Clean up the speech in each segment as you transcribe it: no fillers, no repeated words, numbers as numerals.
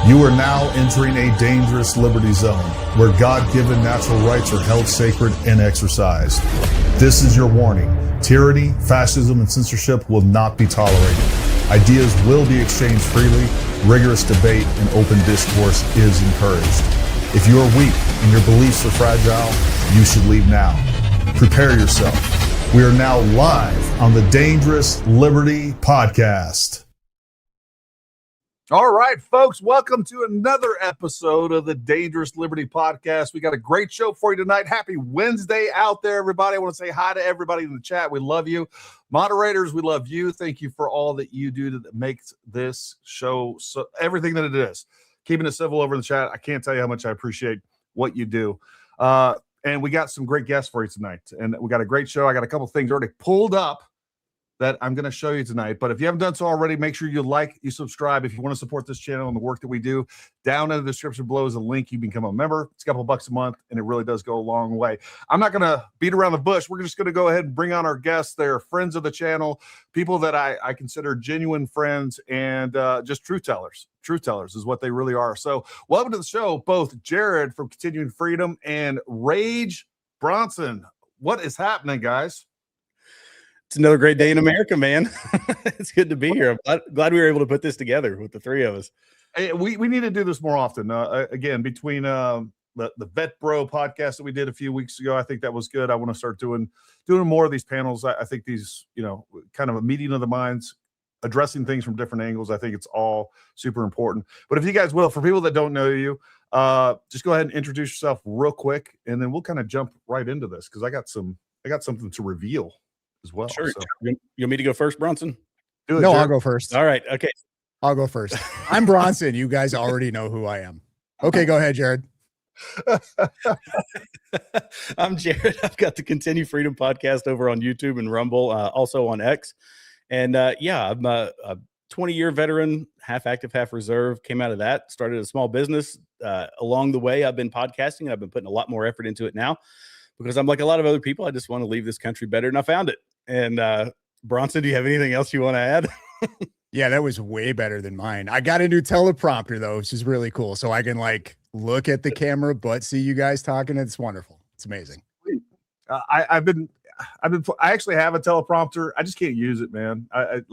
You are now entering a dangerous liberty zone where God-given natural rights are held sacred and exercised. This is your warning. Tyranny, fascism, and censorship will not be tolerated. Ideas will be exchanged freely. Rigorous debate and open discourse is encouraged. If you are weak and your beliefs are fragile, you should leave now. Prepare yourself. We are now live on the Dangerous Liberty Podcast. All right, folks, welcome to another episode of the Dangerous Liberty Podcast. We got a great show for you tonight. Happy Wednesday out there, everybody. I want to say hi to everybody in the chat. We love you. Moderators, we love you. Thank you for all that you do that makes this show so everything that it is. Keeping it civil over in the chat. I can't tell you how much I appreciate what you do. And we got some great guests for you tonight. And we got a great show. I got a couple things already pulled up that I'm going to show you tonight. But if you haven't done so already, make sure you like, you subscribe. If you want to support this channel and the work that we do, down in the description below is a link. You can become a member. It's a couple of bucks a month, and it really does go a long way. I'm not going to beat around the bush. We're just going to go ahead and bring on our guests. They're friends of the channel, people that I consider genuine friends, and just truth tellers. Truth tellers is what they really are. So welcome to the show, both Jared from Continuing Freedom and Rage Bronson. What is happening, guys? It's another great day in America, man. It's good to be here. I'm glad we were able to put this together with the three of us. Hey, we need to do this more often. Again, between the Vet Bro podcast that we did a few weeks ago, I think that was good. I want to start doing more of these panels. I think these, kind of a meeting of the minds, addressing things from different angles. I think it's all super important. But if you guys will, for people that don't know you, just go ahead and introduce yourself real quick, and then we'll kind of jump right into this because I got something to reveal as well. Sure. So. You want me to go first, Bronson? No, Jared. I'll go first. All right. Okay. I'll go first. I'm Bronson. You guys already know who I am. Okay, go ahead, Jared. I'm Jared. I've got the Continue Freedom podcast over on YouTube and Rumble, also on X. And I'm a 20-year veteran, half active, half reserve. Came out of that, started a small business. Along the way, I've been podcasting, and I've been putting a lot more effort into it now because I'm like a lot of other people. I just want to leave this country better, and I found it. And Bronson, do you have anything else you want to add? Yeah, that was way better than mine. I got a new teleprompter though, which is really cool. So I can look at the camera, but see you guys talking. It's wonderful. It's amazing. I actually have a teleprompter. I just can't use it, man. I've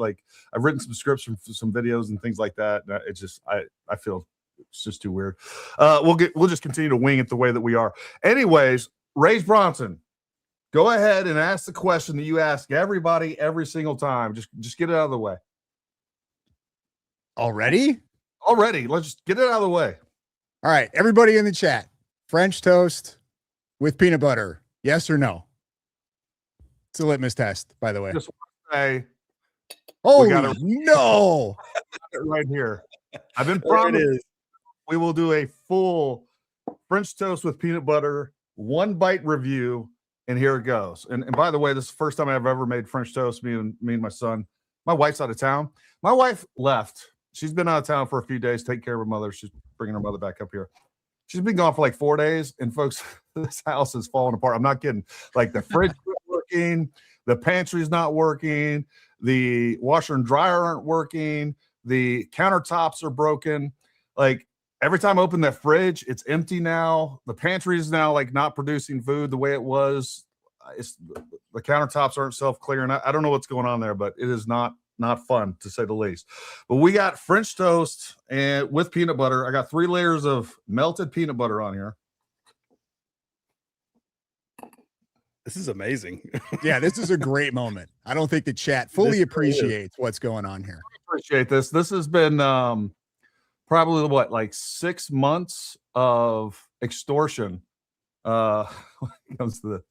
written some scripts from some videos and things like that. And it just, I feel it's just too weird. We'll just continue to wing it the way that we are. Anyways, Rage Bronson, go ahead and ask the question that you ask everybody every single time. Just get it out of the way. Already? Let's just get it out of the way. All right, everybody in the chat. French toast with peanut butter. Yes or no? It's a litmus test, by the way. Just say, oh, no. Right here. I've been promised we will do a full French toast with peanut butter, one bite review. And here it goes. And by the way, this is the first time I've ever made French toast, me and my son. My wife's out of town. My wife left. She's been out of town for a few days, take care of her mother. She's bringing her mother back up here. She's been gone for 4 days. And folks, this house is falling apart. I'm not kidding. The fridge isn't working. The pantry's not working. The washer and dryer aren't working. The countertops are broken. Every time I open that fridge, it's empty now. The pantry is now not producing food the way it was. The countertops aren't self-clearing. I don't know what's going on there, but it is not fun to say the least. But we got French toast and with peanut butter. I got 3 layers of melted peanut butter on here. This is amazing. Yeah, this is a great moment. I don't think the chat fully appreciates what's going on here. I appreciate this. This has been probably 6 months of extortion when it comes to the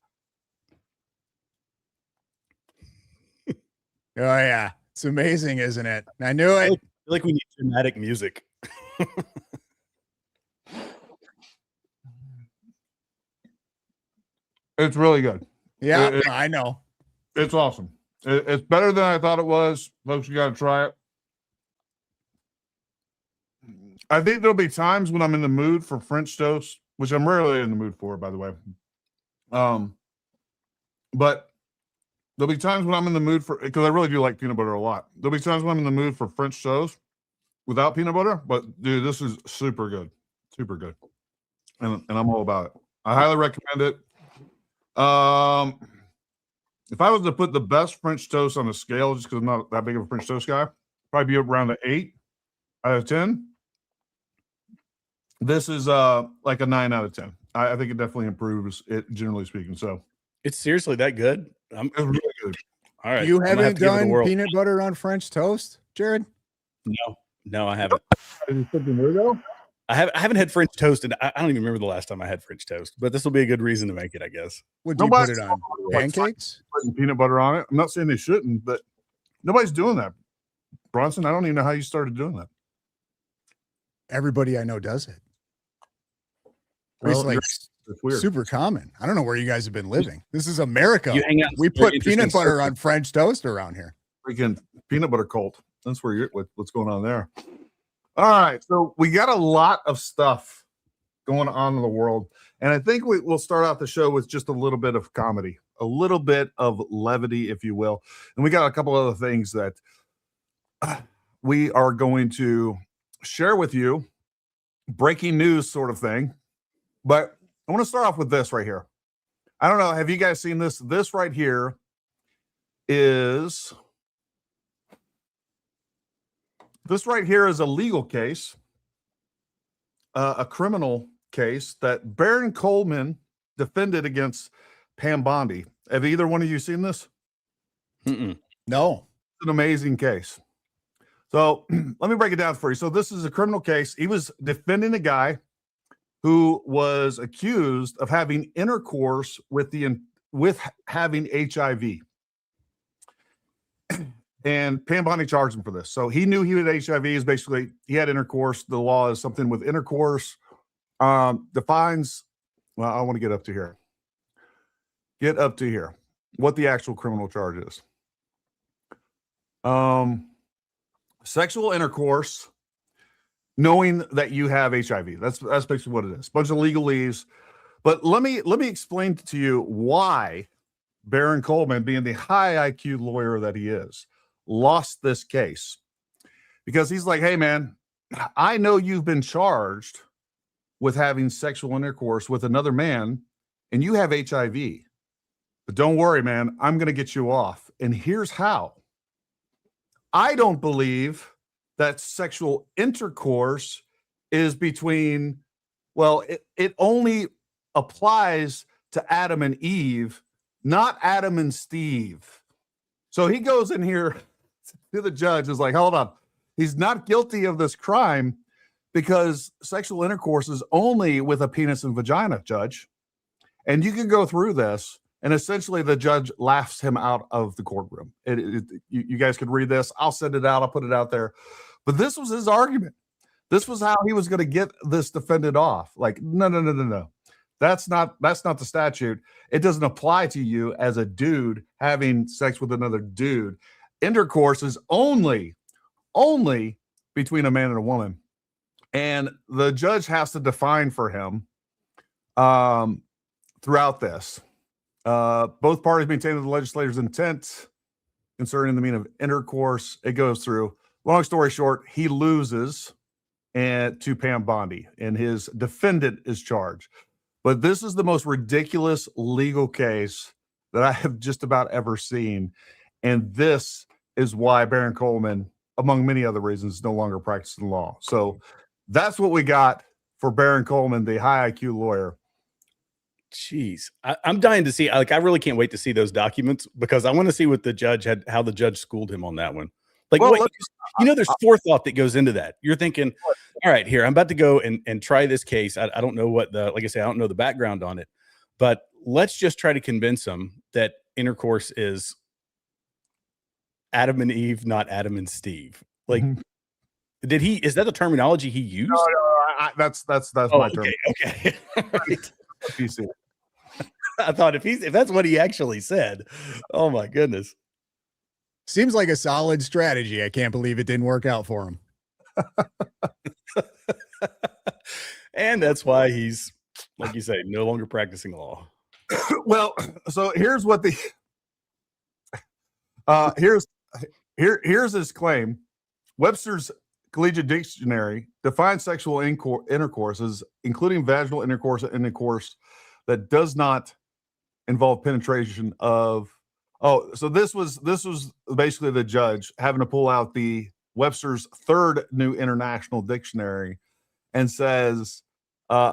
oh yeah, it's amazing, isn't it? I knew it. I feel like we need dramatic music. It's really good. Yeah, I know. It's awesome. It's better than I thought it was. Folks, you got to try it. I think there'll be times when I'm in the mood for French toast, which I'm rarely in the mood for, by the way. But there'll be times when I'm in the mood for, because I really do like peanut butter a lot. There'll be times when I'm in the mood for French toast, without peanut butter, but dude, this is super good, and I'm all about it. I highly recommend it. If I was to put the best French toast on a scale, just because I'm not that big of a French toast guy, probably be around an 8 out of 10. This is like a 9 out of 10. I think it definitely improves it, generally speaking. So It's seriously that good? it's really good. All right. You I'm gonna have haven't to give it a done whirl. peanut butter on French toast, Jared? No, I haven't. Is it something weird though? I haven't had French toast, and I don't even remember the last time I had French toast. But this will be a good reason to make it, I guess. Would you put Nobody's it on like, pancakes? putting peanut butter on it. I'm not saying they shouldn't, but nobody's doing that. Bronson, I don't even know how you started doing that. Everybody I know does it. Well, It's like it's weird. super common. I don't know where you guys have been living. This is America. You hang out in We some very put interesting peanut butter circles. on French toast around here. Freaking peanut butter cult. That's where you're what's going on there. All right, so we got a lot of stuff going on in the world, and I think we'll start out the show with just a little bit of comedy, a little bit of levity, if you will, and we got a couple other things that we are going to share with you, breaking news sort of thing. But I want to start off with this right here. I don't know, have you guys seen this? This right here is a legal case, a criminal case that Baron Coleman defended against Pam Bondi. Have either one of you seen this? Mm-mm. No. It's an amazing case. So let me break it down for you. So this is a criminal case. He was defending a guy who was accused of having intercourse with having HIV. And Pam Bondi charged him for this. So he knew he had HIV. Is basically he had intercourse. The law is something with intercourse defines. Well, I want to get up to here. Get up to here. What the actual criminal charge is. Sexual intercourse, knowing that you have HIV. That's basically what it is. Bunch of legalese. But let me explain to you why Baron Coleman, being the high IQ lawyer that he is, lost this case. Because he's like, hey man, I know you've been charged with having sexual intercourse with another man and you have HIV. But don't worry, man, I'm going to get you off. And here's how. I don't believe that sexual intercourse is between, well, it only applies to Adam and Eve, not Adam and Steve. So he goes in here to the judge, is like, hold on. He's not guilty of this crime because sexual intercourse is only with a penis and vagina, judge. And you can go through this. And essentially, the judge laughs him out of the courtroom. You guys could read this. I'll send it out. I'll put it out there. But this was his argument. This was how he was going to get this defendant off. Like, no. That's not the statute. It doesn't apply to you as a dude having sex with another dude. Intercourse is only between a man and a woman. And the judge has to define for him throughout this. Both parties maintain the legislator's intent concerning the meaning of intercourse. It goes through. Long story short, he loses to Pam Bondi, and his defendant is charged. But this is the most ridiculous legal case that I have just about ever seen. And this is why Baron Coleman, among many other reasons, is no longer practicing law. So that's what we got for Baron Coleman, the high IQ lawyer. Jeez, I'm dying to see. Like, I really can't wait to see those documents because I want to see what the judge had, how the judge schooled him on that one. Like, Well, there's forethought that goes into that. You're thinking, all right, here, I'm about to go and try this case. I don't know what like I say, I don't know the background on it, but let's just try to convince him that intercourse is Adam and Eve, not Adam and Steve. Like, is that the terminology he used? No, that's my term. Okay. Right. PC. I thought if that's what he actually said, oh my goodness. Seems like a solid strategy. I can't believe it didn't work out for him. And that's why he's, like you say, no longer practicing law. Well, so here's what here's his claim. Webster's Collegiate Dictionary defines sexual intercourse as including vaginal intercourse and intercourse that does not involve penetration of. Oh, so this was basically the judge having to pull out the Webster's third New International Dictionary and says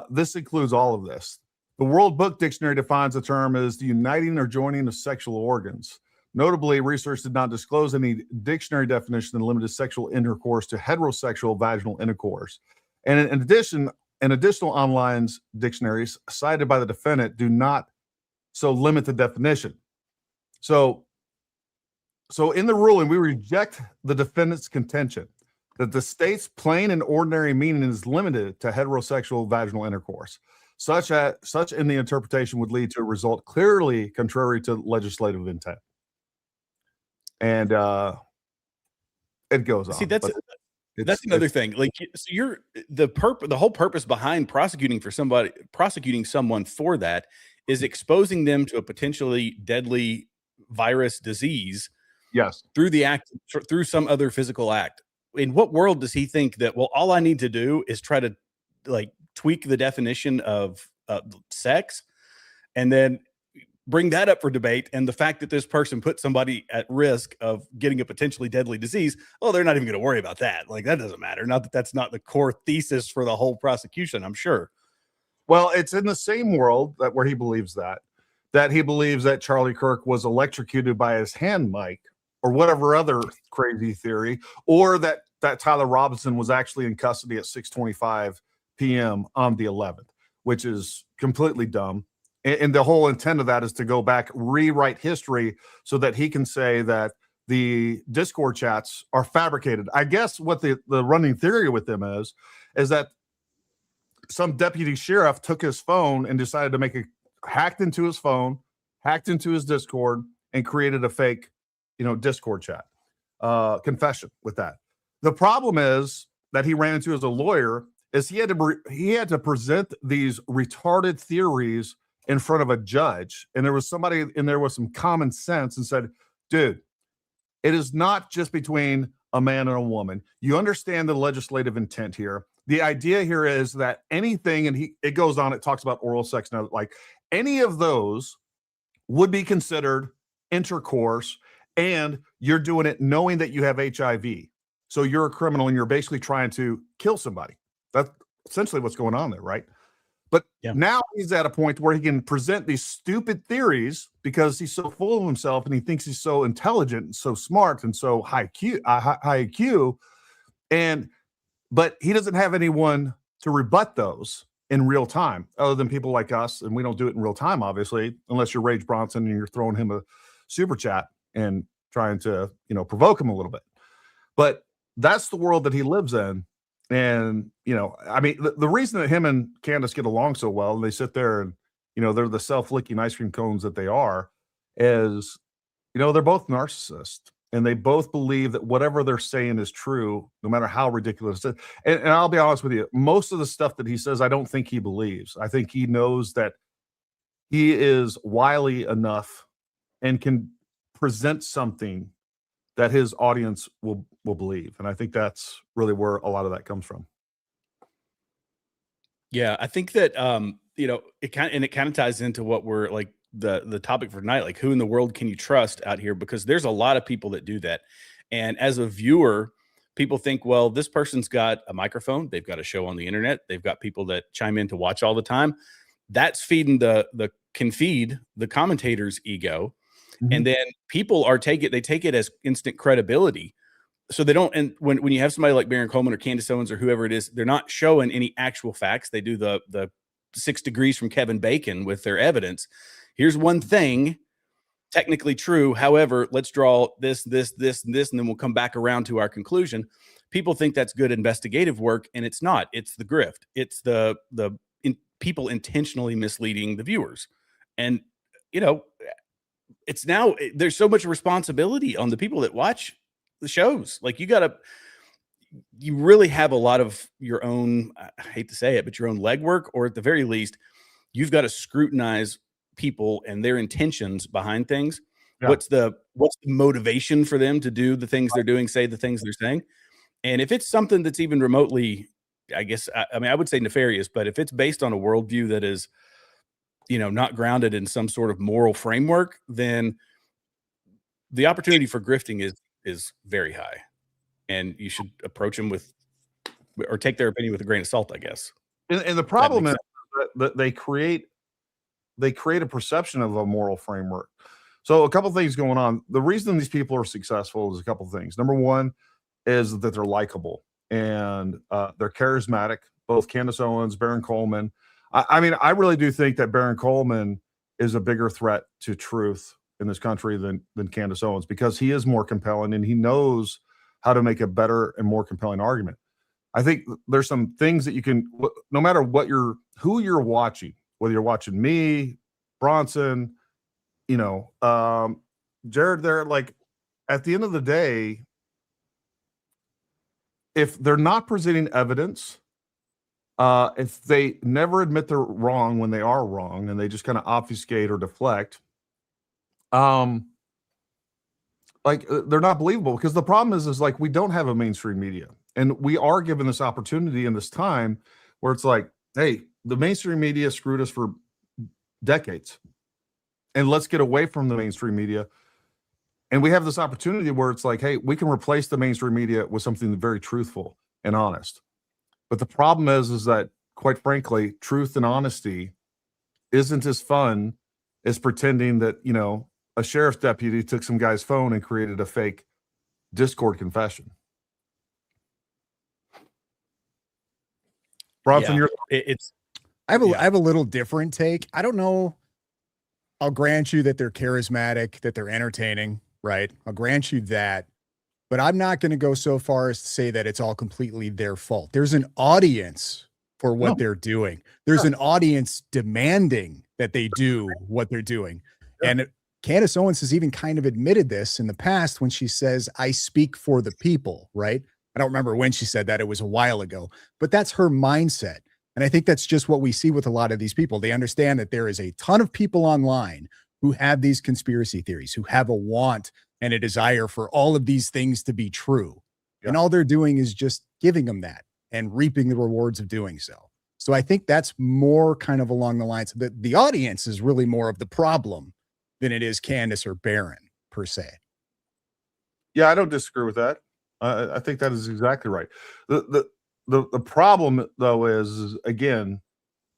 this includes all of this. The World Book Dictionary defines the term as the uniting or joining of sexual organs. Notably, research did not disclose any dictionary definition that limited sexual intercourse to heterosexual vaginal intercourse. And in addition, additional online dictionaries cited by the defendant do not so limit the definition. So in the ruling, we reject the defendant's contention that the state's plain and ordinary meaning is limited to heterosexual vaginal intercourse. Such in the interpretation would lead to a result clearly contrary to legislative intent. And it goes on. See, that's another thing. Like, so the whole purpose behind prosecuting someone for that is exposing them to a potentially deadly virus disease. Yes. Through some other physical act. In what world does he think that, well, all I need to do is try to like tweak the definition of sex and then bring that up for debate, and the fact that this person put somebody at risk of getting a potentially deadly disease, oh, they're not even going to worry about that. Like, that doesn't matter. Not that that's not the core thesis for the whole prosecution, I'm sure. Well, it's in the same world where he believes that he believes that Charlie Kirk was electrocuted by his hand mic or whatever other crazy theory, or that Tyler Robinson was actually in custody at 6:25 p.m. on the 11th, which is completely dumb. And the whole intent of that is to go back, rewrite history so that he can say that the Discord chats are fabricated. I guess what the running theory with them is that some deputy sheriff took his phone and decided to hacked into his phone, hacked into his Discord, and created a fake, Discord chat confession with that. The problem is that he ran into as a lawyer is he had to present these retarded theories in front of a judge, and there was somebody in there with some common sense and said, dude, it is not just between a man and a woman. You understand the legislative intent here. The idea here is that anything, and it goes on, it talks about oral sex, and like any of those would be considered intercourse, and you're doing it knowing that you have HIV. So you're a criminal and you're basically trying to kill somebody. That's essentially what's going on there, right? But now he's at a point where he can present these stupid theories because he's so full of himself and he thinks he's so intelligent and so smart and so high IQ. But he doesn't have anyone to rebut those in real time other than people like us. And we don't do it in real time, obviously, unless you're Rage Bronson and you're throwing him a super chat and trying to, provoke him a little bit. But that's the world that he lives in. And, the reason that him and Candace get along so well, and they sit there and, they're the self-licking ice cream cones that they are, is, they're both narcissists. And they both believe that whatever they're saying is true, no matter how ridiculous it is. And I'll be honest with you, most of the stuff that he says, I don't think he believes. I think he knows that he is wily enough and can present something that his audience will believe. And I think that's really where a lot of that comes from. Yeah, I think that it kind of ties into what we're like the topic for tonight, like who in the world can you trust out here? Because there's a lot of people that do that. And as a viewer, people think, well, this person's got a microphone, they've got a show on the internet, they've got people that chime in to watch all the time. That's feeding can feed the commentator's ego. Mm-hmm. And then people take it as instant credibility. So they don't, and when you have somebody like Baron Coleman or Candace Owens or whoever it is, they're not showing any actual facts. They do the 6 degrees from Kevin Bacon with their evidence. Here's one thing, technically true. However, let's draw this, and then we'll come back around to our conclusion. People think that's good investigative work, and it's not. It's the grift. It's people intentionally misleading the viewers. And, it's now, there's so much responsibility on the people that watch the shows. Like you really have a lot of your own, I hate to say it, but your own legwork, or at the very least, you've got to scrutinize people and their intentions behind things. Yeah. What's the motivation for them to do the things they're doing, say the things they're saying? And if it's something that's even remotely, I guess, I mean, I would say nefarious, but if it's based on a worldview that is, not grounded in some sort of moral framework, then the opportunity for grifting is very high, and you should approach them or take their opinion with a grain of salt, I guess. And the problem is that they create a perception of a moral framework. So a couple things going on. The reason these people are successful is a couple things. Number one is that they're likable and they're charismatic. Both Candace Owens, Baron Coleman. I mean, I really do think that Baron Coleman is a bigger threat to truth in this country than Candace Owens, because he is more compelling and he knows how to make a better and more compelling argument. I think there's some things that you can, no matter who you're watching, whether you're watching me, Bronson, Jared, there, like, at the end of the day, if they're not presenting evidence, if they never admit they're wrong when they are wrong and they just kind of obfuscate or deflect, they're not believable, because the problem is like, we don't have a mainstream media, and we are given this opportunity in this time where it's like, hey, the mainstream media screwed us for decades, and let's get away from the mainstream media. And we have this opportunity where it's like, hey, we can replace the mainstream media with something very truthful and honest. But the problem is that, quite frankly, truth and honesty isn't as fun as pretending that, a sheriff's deputy took some guy's phone and created a fake Discord confession. Bronson, I have a little different take. I don't know. I'll grant you that they're charismatic, that they're entertaining, right? I'll grant you that. But I'm not going to go so far as to say that it's all completely their fault. There's an audience for what they're doing. There's an audience demanding that they do what they're doing. Yeah. And Candace Owens has even kind of admitted this in the past when she says, I speak for the people, right? I don't remember when she said that. It was a while ago, but that's her mindset. And I think that's just what we see with a lot of these people. They understand that there is a ton of people online who have these conspiracy theories, who have a want and a desire for all of these things to be true. Yeah. And all they're doing is just giving them that and reaping the rewards of doing so. So I think that's more kind of along the lines that the audience is really more of the problem than it is Candace or Baron per se. Yeah, I don't disagree with that. I think that is exactly right. The problem, though, is again,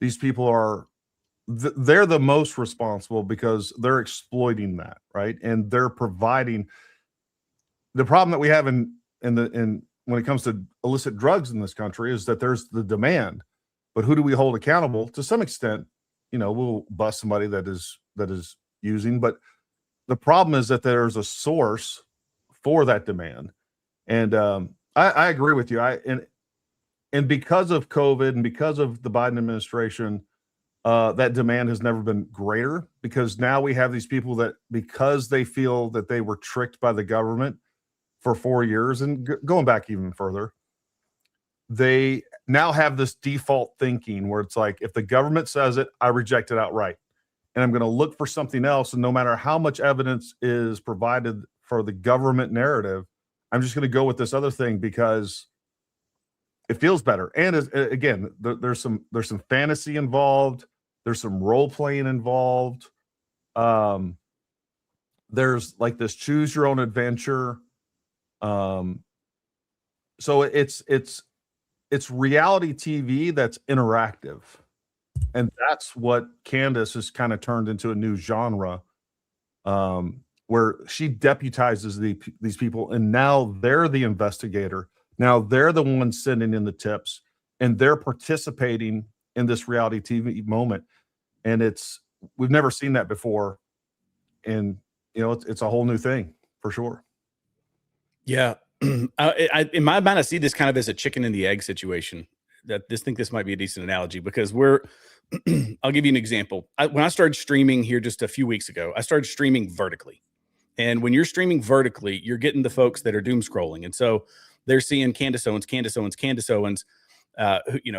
these people are they're the most responsible because they're exploiting that, right? And they're providing the problem that we have in when it comes to illicit drugs in this country is that there's the demand, but who do we hold accountable? To some extent, we'll bust somebody that is using, but the problem is that there's a source for that demand. And I agree with you. And because of COVID and because of the Biden administration, that demand has never been greater, because now we have these people that, because they feel that they were tricked by the government for 4 years and going back even further, they now have this default thinking where it's like, if the government says it, I reject it outright. And I'm going to look for something else. And no matter how much evidence is provided for the government narrative, I'm just going to go with this other thing because it feels better. And again, there's some fantasy involved. There's some role playing involved. There's like this choose your own adventure. So it's reality TV that's interactive. And that's what Candace has kind of turned into a new genre, where she deputizes these people, and now they're the investigator. Now they're the ones sending in the tips, and they're participating in this reality TV moment. And we've never seen that before. And, it's a whole new thing for sure. Yeah. In my mind, I see this kind of as a chicken and the egg situation. Think this might be a decent analogy, because I'll give you an example. When I started streaming here just a few weeks ago, I started streaming vertically. And when you're streaming vertically, you're getting the folks that are doom scrolling. And so they're seeing Candace Owens,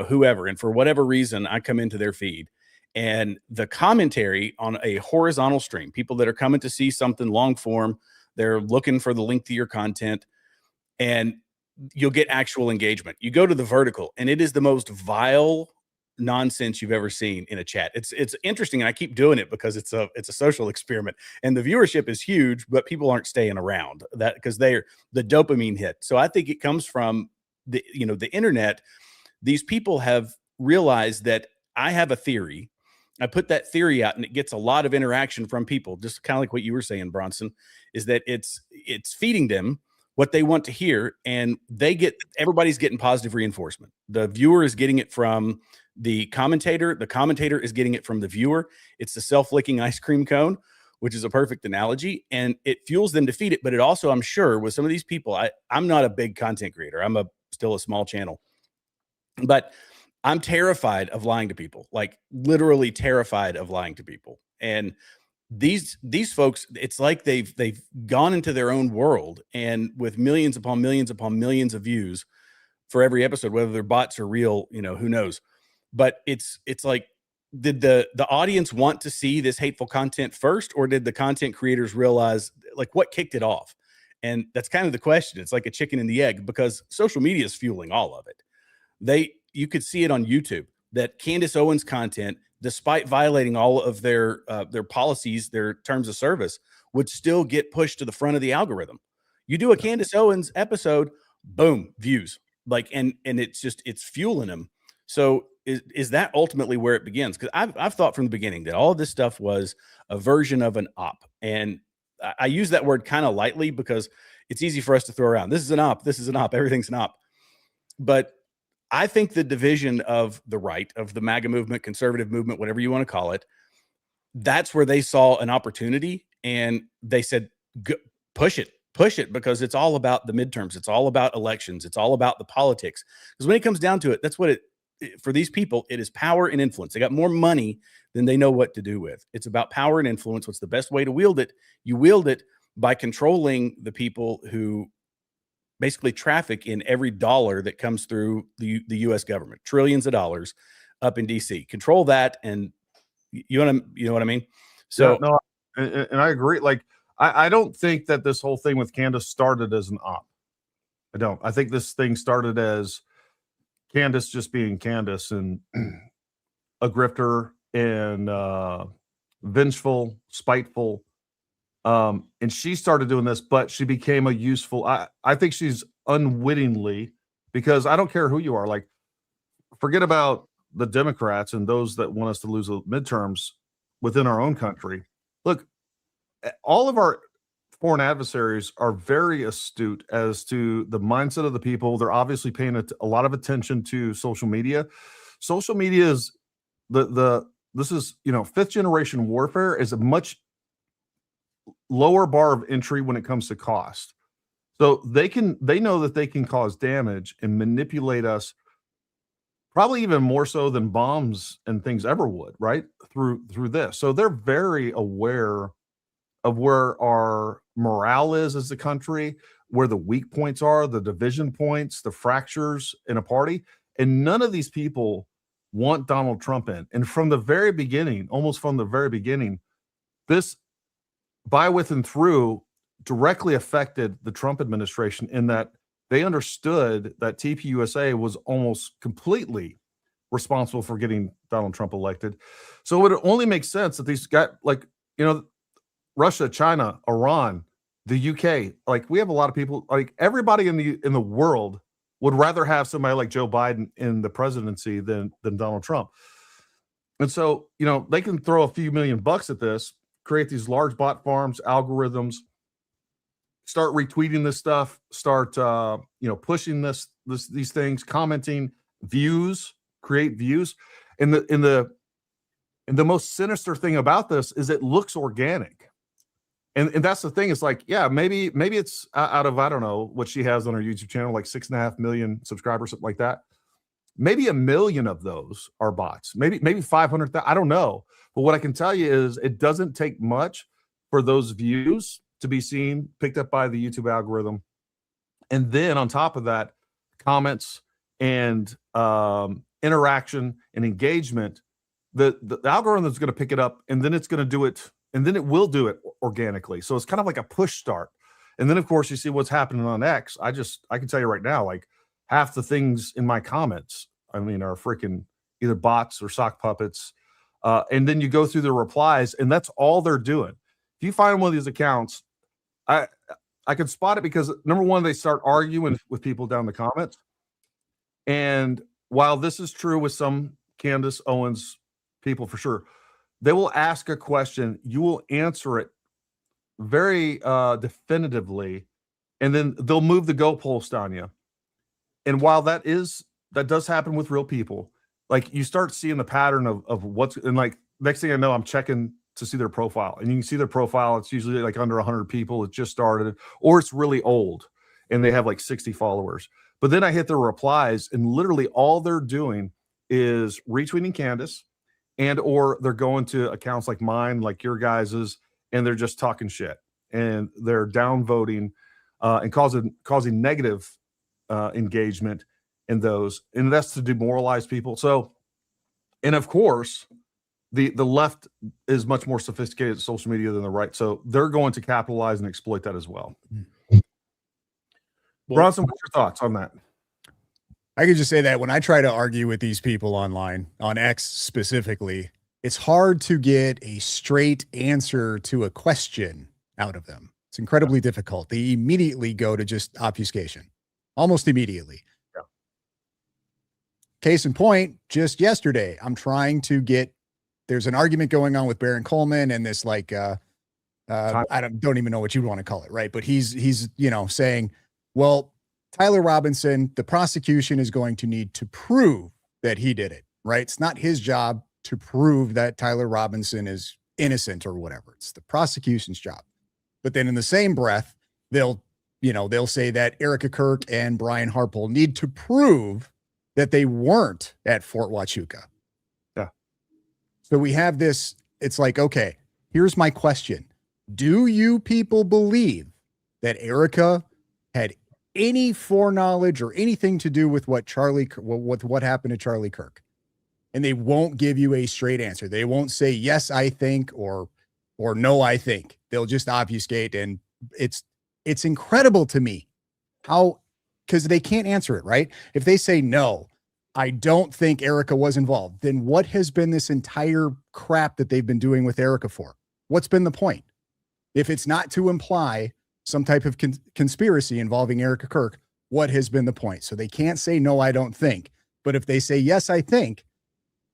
whoever. And for whatever reason, I come into their feed, and the commentary on a horizontal stream, people that are coming to see something long form, they're looking for the link to your content. And you'll get actual engagement. You go to the vertical, and it is the most vile nonsense you've ever seen in a chat. It's interesting, and I keep doing it because it's a social experiment, and the viewership is huge, but people aren't staying around that because they're the dopamine hit. So I think it comes from the internet. These people have realized that I have a theory. I put that theory out, and it gets a lot of interaction from people, just kind of like what you were saying, Bronson, is that it's feeding them what they want to hear, and everybody's getting positive reinforcement. The viewer is getting it from the commentator is getting it from the viewer. It's the self-licking ice cream cone, which is a perfect analogy, and it fuels them to feed it. But it also, I'm sure, with some of these people, I'm not a big content creator. I'm still a small channel, but I'm terrified of lying to people, like literally terrified of lying to people. And these folks, it's like they've gone into their own world, and with millions upon millions upon millions of views for every episode, whether they're bots or real, who knows. But it's like, did the audience want to see this hateful content first, or did the content creators realize, like, what kicked it off? And that's kind of the question. It's like a chicken and the egg, because social media is fueling all of it. You could see it on YouTube that Candace Owens content, despite violating all of their policies, their terms of service, would still get pushed to the front of the algorithm. You do a Candace Owens episode, boom, views. Like, and it's fueling them. So is that ultimately where it begins? Because I've thought from the beginning that all of this stuff was a version of an op. And I use that word kind of lightly because it's easy for us to throw around. This is an op. This is an op. Everything's an op. But I think the division of the right, of the MAGA movement, conservative movement, whatever you want to call it, that's where they saw an opportunity, and they said, push it, because it's all about the midterms. It's all about elections. It's all about the politics. Because when it comes down to it, that's what for these people, it is power and influence. They got more money than they know what to do with. It's about power and influence. What's the best way to wield it? You wield it by controlling the people who basically traffic in every dollar that comes through the U.S. government, trillions of dollars up in D.C. Control that, and you know what I mean? So yeah, no, and I agree. Like, I don't think that this whole thing with Candace started as an op. I don't. I think this thing started as Candace just being Candace and a grifter and vengeful, spiteful. And she started doing this, but she became a useful. I think she's unwittingly, because I don't care who you are. Like, forget about the Democrats and those that want us to lose the midterms within our own country. Look, all of our foreign adversaries are very astute as to the mindset of the people. They're obviously paying a lot of attention to social media. Social media is this is, fifth generation warfare is a much lower bar of entry when it comes to cost. So they know that they can cause damage and manipulate us, probably even more so than bombs and things ever would, right? Through this. So they're very aware of where our morale is as a country, where the weak points are, the division points, the fractures in a party. And none of these people want Donald Trump in. And from the very beginning, almost from the very beginning, this by, with, and through directly affected the Trump administration in that they understood that TPUSA was almost completely responsible for getting Donald Trump elected. So it would only make sense that these guys, like, Russia, China, Iran, the UK, like, we have a lot of people, like, everybody in the world would rather have somebody like Joe Biden in the presidency than Donald Trump. And so, they can throw a few $million at this, create these large bot farms, algorithms, start retweeting this stuff, start pushing these things, commenting, views, create views. And the most sinister thing about this is it looks organic. And that's the thing. It's like, yeah, maybe it's out of, I don't know what she has on her YouTube channel, like 6.5 million subscribers, something like that. Maybe 1 million of those are bots. Maybe 500,000. I don't know. But what I can tell you is it doesn't take much for those views to be seen, picked up by the YouTube algorithm. And then on top of that, comments and interaction and engagement, the algorithm is going to pick it up, and then it's going to do it, and then it will do it organically. So it's kind of like a push start. And then of course you see what's happening on X. I can tell you right now, like half the things in my comments, I mean, are freaking either bots or sock puppets. And then you go through the replies, and that's all they're doing. If you find one of these accounts, I can spot it because number one, they start arguing with people down in the comments. And while this is true with some Candace Owens people for sure, they will ask a question, you will answer it very definitively, and then they'll move the goalpost on you. And while that does happen with real people, like you start seeing the pattern of what's, and like next thing I know, I'm checking to see their profile, and you can see their profile. It's usually like under 100 people. It just started, or it's really old and they have like 60 followers. But then I hit their replies, and literally all they're doing is retweeting Candace, and or they're going to accounts like mine, like your guys's, and they're just talking shit, and they're downvoting and causing negative engagement in those, and that's to demoralize people. So, and of course, the left is much more sophisticated at social media than the right, so they're going to capitalize and exploit that as well. Bronson, what's your thoughts on that? I could just say that when I try to argue with these people online, on X specifically, it's hard to get a straight answer to a question out of them. It's incredibly difficult. They immediately go to just obfuscation, almost immediately. Yeah. Case in point, just yesterday, I'm trying to get, there's an argument going on with Baron Coleman and this like, I don't even know what you'd want to call it, right? But he's saying, well, Tyler Robinson, the prosecution is going to need to prove that he did it, right? It's not his job to prove that Tyler Robinson is innocent or whatever. It's the prosecution's job. But then in the same breath, they'll say that Erica Kirk and Brian Harpole need to prove that they weren't at Fort Huachuca. Yeah. So we have this, it's like, okay, here's my question. Do you people believe that Erica had any foreknowledge or anything to do with what happened to Charlie Kirk? And they won't give you a straight answer. They won't say, yes, I think, or no, I think. They'll just obfuscate. And it's incredible to me how, because they can't answer it, right? If they say, no, I don't think Erica was involved, then what has been this entire crap that they've been doing with Erica for? What's been the point? If it's not to imply some type of conspiracy involving Erica Kirk, what has been the point? So they can't say, no, I don't think. But if they say, yes, I think,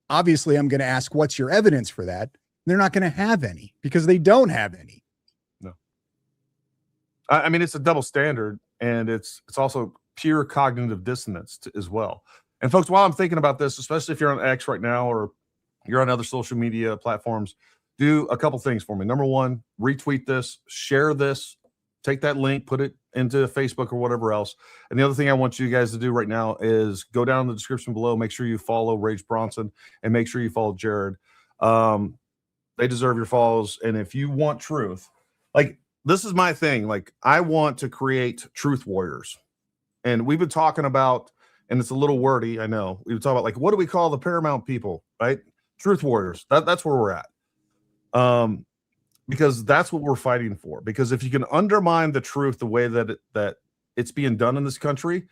obviously I'm going to ask, what's your evidence for that? They're not going to have any because they don't have any. No. I mean, it's a double standard, and it's also pure cognitive dissonance as well. And folks, while I'm thinking about this, especially if you're on X right now or you're on other social media platforms, do a couple things for me. Number one, retweet this, share this, take that link, put it into Facebook or whatever else. And the other thing I want you guys to do right now is go down in the description below. Make sure you follow Rage Bronson and make sure you follow Jared. They deserve your follows. And if you want truth, like this is my thing. Like I want to create truth warriors. And we've been talking about, and it's a little wordy, I know. We've been talking about like, what do we call the Paramount people, right? Truth warriors. That's where we're at. Because that's what we're fighting for. Because if you can undermine the truth the way that it's being done in this country,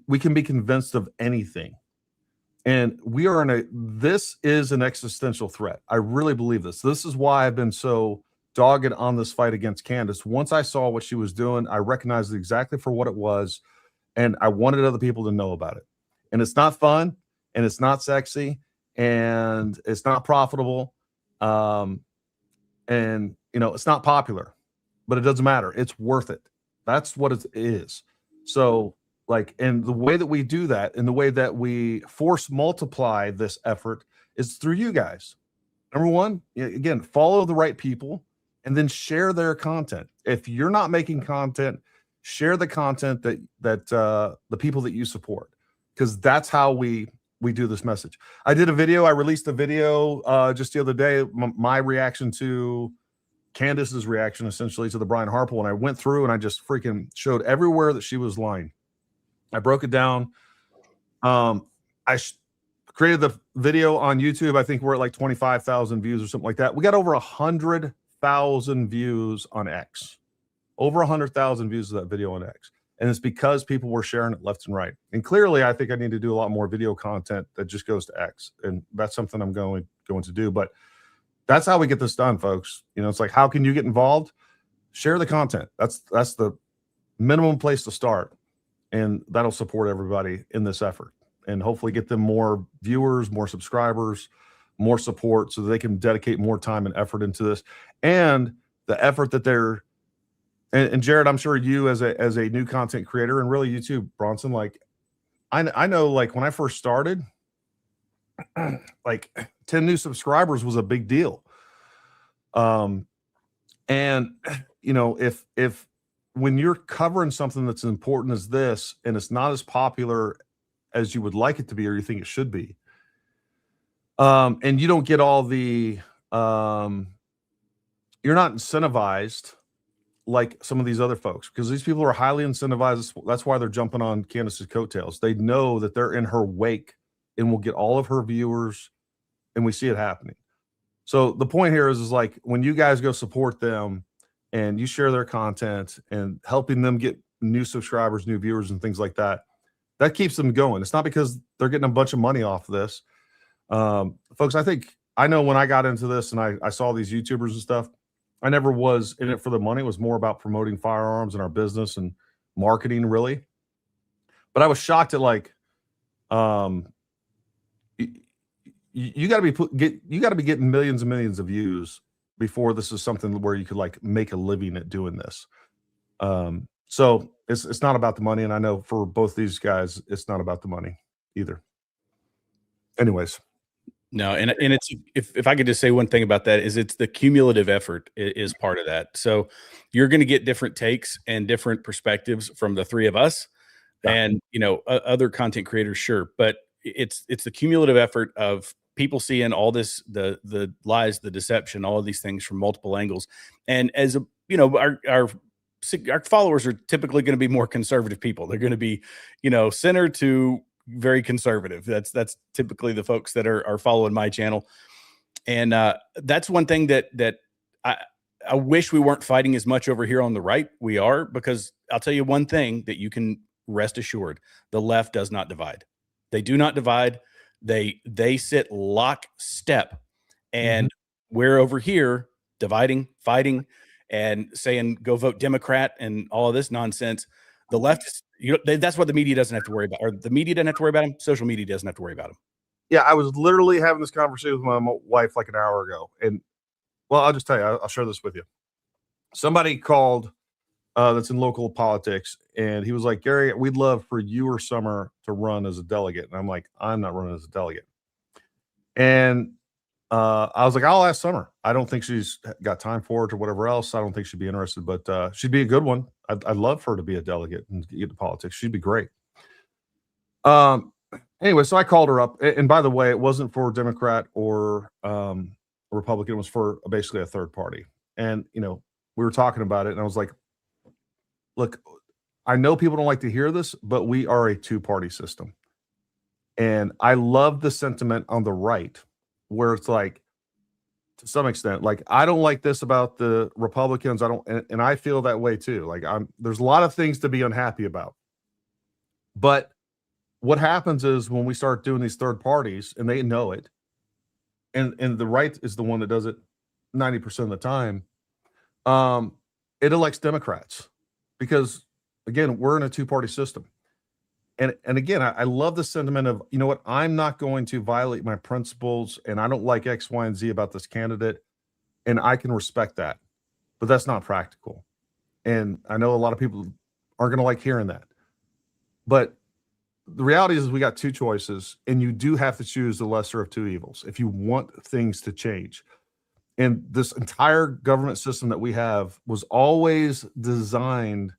we can be convinced of anything. And we are this is an existential threat. I really believe this. This is why I've been so dogged on this fight against Candace. Once I saw what she was doing, I recognized it exactly for what it was, and I wanted other people to know about it. And it's not fun, and it's not sexy, and it's not profitable. And it's not popular, but it doesn't matter. It's worth it. That's what it is. So and the way that we do that and the way that we force multiply this effort is through you guys. Number one, again, follow the right people and then share their content. If you're not making content, share the content that the people that you support, because that's how we do this message. I released a video just the other day, my reaction to Candace's reaction essentially to the Brian Harpole, and I went through and I just freaking showed everywhere that she was lying. I broke it down. I created the video on YouTube. I think we're at like 25,000 views or something like that. We got over 100,000 views on X. over 100,000 views of that video on X. And it's because people were sharing it left and right. And clearly, I think I need to do a lot more video content that just goes to X. And that's something I'm going to do. But that's how we get this done, folks. You know, it's like, how can you get involved? Share the content. That's the minimum place to start. And that'll support everybody in this effort. And hopefully get them more viewers, more subscribers, more support so that they can dedicate more time and effort into this. And the effort that they're and Jared, I'm sure you as a new content creator, and really you too, Bronson, like I know, like when I first started, like 10 new subscribers was a big deal. And you know, if when you're covering something that's as important as this and it's not as popular as you would like it to be or you think it should be, and you don't get all the you're not incentivized like some of these other folks, because these people are highly incentivized. That's why they're jumping on Candace's coattails. They know that they're in her wake and will get all of her viewers, and we see it happening. So the point here is like when you guys go support them and you share their content and helping them get new subscribers, new viewers, and things like that, that keeps them going. It's not because they're getting a bunch of money off of this. Folks, I know when I got into this and I saw these YouTubers and stuff, I never was in it for the money. It was more about promoting firearms and our business and marketing, really. But I was shocked at like, you got to be getting millions and millions of views before this is something where you could like make a living at doing this. So it's not about the money, and I know for both these guys, it's not about the money either. Anyways. No, and it's if I could just say one thing about that is it's the cumulative effort is part of that. So you're going to get different takes and different perspectives from the three of us, and you know other content creators, sure, but it's the cumulative effort of people seeing all this the lies, the deception, all of these things from multiple angles, and as a you know our followers are typically going to be more conservative people. They're going to be center to very conservative. That's typically the folks that are following my channel. And that's one thing that I wish we weren't fighting as much over here on the right. We are, because I'll tell you one thing that you can rest assured: the left does not divide. They do not divide. They sit lockstep, and we're over here dividing, fighting, and saying go vote Democrat and all of this nonsense. The left, that's what the media doesn't have to worry about, or the media doesn't have to worry about them. Social media doesn't have to worry about them. Yeah, I was literally having this conversation with my wife like an hour ago, and well, I'll just tell you, I'll share this with you. Somebody called that's in local politics, and he was like, Gary, we'd love for you or Summer to run as a delegate. And I'm like, I'm not running as a delegate. And I was like, I'll ask Summer. I don't think she's got time for it or whatever else. I don't think she'd be interested, but she'd be a good one. I'd love for her to be a delegate and get to politics. She'd be great. Anyway, so I called her up. And by the way, it wasn't for Democrat or Republican. It was for basically a third party. And, we were talking about it, and I was like, look, I know people don't like to hear this, but we are a two-party system. And I love the sentiment on the right where it's like, to some extent, like, I don't like this about the Republicans. And I feel that way too. Like, there's a lot of things to be unhappy about. But what happens is when we start doing these third parties, and they know it, and the right is the one that does it 90% of the time, it elects Democrats. Because, again, we're in a two-party system. And again, I love the sentiment of, you know what, I'm not going to violate my principles, and I don't like X, Y, and Z about this candidate, and I can respect that. But that's not practical. And I know a lot of people aren't going to like hearing that. But the reality is we got two choices, and you do have to choose the lesser of two evils if you want things to change. And this entire government system that we have was always designed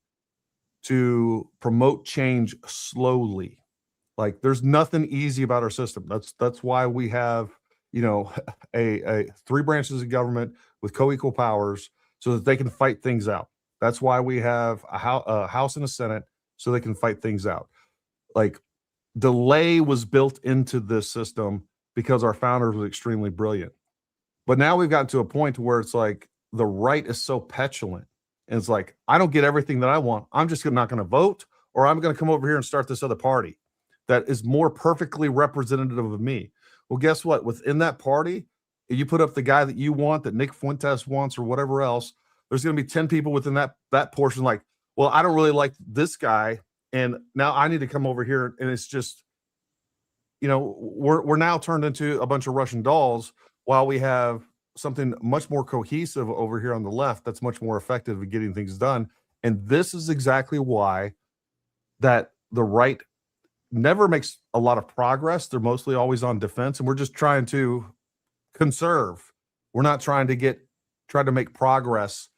to promote change slowly. Like, there's nothing easy about our system. That's why we have, a three branches of government with co-equal powers so that they can fight things out. That's why we have a House and a Senate so they can fight things out. Like, delay was built into this system because our founders were extremely brilliant. But now we've gotten to a point where it's like the right is so petulant And it's like, I don't get everything that I want. I'm just not going to vote, or I'm going to come over here and start this other party that is more perfectly representative of me. Well, guess what? Within that party, if you put up the guy that you want, that Nick Fuentes wants, or whatever else, there's going to be 10 people within that portion like, well, I don't really like this guy, and now I need to come over here. And it's just, we're now turned into a bunch of Russian dolls, while we have something much more cohesive over here on the left that's much more effective at getting things done. And this is exactly why that the right never makes a lot of progress. They're mostly always on defense, and we're just trying to conserve. We're not trying to make progress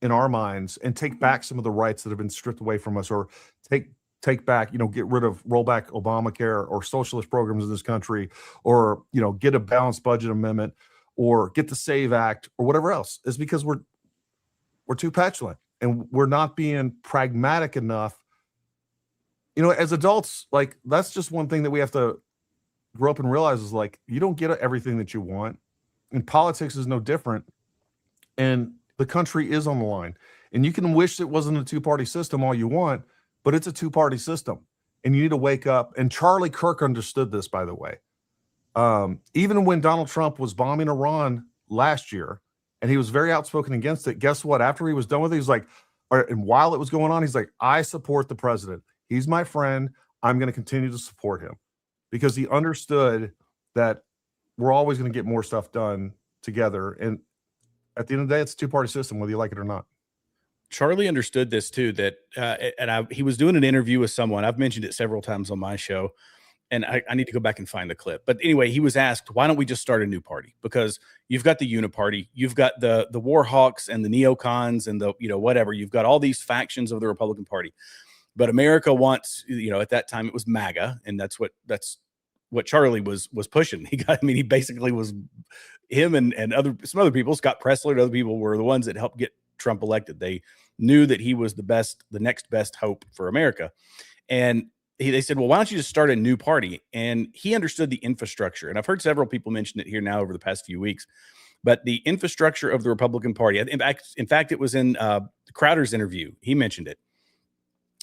in our minds and take back some of the rights that have been stripped away from us, or take back, roll back Obamacare or socialist programs in this country, or, get a balanced budget amendment, or get the SAVE Act, or whatever else. Is because we're too petulant, and we're not being pragmatic enough. As adults, like, that's just one thing that we have to grow up and realize is, like, you don't get everything that you want, and politics is no different. And the country is on the line, and you can wish it wasn't a two-party system all you want, but it's a two-party system, and you need to wake up. And Charlie Kirk understood this, by the way. Even when Donald Trump was bombing Iran last year, and he was very outspoken against it, guess what? After he was done with it, he's like, and while it was going on, he's like, I support the president. He's my friend. I'm going to continue to support him, because he understood that we're always going to get more stuff done together. And at the end of the day, it's a two-party system, whether you like it or not. Charlie understood this too, that he was doing an interview with someone. I've mentioned it several times on my show, and I need to go back and find the clip. But anyway, he was asked, why don't we just start a new party? Because you've got the Uniparty, you've got the war hawks and the neocons and the, whatever. You've got all these factions of the Republican Party. But America wants, at that time it was MAGA, and that's what Charlie was pushing. He basically was, him and some other people, Scott Presler and other people, were the ones that helped get Trump elected. They knew that he was the next best hope for America. And they said, well, why don't you just start a new party? And he understood the infrastructure. And I've heard several people mention it here now over the past few weeks, but the infrastructure of the Republican Party, in fact, it was in Crowder's interview. He mentioned it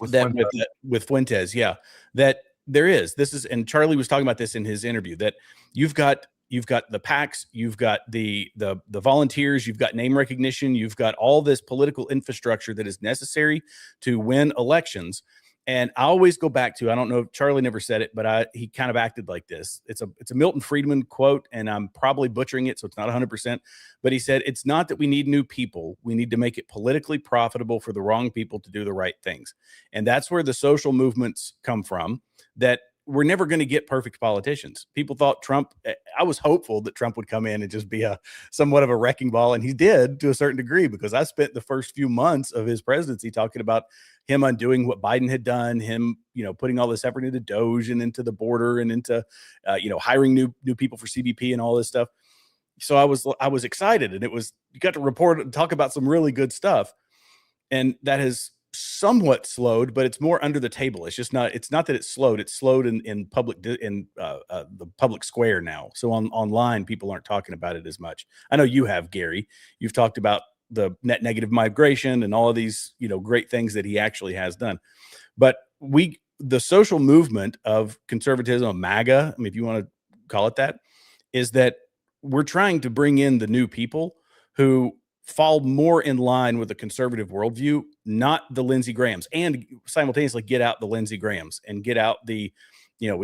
with Fuentes. Yeah, that there is, and Charlie was talking about this in his interview, that you've got the PACs, you've got the volunteers, you've got name recognition, you've got all this political infrastructure that is necessary to win elections. And I always go back to, I don't know if Charlie never said it, but he kind of acted like this. It's a Milton Friedman quote, and I'm probably butchering it, so it's not 100%. But he said, it's not that we need new people. We need to make it politically profitable for the wrong people to do the right things. And that's where the social movements come from, that we're never going to get perfect politicians. People thought I was hopeful that Trump would come in and just be somewhat of a wrecking ball. And he did, to a certain degree, because I spent the first few months of his presidency talking about him undoing what Biden had done, him, putting all this effort into DOGE and into the border and into, hiring new people for CBP and all this stuff. So I was excited, and you got to report and talk about some really good stuff. And that has somewhat slowed, but it's more under the table. It's not that it's slowed. It's slowed in public, the public square now. So online, people aren't talking about it as much. I know you have, Gary. You've talked about the net negative migration and all of these, great things that he actually has done. But the social movement of conservatism, of MAGA, if you want to call it that, is that we're trying to bring in the new people who fall more in line with the conservative worldview, not the Lindsey Grahams, and simultaneously get out the Lindsey Grahams and get out we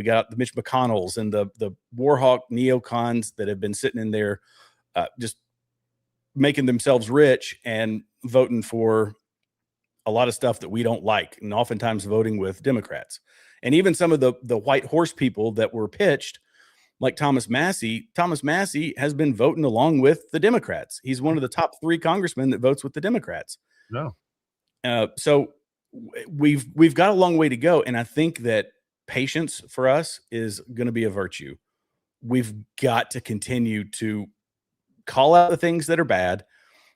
got the Mitch McConnells and the Warhawk neocons that have been sitting in there just making themselves rich and voting for a lot of stuff that we don't like, and oftentimes voting with Democrats. And even some of the white horse people that were pitched, like Thomas Massie has been voting along with the Democrats. He's one of the top 3 congressmen that votes with the Democrats. No. So we've got a long way to go. And I think that patience for us is going to be a virtue. We've got to continue to call out the things that are bad,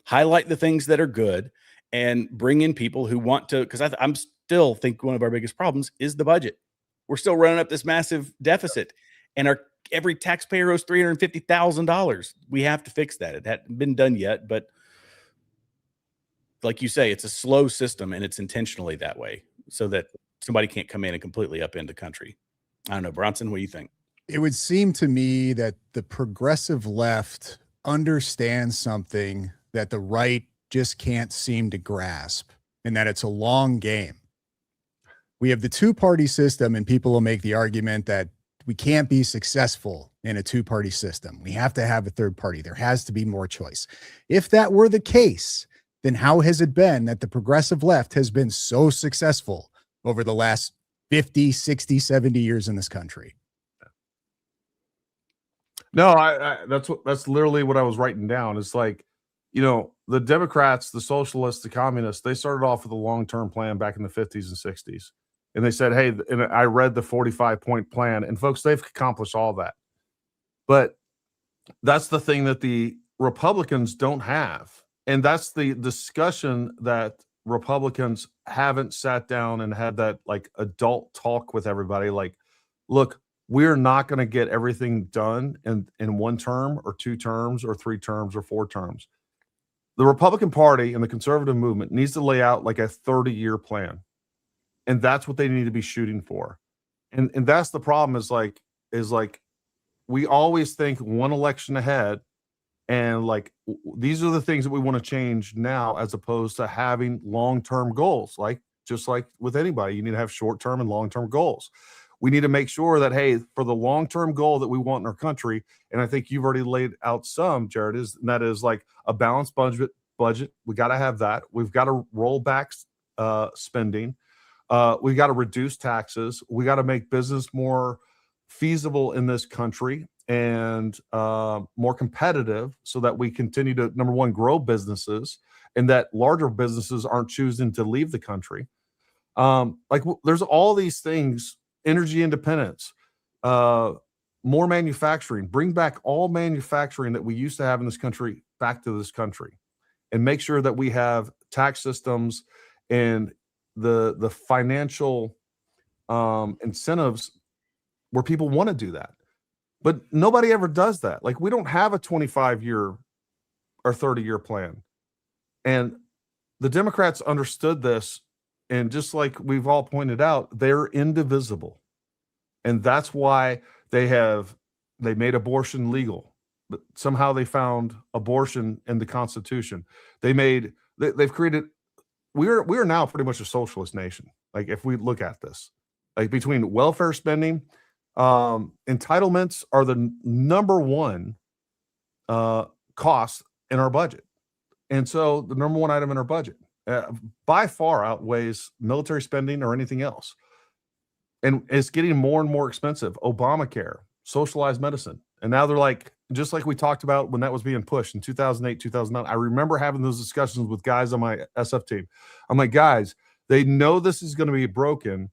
highlight the things that are good, and bring in people who want to, because I'm still think one of our biggest problems is the budget. We're still running up this massive deficit, and every taxpayer owes $350,000. We have to fix that. It hadn't been done yet, but like you say, it's a slow system, and it's intentionally that way so that somebody can't come in and completely upend the country. I don't know, Bronson, what do you think? It would seem to me that the progressive left understands something that the right just can't seem to grasp, and that it's a long game. We have the two-party system, and people will make the argument that we can't be successful in a two-party system. We have to have a third party. There has to be more choice. If that were the case, then how has it been that the progressive left has been so successful over the last 50, 60, 70 years in this country? No, that's literally what I was writing down. It's like, you know, the Democrats, the socialists, the communists, they started off with a long-term plan back in the 50s and 60s. And they said, hey, and I read the 45-point plan, and folks, they've accomplished all that. But that's the thing that the Republicans don't have. And that's the discussion that Republicans haven't sat down and had that like adult talk with everybody. Like, look, we're not going to get everything done in one term or two terms or three terms or four terms. The Republican Party and the conservative movement needs to lay out like a 30-year plan. And that's what they need to be shooting for. And that's the problem is like we always think one election ahead, and like these are the things that we want to change now, as opposed to having long-term goals. Like just like with anybody, you need to have short-term and long-term goals. We need to make sure that, hey, for the long-term goal that we want in our country, and I think you've already laid out some, Jared, that is like a balanced budget. We got to have that. We've got to roll back spending. We got to reduce taxes. We got to make business more feasible in this country and more competitive, so that we continue to, number one, grow businesses, and that larger businesses aren't choosing to leave the country. There's all these things, energy independence, more manufacturing, bring back all manufacturing that we used to have in this country back to this country, and make sure that we have tax systems and the financial incentives where people want to do that. But nobody ever does that. Like, we don't have a 25-year or 30-year plan. And the Democrats understood this. And just like we've all pointed out, they're indivisible. And that's why they made abortion legal. But somehow they found abortion in the Constitution. They've created, we are now pretty much a socialist nation. Like, if we look at this, like between welfare spending, entitlements are the number one cost in our budget. And so the number one item in our budget by far outweighs military spending or anything else. And it's getting more and more expensive. Obamacare, socialized medicine. And now they're like, just like we talked about when that was being pushed in 2008, 2009, I remember having those discussions with guys on my SF team. I'm like, guys, they know this is going to be broken,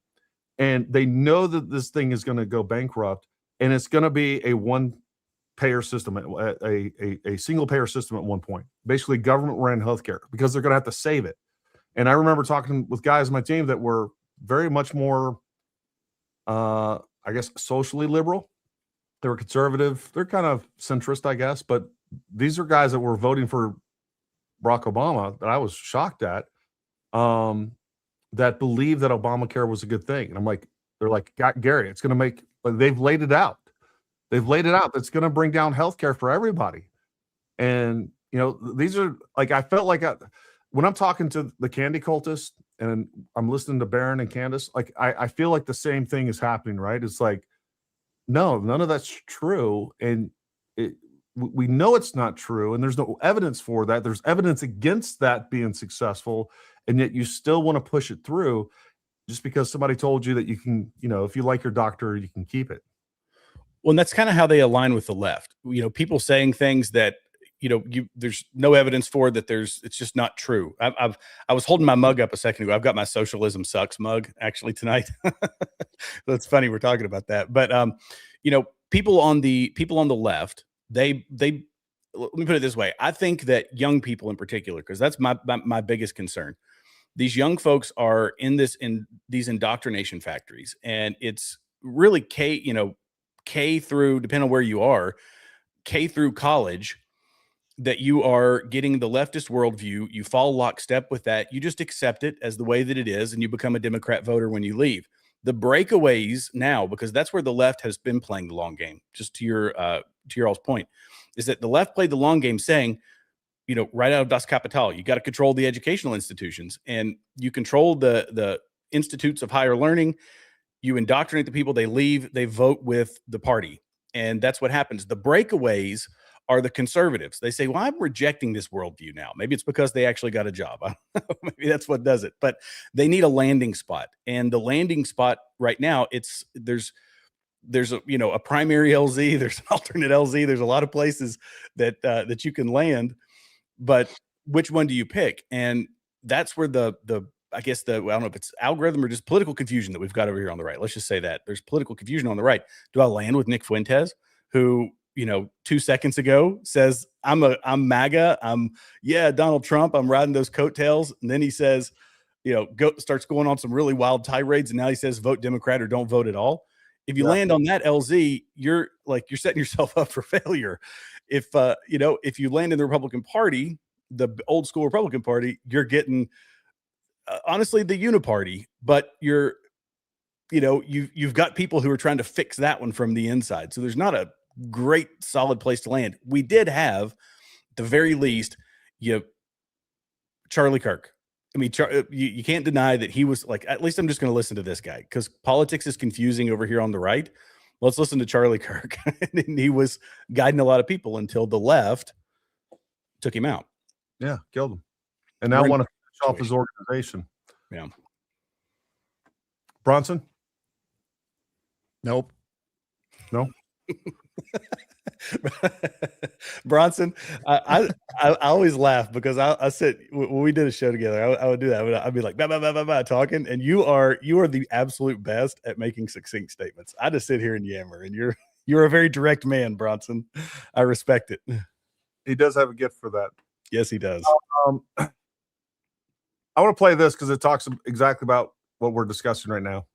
and they know that this thing is going to go bankrupt, and it's going to be a one-payer system, a single-payer system at one point. Basically, government-ran healthcare, because they're going to have to save it. And I remember talking with guys on my team that were very much more, I guess, socially liberal. They were conservative. They're kind of centrist, I guess. But these are guys that were voting for Barack Obama that I was shocked at, that believed that Obamacare was a good thing. And I'm like, they're like, Gary, it's going to make, they've laid it out. They've laid it out. That's going to bring down healthcare for everybody. And, you know, these are like, I felt like when I'm talking to the candy cultists and I'm listening to Barron and Candace, like, I feel like the same thing is happening, right? It's like, no, none of that's true. And we know it's not true. And there's no evidence for that. There's evidence against that being successful. And yet you still want to push it through just because somebody told you that you can, you know, if you like your doctor, you can keep it. Well, and that's kind of how they align with the left. You know, people saying things that, you know, there's no evidence for, that it's just not true. I was holding my mug up a second ago. I've got my Socialism Sucks mug actually tonight. That's funny. We're talking about that. But, you know, people on the left, they let me put it this way. I think that young people in particular, because that's my biggest concern. These young folks are in these indoctrination factories, and it's really K through, depending on where you are, K through college. that you are getting the leftist worldview. You fall lockstep with that. You just accept it as the way that it is, and you become a Democrat voter when you leave. The breakaways now, because that's where the left has been playing the long game, just to your all's point, is that the left played the long game saying, right out of Das Kapital, you got to control the educational institutions, and you control the institutes of higher learning. You indoctrinate the people, they leave, they vote with the party. And that's what happens. The breakaways are the conservatives. They say, well, I'm rejecting this worldview now. Maybe it's because they actually got a job. I don't know. Maybe that's what does it. But they need a landing spot. And the landing spot right now, there's a primary LZ, there's an alternate LZ, there's a lot of places that you can land. But which one do you pick? And that's where I don't know if it's algorithm or just political confusion that we've got over here on the right. Let's just say that there's political confusion on the right. Do I land with Nick Fuentes, who 2 seconds ago says I'm MAGA, Donald Trump, I'm riding those coattails, and then he says, starts going on some really wild tirades, and now he says vote Democrat or don't vote at all. If you land on that LZ, you're setting yourself up for failure. If you land in the Republican Party, the old school Republican Party, you're getting honestly the uniparty, but you've got people who are trying to fix that one from the inside. So there's not a great solid place to land. We did have, at the very least, Charlie Kirk. I mean, you can't deny that he was like, at least I'm just going to listen to this guy because politics is confusing over here on the right. Let's listen to Charlie Kirk. And he was guiding a lot of people until the left took him out. Yeah, killed him. And now want to finish off his organization. Yeah. Bronson? Nope. No? Bronson, I always laugh because I said when we did a show together, I would do that. I'd be like bah, bah, bah, bah, bah, talking, and you are the absolute best at making succinct statements. I just sit here and yammer, and you're a very direct man, Bronson. I respect it. He does have a gift for that. Yes, he does. I want to play this because it talks exactly about what we're discussing right now.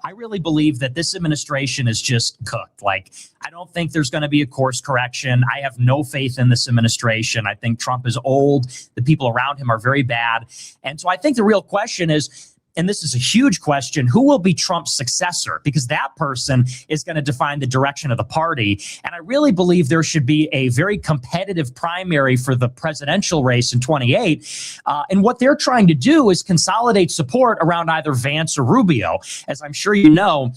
I really believe that this administration is just cooked. Like, I don't think there's going to be a course correction. I have no faith in this administration. I think Trump is old. The people around him are very bad. And so I think the real question is, and this is a huge question, who will be Trump's successor? Because that person is going to define the direction of the party. And I really believe there should be a very competitive primary for the presidential race in 28. And what they're trying to do is consolidate support around either Vance or Rubio. As I'm sure you know,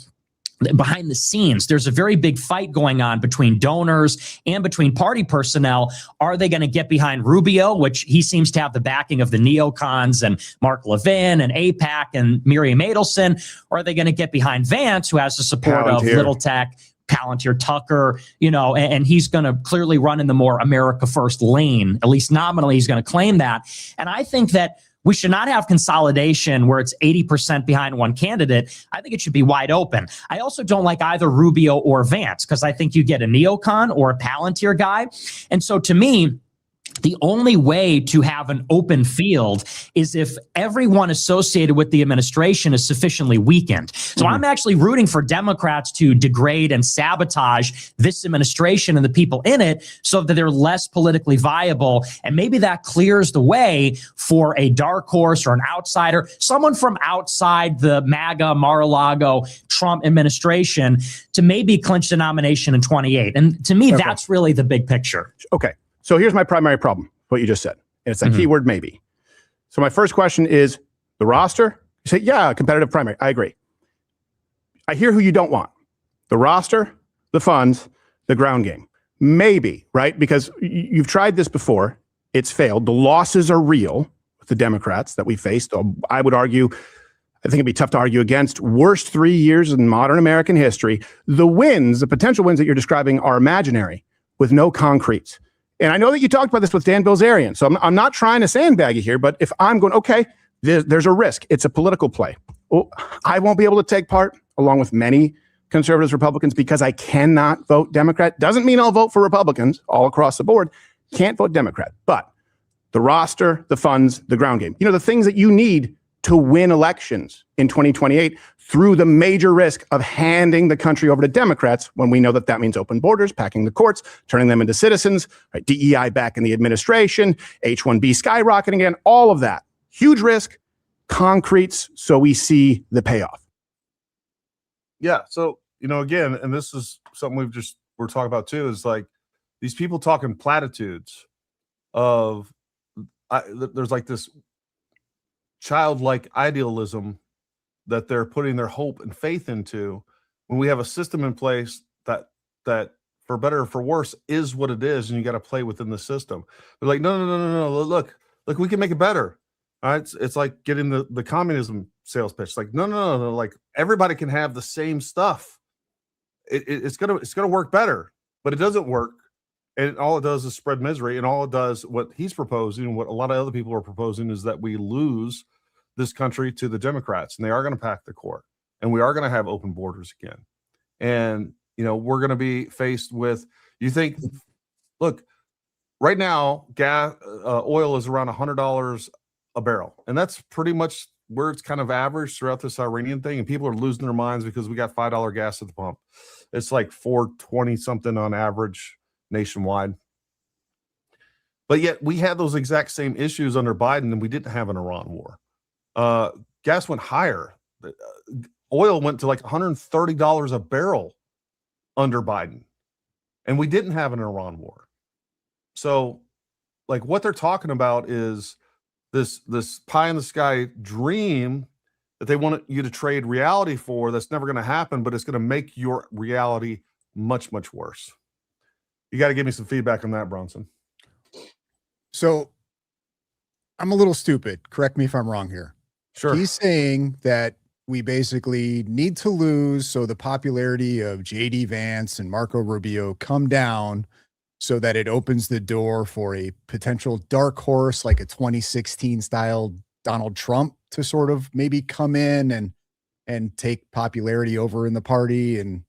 behind the scenes, there's a very big fight going on between donors and between party personnel. Are they going to get behind Rubio, which he seems to have the backing of the neocons and Mark Levin and AIPAC and Miriam Adelson? Or are they going to get behind Vance, who has the support of Little Tech, Palantir, Tucker, and he's going to clearly run in the more America First lane. At least nominally, he's going to claim that. And I think that we should not have consolidation where it's 80% behind one candidate. I think it should be wide open. I also don't like either Rubio or Vance because I think you get a neocon or a Palantir guy. And so to me, the only way to have an open field is if everyone associated with the administration is sufficiently weakened. So I'm actually rooting for Democrats to degrade and sabotage this administration and the people in it so that they're less politically viable. And maybe that clears the way for a dark horse or an outsider, someone from outside the MAGA, Mar-a-Lago, Trump administration to maybe clinch the nomination in 28. And to me, that's really the big picture. Okay. So here's my primary problem, what you just said. And it's a keyword maybe. So my first question is the roster. You say, yeah, competitive primary. I agree. I hear who you don't want. The roster, the funds, the ground game. Maybe, right? Because you've tried this before. It's failed. The losses are real with the Democrats that we faced. I would argue, I think it'd be tough to argue against. Worst 3 years in modern American history. The wins, the potential wins that you're describing are imaginary with no concrete. And I know that you talked about this with Dan Bilzerian, so I'm not trying to sandbag you here, but if I'm going, okay, there's a risk. It's a political play. Well, I won't be able to take part, along with many conservatives, Republicans, because I cannot vote Democrat. Doesn't mean I'll vote for Republicans all across the board. Can't vote Democrat. But the roster, the funds, the ground game, the things that you need to win elections in 2028 through the major risk of handing the country over to Democrats when we know that that means open borders, packing the courts, turning them into citizens, right? DEI back in the administration, H-1B skyrocketing again, all of that. Huge risk, concretes, so we see the payoff. Yeah. So, again, and this is something we're talking about too, is like these people talking platitudes of there's like this childlike idealism that they're putting their hope and faith into when we have a system in place that for better or for worse is what it is, and you got to play within the system. They're like, no, look, we can make it better. All right, it's like getting the communism sales pitch. Like, no, like everybody can have the same stuff. It's gonna work better, but it doesn't work. And all it does is spread misery. And all it does, what he's proposing, what a lot of other people are proposing, is that we lose this country to the Democrats, and they are going to pack the court, and we are going to have open borders again. And, we're going to be faced with, look, right now, oil is around $100 a barrel. And that's pretty much where it's kind of average throughout this Iranian thing. And people are losing their minds because we got $5 gas at the pump. It's like $4.20 something on average nationwide. But yet we had those exact same issues under Biden, and we didn't have an Iran war. Gas went higher. Oil went to like $130 a barrel under Biden, and we didn't have an Iran war. So like what they're talking about is this pie in the sky dream that they want you to trade reality for. That's never going to happen, but it's going to make your reality much, much worse. You got to give me some feedback on that, Bronson. So I'm a little stupid. Correct me if I'm wrong here. Sure. He's saying that we basically need to lose so the popularity of JD Vance and Marco Rubio come down so that it opens the door for a potential dark horse like a 2016 style Donald Trump to sort of maybe come in and take popularity over in the party. And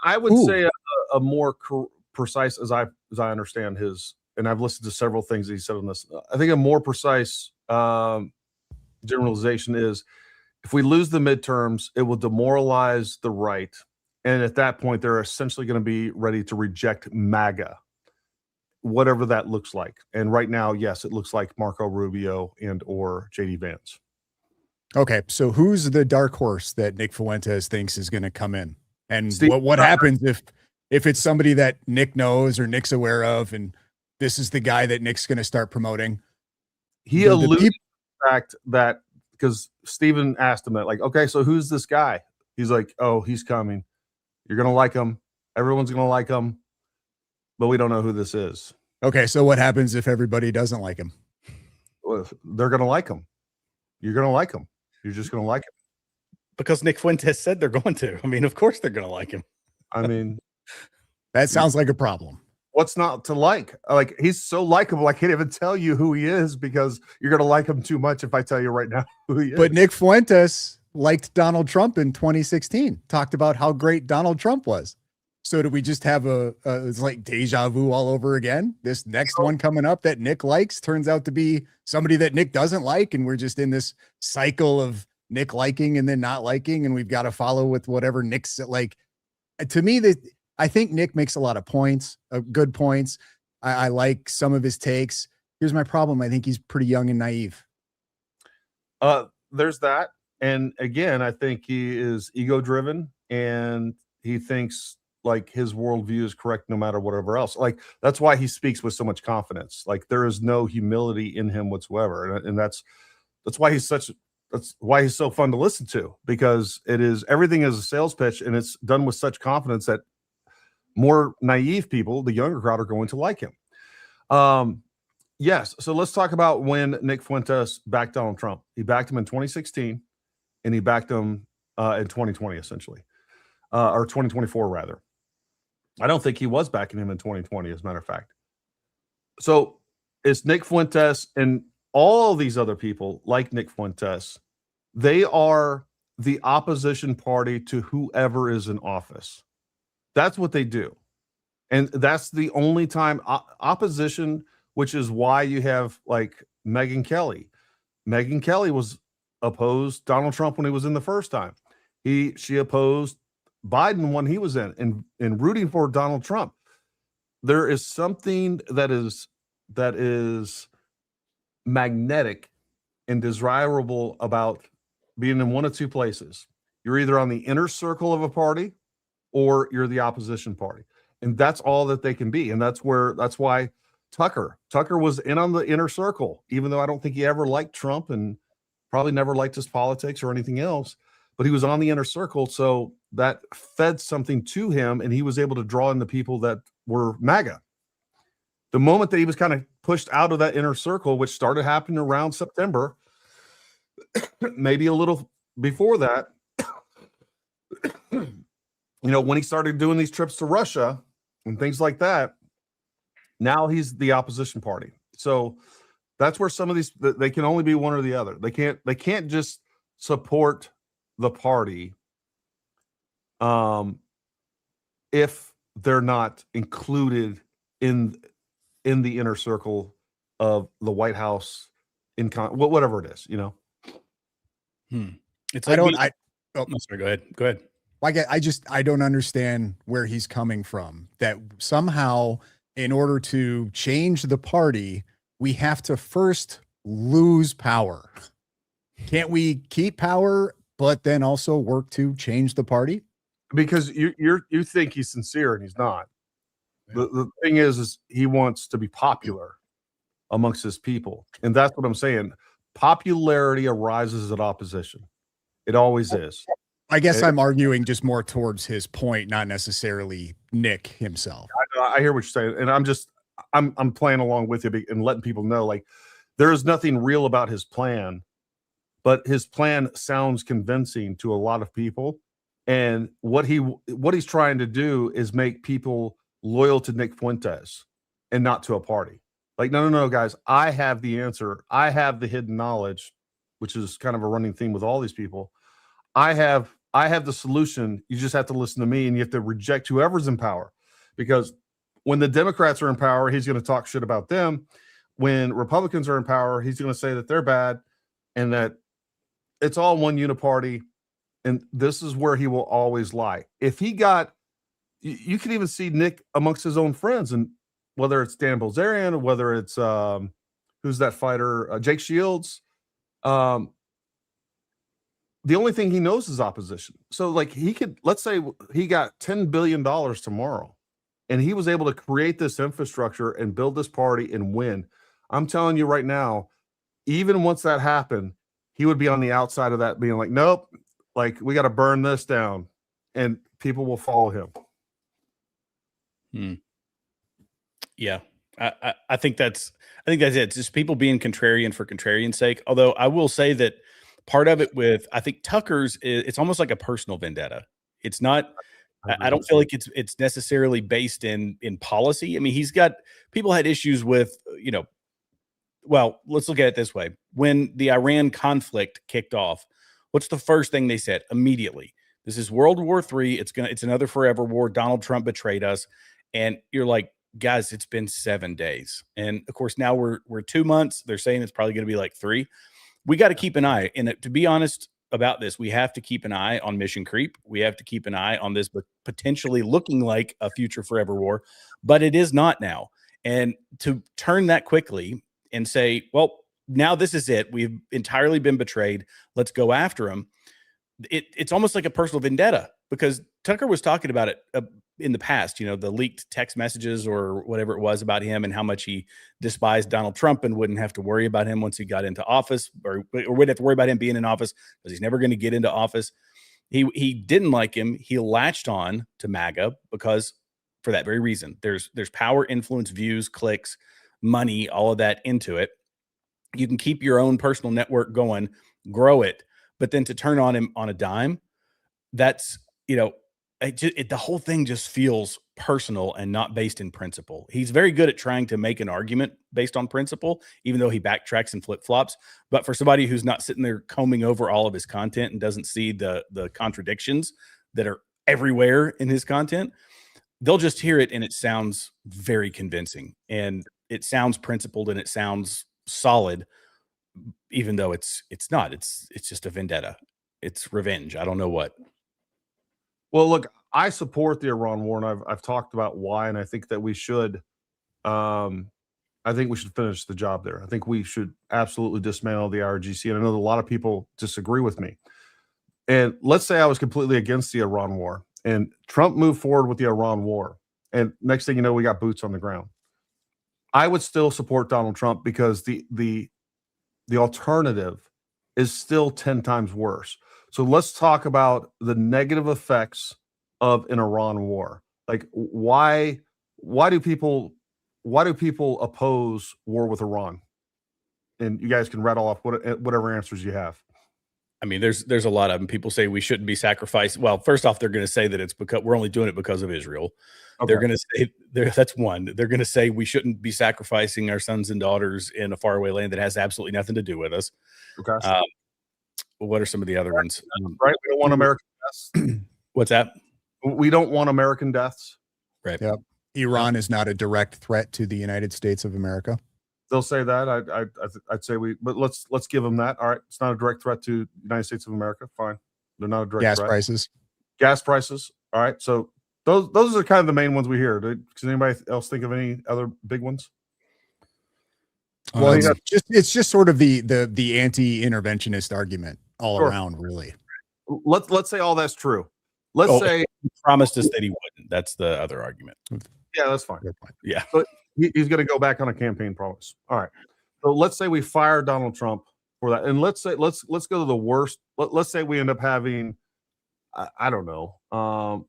I would say a more precise, as I understand his, and I've listened to several things that he said on this. I think a more precise generalization is, if we lose the midterms, it will demoralize the right. And at that point, they're essentially going to be ready to reject MAGA, whatever that looks like. And right now, yes, it looks like Marco Rubio and or JD Vance. Okay, so who's the dark horse that Nick Fuentes thinks is going to come in? And Steve, what happens if it's somebody that Nick knows or Nick's aware of, and this is the guy that Nick's going to start promoting? He alluded to the fact that, because Steven asked him that, like, okay, so who's this guy? He's like, oh, he's coming. You're going to like him. Everyone's going to like him, but we don't know who this is. Okay, so what happens if everybody doesn't like him? Well, they're going to like him. You're going to like him. You're just going to like him. Because Nick Fuentes said they're going to. I mean, of course they're going to like him. I mean, that sounds like a problem. What's not to like? Like, he's so likable, I can't even tell you who he is because you're going to like him too much if I tell you right now who he is. But Nick Fuentes liked Donald Trump in 2016, talked about how great Donald Trump was. So do we just have it's like deja vu all over again? This next one coming up that Nick likes turns out to be somebody that Nick doesn't like, and we're just in this cycle of Nick liking and then not liking, and we've got to follow with whatever Nick's like. To me, I think Nick makes a lot of points, good points. I like some of his takes. Here's my problem. I think he's pretty young and naive. There's that. And again, I think he is ego driven, and he thinks like his worldview is correct no matter whatever else. Like, that's why he speaks with so much confidence. Like, there is no humility in him whatsoever. And that's why he's so fun to listen to, because everything is a sales pitch, and it's done with such confidence that more naive people, the younger crowd, are going to like him. Yes. So let's talk about when Nick Fuentes backed Donald Trump. He backed him in 2016, and he backed him in 2020, essentially, or 2024 rather. I don't think he was backing him in 2020, as a matter of fact. So it's Nick Fuentes and all these other people like Nick Fuentes. They are the opposition party to whoever is in office. That's what they do. And that's the only time opposition, which is why you have like Megyn Kelly. Megyn Kelly was opposed Donald Trump when he was in the first time. She opposed Biden when he was in rooting for Donald Trump. There is something that is magnetic and desirable about being in one of two places. You're either on the inner circle of a party or you're the opposition party. And that's all that they can be. And that's why Tucker was in on the inner circle, even though I don't think he ever liked Trump and probably never liked his politics or anything else, but he was on the inner circle. So that fed something to him, and he was able to draw in the people that were MAGA. The moment that he was kind of pushed out of that inner circle, which started happening around September, maybe a little before that, when he started doing these trips to Russia and things like that, now he's the opposition party. So that's where some of these, they can only be one or the other. They can't just support the party if they're not included in the inner circle of the White House, whatever it is, It's I like don't. sorry, go ahead. I don't understand where he's coming from. That somehow, in order to change the party, we have to first lose power. Can't we keep power, but then also work to change the party? Because you think he's sincere and he's not. The thing is he wants to be popular amongst his people, and that's what I'm saying. Popularity arises at opposition. It always is. I guess I'm arguing just more towards his point, not necessarily Nick himself. I hear what you're saying, and I'm playing along with you and letting people know, like, there is nothing real about his plan, but his plan sounds convincing to a lot of people. And what he's trying to do is make people loyal to Nick Fuentes and not to a party. Like, no, guys, I have the answer. I have the hidden knowledge, which is kind of a running theme with all these people. I have the solution. You just have to listen to me, and you have to reject whoever's in power, because when the Democrats are in power, he's going to talk shit about them. When Republicans are in power, he's going to say that they're bad and that it's all one uniparty. And this is where he will always lie. If he got, you can even see Nick amongst his own friends, and whether it's Dan Bilzerian or whether it's who's that fighter, Jake Shields. The only thing he knows is opposition. So, like, let's say he got $10 billion tomorrow and he was able to create this infrastructure and build this party and win. I'm telling you right now, even once that happened, he would be on the outside of that, being like, nope, like, we got to burn this down, and people will follow him. Yeah. I think that's it. It's just people being contrarian for contrarian's sake. Although I will say that part of it I think Tucker's, it's almost like a personal vendetta. It's not, I don't feel like it's necessarily based in policy. I mean, people had issues with, well, let's look at it this way. When the Iran conflict kicked off, what's the first thing they said immediately? This is World War III. It's another forever war. Donald Trump betrayed us. And you're like, guys, it's been 7 days. And of course, now we're 2 months. They're saying it's probably going to be like 3. We got to keep an eye. And to be honest about this, we have to keep an eye on mission creep. We have to keep an eye on this, but potentially looking like a future forever war, but it is not now. And to turn that quickly and say, well, now this is it. We've entirely been betrayed. Let's go after him. It's almost like a personal vendetta, because Tucker was talking about it in the past, the leaked text messages or whatever it was about him and how much he despised Donald Trump and wouldn't have to worry about him once he got into office, or wouldn't have to worry about him being in office because he's never going to get into office. He didn't like him. He latched on to MAGA because for that very reason. There's power, influence, views, clicks, money, all of that into it. You can keep your own personal network going, grow it, but then to turn on him on a dime, that's, the whole thing just feels personal and not based in principle. He's very good at trying to make an argument based on principle, even though he backtracks and flip-flops. But for somebody who's not sitting there combing over all of his content and doesn't see the contradictions that are everywhere in his content, they'll just hear it and it sounds very convincing and it sounds principled and it sounds solid. even though it's not. It's just a vendetta. It's revenge. I don't know what. Well, look, I support the Iran war, and I've talked about why, and I think that we should. I think we should finish the job there. I think we should absolutely dismantle the IRGC, and I know that a lot of people disagree with me. And let's say I was completely against the Iran war, and Trump moved forward with the Iran war, and next thing you know, we got boots on the ground. I would still support Donald Trump because the alternative is still 10 times worse. So let's talk about the negative effects of an Iran war. Like why do people oppose war with Iran? And you guys can rattle off whatever answers you have. I mean, there's a lot of them. People say we shouldn't be sacrificed. Well, first off, they're going to say that it's because we're only doing it because of Israel. Okay. They're going to say that's one. They're going to say we shouldn't be sacrificing our sons and daughters in a faraway land that has absolutely nothing to do with us. Okay. What are some of the other ones? Right. We don't want American deaths. What's that? We don't want American deaths. Right. Yep. Iran is not a direct threat to the United States of America. They'll say that. I'd say but let's give them that. All right. It's not a direct threat to the United States of America. Fine. They're not a direct threat. Gas prices. All right. So those are kind of the main ones we hear. Does anybody else think of any other big ones? Well, it's just sort of the anti-interventionist argument all around, really. Let's say all that's true. Let's say he promised us that he wouldn't. That's the other argument. Yeah, that's fine. Yeah. So he's going to go back on a campaign promise. All right. So let's say we fire Donald Trump for that. And let's go to the worst. Let's say we end up having, I don't know.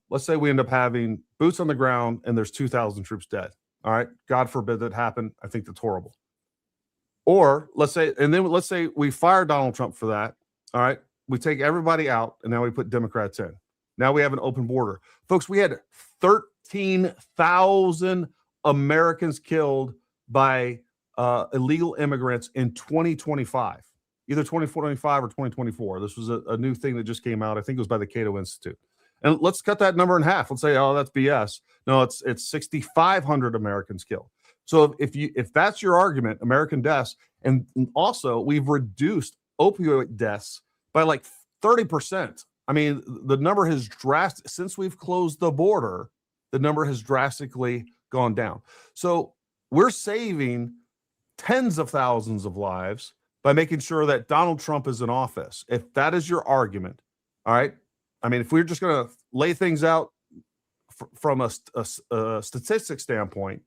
Let's say we end up having boots on the ground and there's 2,000 troops dead. All right. God forbid that happen. I think that's horrible. Or let's say we fire Donald Trump for that. All right. We take everybody out and now we put Democrats in. Now we have an open border. Folks, we had 13,000 Americans killed by illegal immigrants in 2025, either 2025 or 2024. This was a new thing that just came out. I think it was by the Cato Institute. And let's cut that number in half. Let's say, oh, that's BS. No, it's 6,500 Americans killed. So if that's your argument, American deaths, and also we've reduced opioid deaths by like 30%. I mean, the number has since we've closed the border, the number has drastically gone down. So we're saving tens of thousands of lives by making sure that Donald Trump is in office. If that is your argument, all right. I mean, if we're just going to lay things out from a statistics standpoint,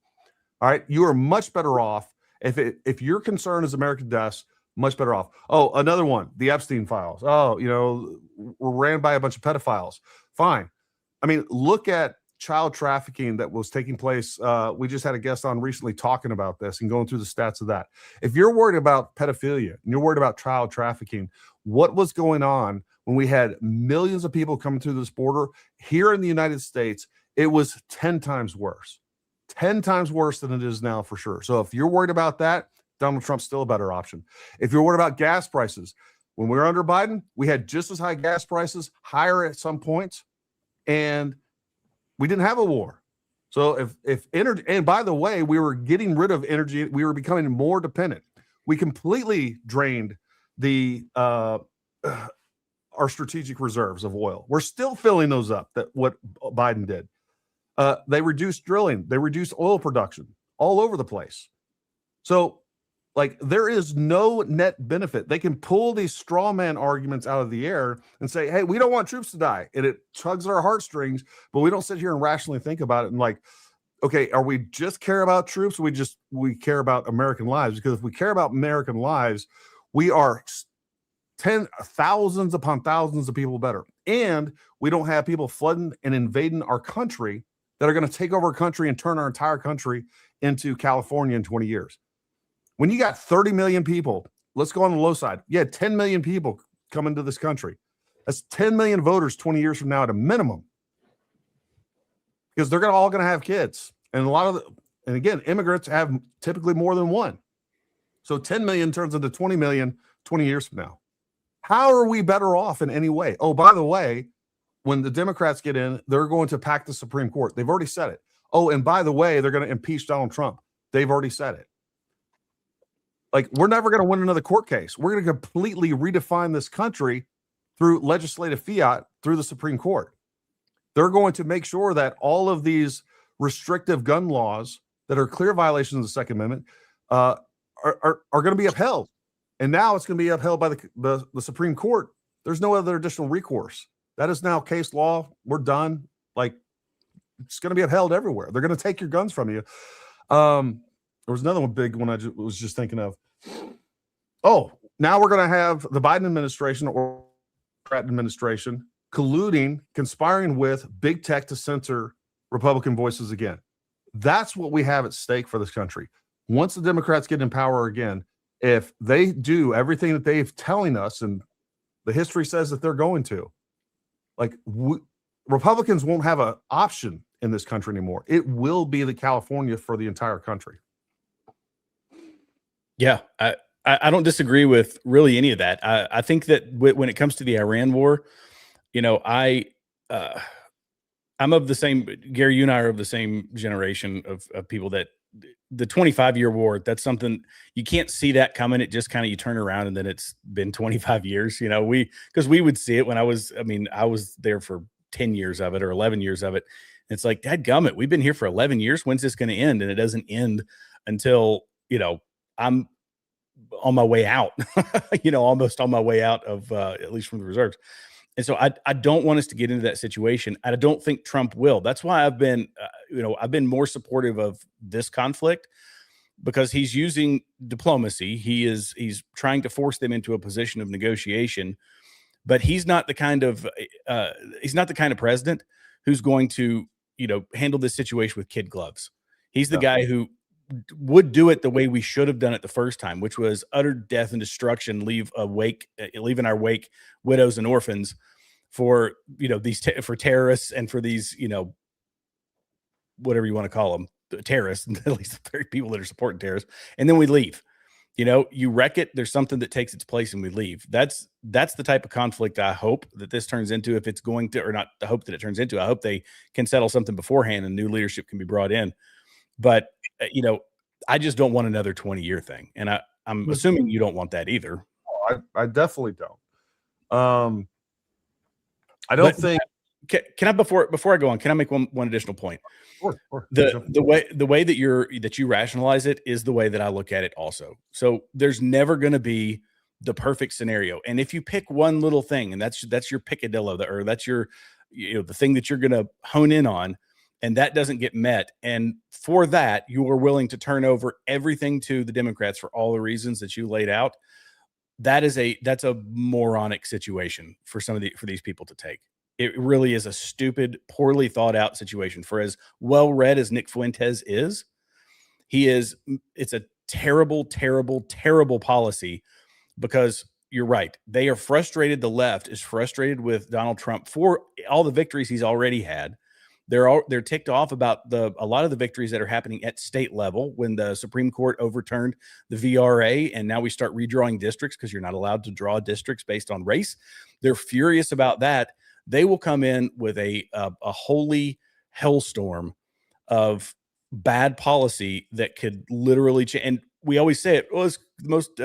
all right, you are much better off if your concern is American deaths. Much better off. Oh, another one, the Epstein files. Oh, we're ran by a bunch of pedophiles. Fine. I mean, look at child trafficking that was taking place. We just had a guest on recently talking about this and going through the stats of that. If you're worried about pedophilia and you're worried about child trafficking, what was going on when we had millions of people coming through this border here in the United States? It was 10 times worse. 10 times worse than it is now for sure. So if you're worried about that, Donald Trump's still a better option. If you're worried about gas prices, when we were under Biden, we had just as high gas prices, higher at some points, and we didn't have a war. So if energy, and by the way, we were getting rid of energy, we were becoming more dependent. We completely drained our strategic reserves of oil. We're still filling those up. That what Biden did. They reduced drilling, they reduced oil production all over the place. So, like, there is no net benefit. They can pull these straw man arguments out of the air and say, hey, we don't want troops to die. And it tugs our heartstrings, but we don't sit here and rationally think about it and like, okay, are we just care about troops? Or we care about American lives? Because if we care about American lives, we are thousands upon thousands of people better. And we don't have people flooding and invading our country that are going to take over our country and turn our entire country into California in 20 years. When you got 30 million people, let's go on the low side. You had 10 million people come into this country. That's 10 million voters 20 years from now at a minimum. Because they're all going to have kids. And and again, immigrants have typically more than one. So 10 million turns into 20 million 20 years from now. How are we better off in any way? Oh, by the way, when the Democrats get in, they're going to pack the Supreme Court. They've already said it. Oh, and by the way, they're going to impeach Donald Trump. They've already said it. Like, we're never going to win another court case. We're going to completely redefine this country through legislative fiat through the Supreme Court. They're going to make sure that all of these restrictive gun laws that are clear violations of the Second Amendment are going to be upheld. And now it's going to be upheld by the Supreme Court. There's no other additional recourse. That is now case law. We're done. Like, it's going to be upheld everywhere. They're going to take your guns from you. There was another one big one I was just thinking of. Oh, now we're going to have the Biden administration or Democrat administration colluding, conspiring with big tech to censor Republican voices again. That's what we have at stake for this country. Once the Democrats get in power again, if they do everything that they've telling us, and the history says that they're going to, like, Republicans won't have an option in this country anymore. It will be the California for the entire country. Yeah, I don't disagree with really any of that. I think that when it comes to the Iran war, I'm of the same, Gary, you and I are of the same generation of people that the 25-year war, that's something you can't see that coming. It just kind of, you turn around and then it's been 25 years, because we would see it when I was there for 10 years of it or 11 years of it. It's like, dadgummit, we've been here for 11 years. When's this going to end? And it doesn't end until, I'm on my way out, almost on my way out of, at least from the reserves. And so I don't want us to get into that situation. I don't think Trump will. That's why I've been, I've been more supportive of this conflict, because he's using diplomacy. He's trying to force them into a position of negotiation, but he's not the kind of president who's going to, handle this situation with kid gloves. He's the guy who would do it the way we should have done it the first time, which was utter death and destruction, leaving our wake widows and orphans for, for terrorists and for these, whatever you want to call them, terrorists, at least the very people that are supporting terrorists. And then we leave, you wreck it. There's something that takes its place and we leave. That's the type of conflict I hope that this turns into, if it's going to, or not the hope that it turns into. I hope they can settle something beforehand and new leadership can be brought in. But, I just don't want another 20-year thing. And I'm assuming you don't want that either. I definitely don't. I don't think. Can I, before I go on, can I make one additional point? Sure. The way that you rationalize it is the way that I look at it also. So there's never going to be the perfect scenario. And if you pick one little thing, and that's your picadillo, or that's your, the thing that you're going to hone in on, and that doesn't get met, and for that you are willing to turn over everything to the Democrats for all the reasons that you laid out, that's a moronic situation for these people to take. It really is a stupid, poorly thought out situation. For as well read as Nick Fuentes is, it's a terrible, terrible, terrible policy, because you're right. They are frustrated. The left is frustrated with Donald Trump for all the victories he's already had. They're ticked off about a lot of the victories that are happening at state level, when the Supreme Court overturned the VRA, and now we start redrawing districts because you're not allowed to draw districts based on race. They're furious about that. They will come in with a holy hellstorm of bad policy that could literally change. And we always say it was the most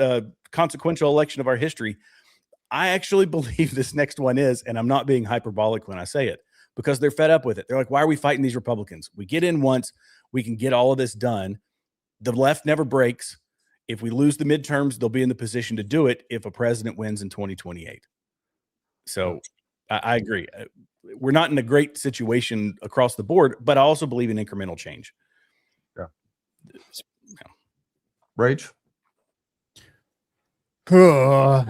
consequential election of our history. I actually believe this next one is, and I'm not being hyperbolic when I say it, because they're fed up with it. They're like, why are we fighting these Republicans? We get in once, we can get all of this done. The left never breaks. If we lose the midterms, they'll be in the position to do it if a president wins in 2028. So I agree. We're not in a great situation across the board, but I also believe in incremental change. Yeah. Rage? All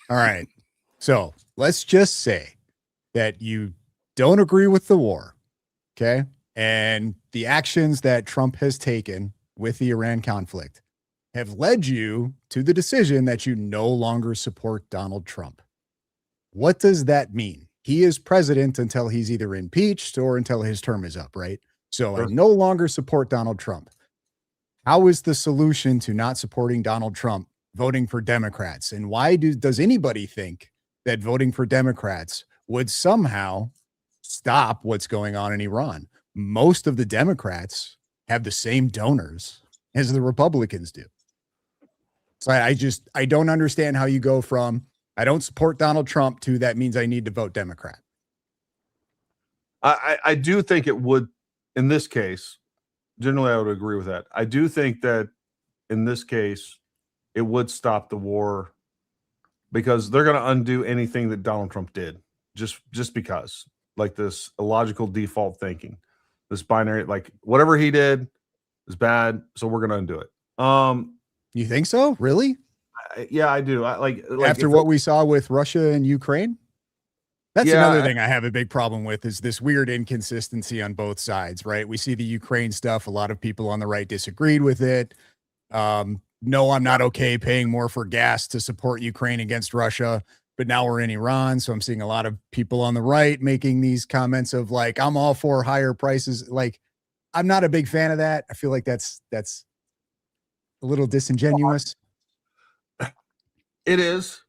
right. So let's just say that you don't agree with the war, okay? And the actions that Trump has taken with the Iran conflict have led you to the decision that you no longer support Donald Trump. What does that mean? He is president until he's either impeached or until his term is up, right? So I no longer support Donald Trump. How is the solution to not supporting Donald Trump voting for Democrats? And why does anybody think that voting for Democrats would somehow stop what's going on in Iran? Most of the Democrats have the same donors as the Republicans do. So I don't understand how you go from I don't support Donald Trump to that means I need to vote Democrat. I do think it would, in this case, generally I would agree with that. I do think that in this case, it would stop the war because they're going to undo anything that Donald Trump did just because, like this illogical default thinking, this binary, like whatever he did is bad, so we're going to undo it. You think so? Really? Yeah, I do. Like after what we saw with Russia and Ukraine. That's another thing I have a big problem with is this weird inconsistency on both sides, right? We see the Ukraine stuff. A lot of people on the right disagreed with it. No, I'm not okay paying more for gas to support Ukraine against Russia, but now we're in Iran. So I'm seeing a lot of people on the right making these comments of like, I'm all for higher prices. Like, I'm not a big fan of that. I feel like that's a little disingenuous. It is.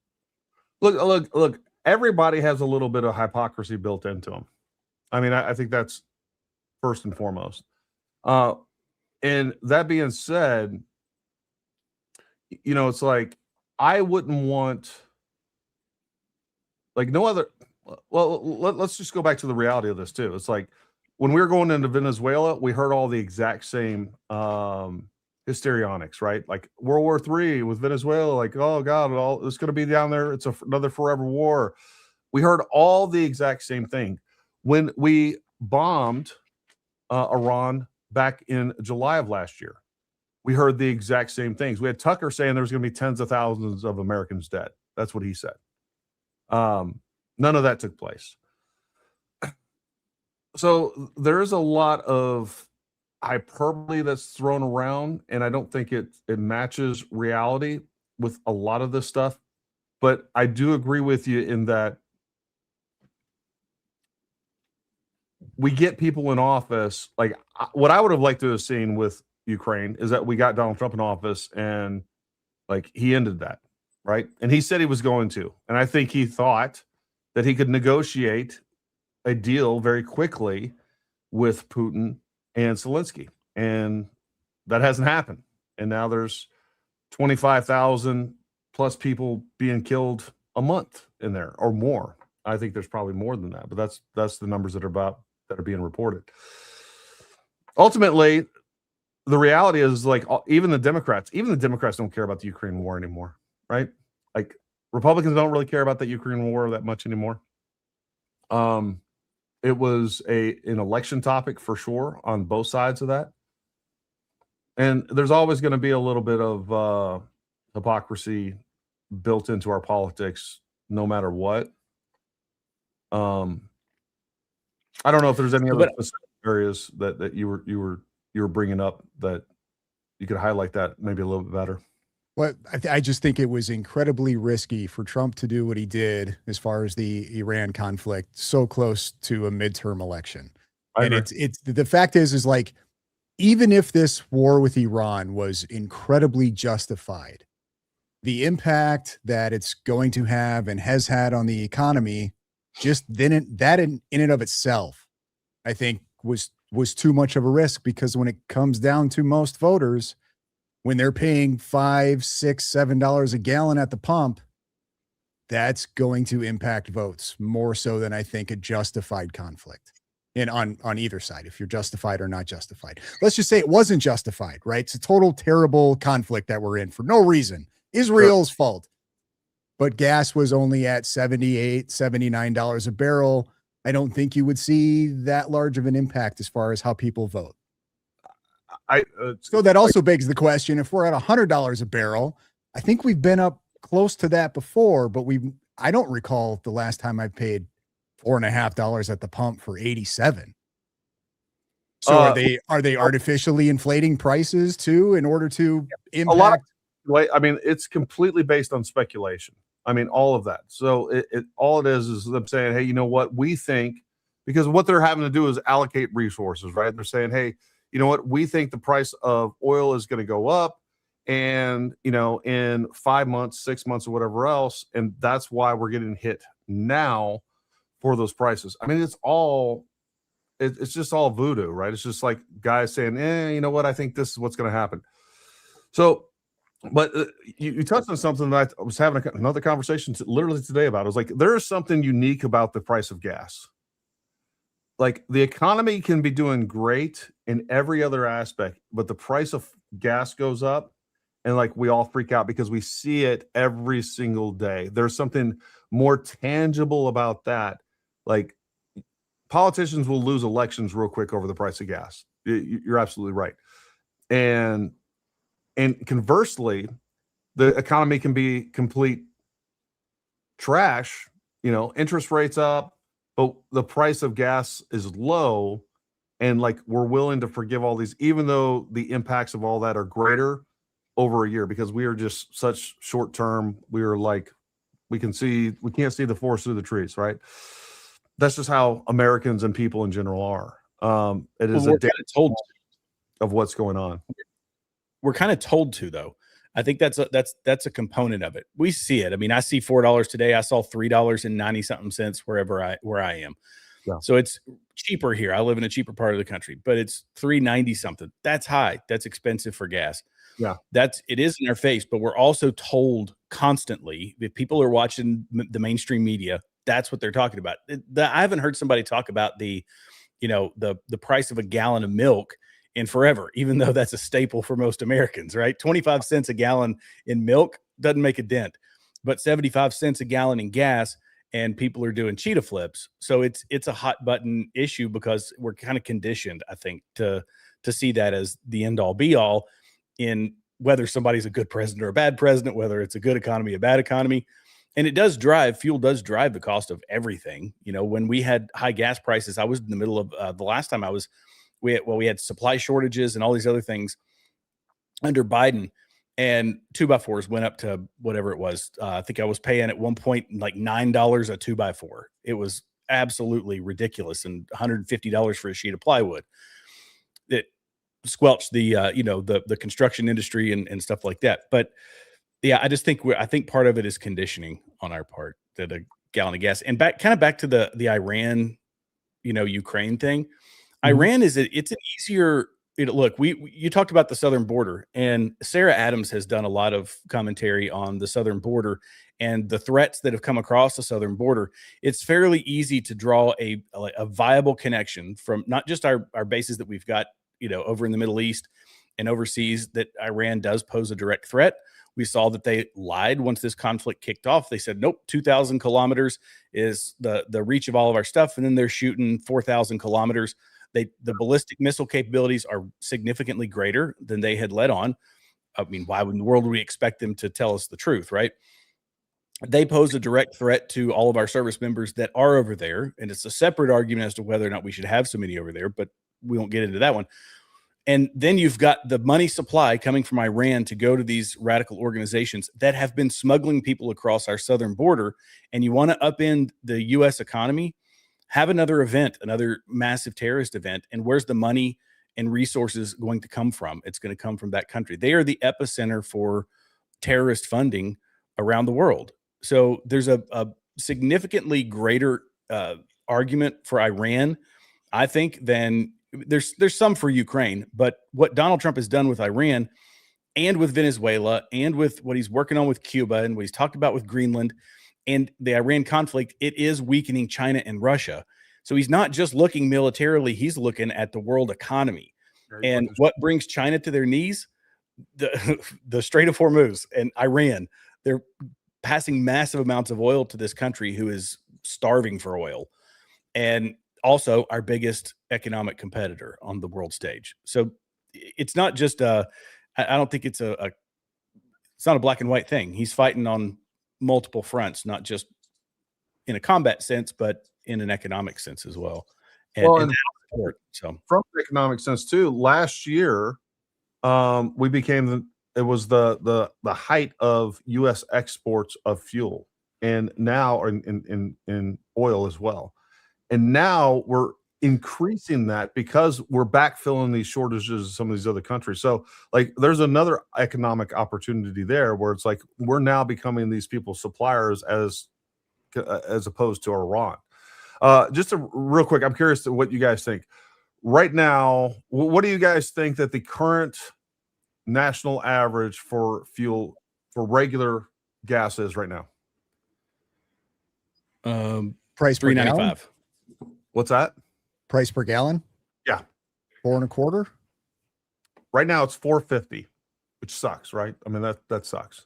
Look. Everybody has a little bit of hypocrisy built into them. I mean, I think that's first and foremost. And that being said, you know, it's like I wouldn't want like no other. Well, let's just go back to the reality of this too. It's like when we were going into Venezuela, we heard all the exact same histrionics, right? Like World War III with Venezuela, like, oh God, it's going to be down there. It's another forever war. We heard all the exact same thing. When we bombed Iran back in July of last year, we heard the exact same things. We had Tucker saying there was going to be tens of thousands of Americans dead. That's what he said. None of that took place. So there is a lot of hyperbole that's thrown around, and I don't think it matches reality with a lot of this stuff. But I do agree with you in that we get people in office. Like what I would have liked to have seen with Ukraine is that we got Donald Trump in office and like he ended that, right? And he said he was going to. And I think he thought that he could negotiate a deal very quickly with Putin and Zelensky, and that hasn't happened. And now there's 25,000 plus people being killed a month in there or more. I think there's probably more than that, but that's the numbers that are being reported. Ultimately, the reality is like even the Democrats don't care about the Ukraine war anymore, right? Like Republicans don't really care about the Ukraine war that much anymore. It was an election topic for sure on both sides of that. And there's always going to be a little bit of hypocrisy built into our politics, no matter what. I don't know if there's any other specific areas that you were bringing up that you could highlight that maybe a little bit better. Well, I just think it was incredibly risky for Trump to do what he did as far as the Iran conflict so close to a midterm election. And it's the fact is like, even if this war with Iran was incredibly justified, the impact that it's going to have and has had on the economy, just that in and of itself, I think was too much of a risk, because when it comes down to most voters, when they're paying $5, $6, $7 a gallon at the pump, that's going to impact votes more so than I think a justified conflict. And on either side, if you're justified or not justified. Let's just say it wasn't justified, right? It's a total terrible conflict that we're in for no reason. Israel's fault. But gas was only at $78, $79 a barrel. I don't think you would see that large of an impact as far as how people vote. So that also begs the question, if we're at $100 a barrel, I think we've been up close to that before, but I don't recall the last time I paid $4.50 at the pump for 87. So are they artificially inflating prices too in order to impact? A lot of, I mean, it's completely based on speculation. I mean, all of that. So all it is them saying, hey, you know what, we think, because what they're having to do is allocate resources, right? They're saying, hey, you know what, we think the price of oil is going to go up, and, you know, in 5 months, 6 months, or whatever else. And that's why we're getting hit now for those prices. I mean, it's just all voodoo, right? It's just like guys saying, you know what, I think this is what's going to happen. So But you touched on something that I was having another conversation literally today about. I was like, there is something unique about the price of gas. Like the economy can be doing great in every other aspect, but the price of gas goes up, and like we all freak out because we see it every single day. There's something more tangible about that. Like politicians will lose elections real quick over the price of gas. You're absolutely right. And conversely, the economy can be complete trash, interest rates up, but the price of gas is low. And like, we're willing to forgive all these, even though the impacts of all that are greater over a year, because we are just such short term. We are like, we can't see the forest through the trees, right? That's just how Americans and people in general are. It is a data told of what's going on. We're kind of told to, though. I think that's a component of it. We see it. I mean, I see $4 today. I saw $3.90 something cents where I am. Yeah. So it's cheaper here. I live in a cheaper part of the country, but it's $3.90 something. That's high. That's expensive for gas. Yeah. It is in our face, but we're also told constantly, if people are watching the mainstream media, that's what they're talking about. I haven't heard somebody talk about the price of a gallon of milk in forever, even though that's a staple for most Americans, right? 25 cents a gallon in milk doesn't make a dent, but 75 cents a gallon in gas, and people are doing cheetah flips. So it's a hot button issue because we're kind of conditioned, I think, to see that as the end all be all in whether somebody's a good president or a bad president, whether it's a good economy, a bad economy. And fuel does drive the cost of everything. When we had high gas prices, I was in the middle of the last time we had supply shortages and all these other things under Biden, and 2x4s went up to whatever it was. I think I was paying at one point like $9 a 2x4. It was absolutely ridiculous, and $150 for a sheet of plywood. It squelched the construction industry and stuff like that. But yeah, I think part of it is conditioning on our part, that a gallon of gas. And back to the Iran, Ukraine thing. Iran it's an easier, look, you talked about the southern border, and Sarah Adams has done a lot of commentary on the southern border and the threats that have come across the southern border. It's fairly easy to draw a viable connection from not just our bases that we've got, over in the Middle East and overseas, that Iran does pose a direct threat. We saw that they lied once this conflict kicked off. They said, nope, 2,000 kilometers is the reach of all of our stuff. And then they're shooting 4,000 kilometers. The ballistic missile capabilities are significantly greater than they had let on. I mean, why in the world would we expect them to tell us the truth, right? They pose a direct threat to all of our service members that are over there. And it's a separate argument as to whether or not we should have so many over there, but we won't get into that one. And then you've got the money supply coming from Iran to go to these radical organizations that have been smuggling people across our southern border. And you want to upend the U.S. economy, have another event, another massive terrorist event. And where's the money and resources going to come from? It's going to come from that country. They are the epicenter for terrorist funding around the world. So there's a significantly greater argument for Iran, I think, than there's some for Ukraine. But what Donald Trump has done with Iran and with Venezuela and with what he's working on with Cuba and what he's talked about with Greenland and the Iran conflict, it is weakening China and Russia. So he's not just looking militarily, he's looking at the world economy. And what brings China to their knees? The Strait of Hormuz and Iran. They're passing massive amounts of oil to this country who is starving for oil. And also our biggest economic competitor on the world stage. So it's not just I don't think it's it's not a black and white thing. He's fighting on multiple fronts, not just in a combat sense, but in an economic sense as well. So from an economic sense too, last year we became the height of U.S. exports of fuel, and now in oil as well. And now we're increasing that because we're backfilling these shortages of some of these other countries. So like there's another economic opportunity there where it's like we're now becoming these people's suppliers as opposed to Iran. Just real quick, I'm curious to what you guys think. Right now, what do you guys think that the current national average for fuel for regular gas is right now? Price per gallon? $3.95. What's that? Price per gallon? Yeah. 4.25. Right now it's $4.50, which sucks, right? I mean, that sucks.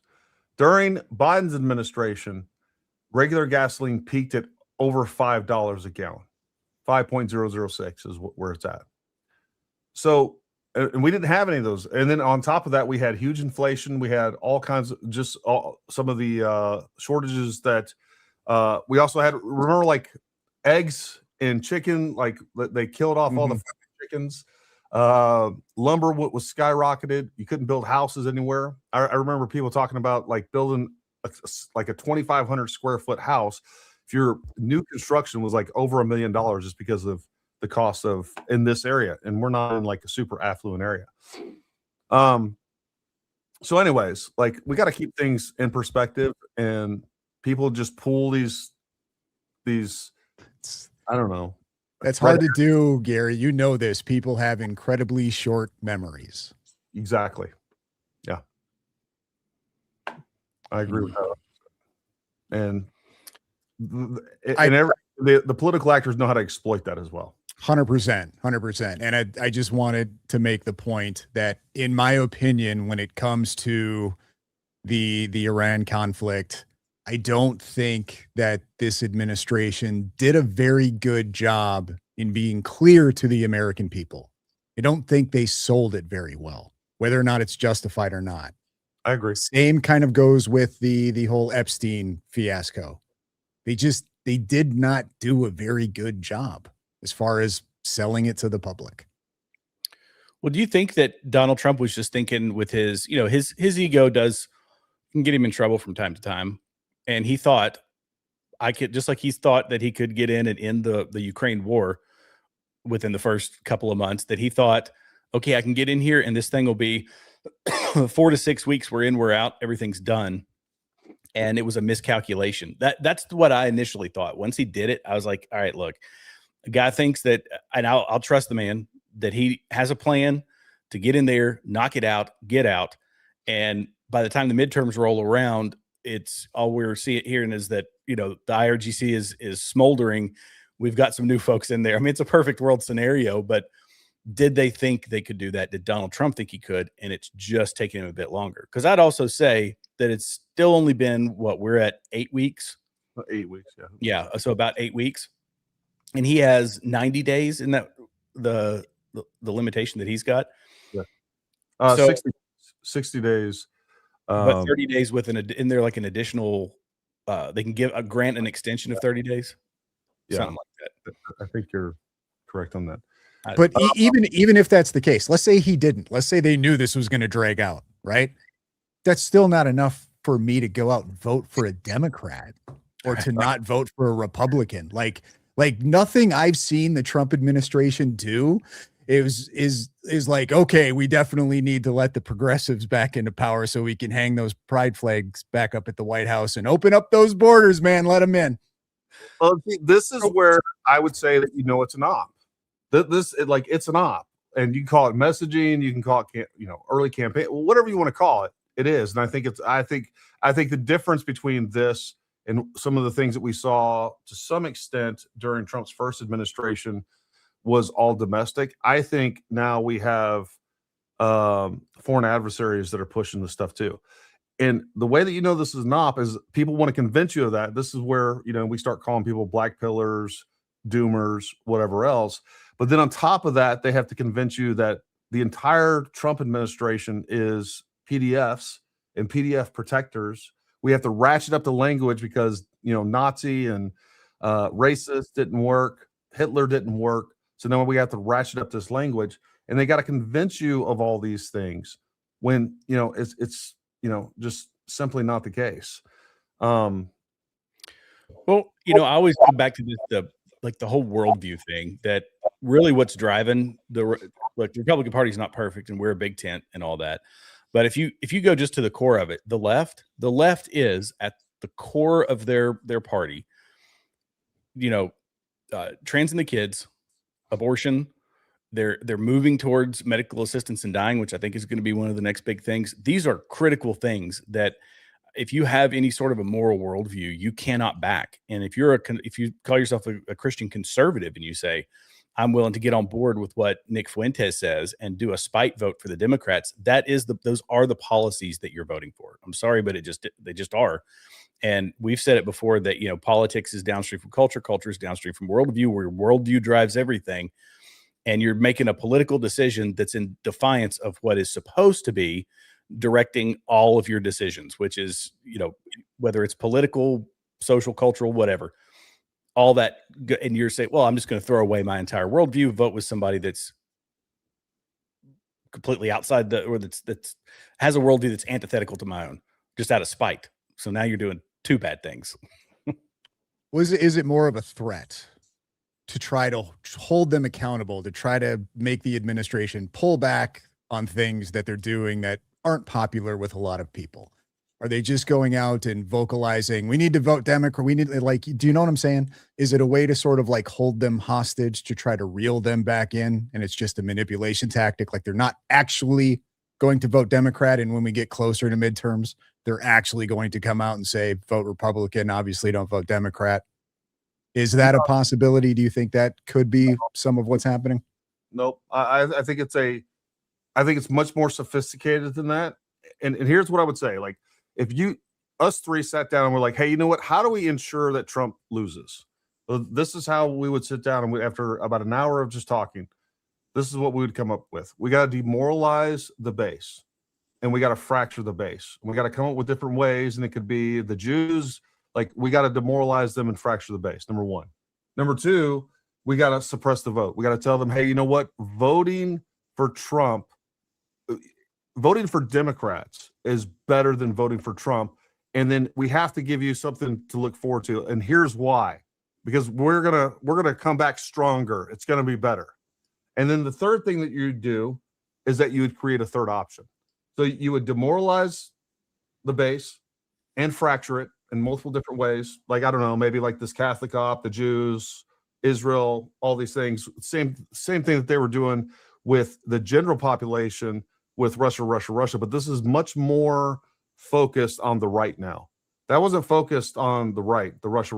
During Biden's administration, regular gasoline peaked at over $5 a gallon. 5.006 is where it's at. So, and we didn't have any of those. And then on top of that, we had huge inflation. We had all kinds of some of the shortages that we also had. Remember, like eggs and chicken, like they killed off all the chickens. Lumber was skyrocketed. You couldn't build houses anywhere. I remember people talking about like building like a 2,500 square foot house. If your new construction was like over $1 million just because of the cost of in this area, and we're not in like a super affluent area. So anyways, like we got to keep things in perspective, and people just pull these I don't know. That's hard to do, Gary. You know this. People have incredibly short memories. Exactly. Yeah. I agree with that. And the political actors know how to exploit that as well. 100%. And I just wanted to make the point that, in my opinion, when it comes to the Iran conflict, I don't think that this administration did a very good job in being clear to the American people. I don't think they sold it very well, whether or not it's justified or not. I agree. Same kind of goes with the whole Epstein fiasco. They did not do a very good job as far as selling it to the public. Well, do you think that Donald Trump was just thinking with his ego can get him in trouble from time to time? And he thought just like he's thought that he could get in and end the Ukraine war within the first couple of months, that he thought, okay, I can get in here and this thing will be 4 to 6 weeks. We're in, we're out, everything's done. And it was a miscalculation. That's what I initially thought. Once he did it, I was like, all right, look, a guy thinks that, and I'll trust the man, that he has a plan to get in there, knock it out, get out. And by the time the midterms roll around, it's all we're hearing is that, the IRGC is smoldering. We've got some new folks in there. I mean, it's a perfect world scenario, but did they think they could do that? Did Donald Trump think he could? And it's just taking him a bit longer. Because I'd also say that it's still only been, we're at 8 weeks? 8 weeks, yeah. Yeah, so about 8 weeks. And he has 90 days in that the limitation that he's got. Yeah. So 60 days. But 30 days with in there like an additional, they can grant an extension of 30 days. Yeah. Something like that. I think you're correct on that. But even if that's the case, let's say he didn't. Let's say they knew this was going to drag out, right? That's still not enough for me to go out and vote for a Democrat or to not vote for a Republican. Like nothing I've seen the Trump administration do is like, okay, we definitely need to let the progressives back into power so we can hang those pride flags back up at the White House and open up those borders, man. Let them in. Well, this is where I would say that it's an op. It's an op, and you can call it messaging, you can call it early campaign, whatever you want to call it. It is, and I think the difference between this and some of the things that we saw to some extent during Trump's first administration was all domestic. I think now we have foreign adversaries that are pushing this stuff too. And the way that this is an op is people want to convince you of that. This is where we start calling people black pillars, doomers, whatever else. But then on top of that, they have to convince you that the entire Trump administration is PDFs and PDF protectors. We have to ratchet up the language because, Nazi and racist didn't work. Hitler didn't work. So now we have to ratchet up this language, and they got to convince you of all these things when, it's just simply not the case. Well, I always come back to this, the whole worldview thing, that really what's driving the Republican Party is not perfect, and we're a big tent and all that. But if you go just to the core of it, the left is at the core of their party, trans and the kids, abortion, They're moving towards medical assistance in dying, which I think is going to be one of the next big things. These are critical things that if you have any sort of a moral worldview, you cannot back. And if you call yourself a Christian conservative and you say, I'm willing to get on board with what Nick Fuentes says and do a spite vote for the Democrats, those are the policies that you're voting for. I'm sorry, but they just are. And we've said it before that, politics is downstream from culture. Culture is downstream from worldview, where your worldview drives everything. And you're making a political decision that's in defiance of what is supposed to be directing all of your decisions, which is, whether it's political, social, cultural, whatever, all that. And you're saying, well, I'm just going to throw away my entire worldview, vote with somebody that's completely outside that's has a worldview that's antithetical to my own, just out of spite. So now you're doing two bad things. Is it more of a threat to try to hold them accountable, to try to make the administration pull back on things that they're doing that aren't popular with a lot of people? Are they just going out and vocalizing, we need to vote Democrat? We need, do you know what I'm saying? Is it a way to sort of hold them hostage to try to reel them back in? And it's just a manipulation tactic. They're not actually going to vote Democrat. And when we get closer to midterms, they're actually going to come out and say, vote Republican, obviously don't vote Democrat. Is that a possibility? Do you think that could be some of what's happening? Nope. I think it's much more sophisticated than that. And here's what I would say. If us three sat down and we're like, hey, you know what? How do we ensure that Trump loses? Well, this is how we would sit down. And after about an hour of just talking, this is what we would come up with. We got to demoralize the base, and we got to fracture the base. And we got to come up with different ways. And it could be the Jews. We got to demoralize them and fracture the base, number one. Number two, we got to suppress the vote. We got to tell them, hey, you know what? Voting for Democrats is better than voting for Trump. And then we have to give you something to look forward to. And here's why. Because we're gonna come back stronger. It's gonna be better. And then the third thing that you do is that you would create a third option. So you would demoralize the base and fracture it in multiple different ways. I don't know, maybe this Catholic op, the Jews, Israel, all these things. Same thing that they were doing with the general population with Russia. But this is much more focused on the right now. That wasn't focused on the right, the Russia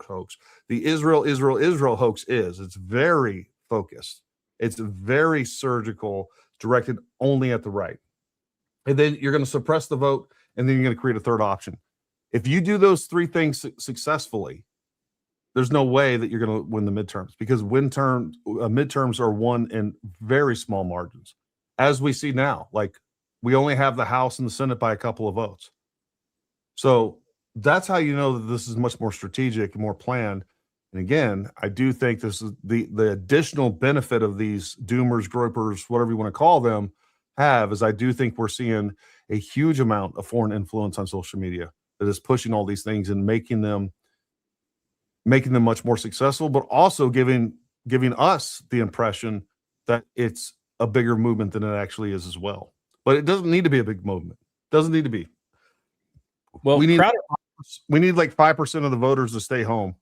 hoax. The Israel hoax it's very focused. It's very surgical, directed only at the right. And then you're going to suppress the vote, and then you're going to create a third option. If you do those three things successfully, there's no way that you're going to win the midterms, because midterms are won in very small margins. As we see now, we only have the House and the Senate by a couple of votes. So that's how you know that this is much more strategic and more planned. And again, I do think this is the additional benefit of these doomers, gropers, whatever you want to call them, is I do think we're seeing a huge amount of foreign influence on social media that is pushing all these things and making them much more successful, but also giving us the impression that it's a bigger movement than it actually is as well. But it doesn't need to be a big movement. It doesn't need to be. Well, we need 5% of the voters to stay home,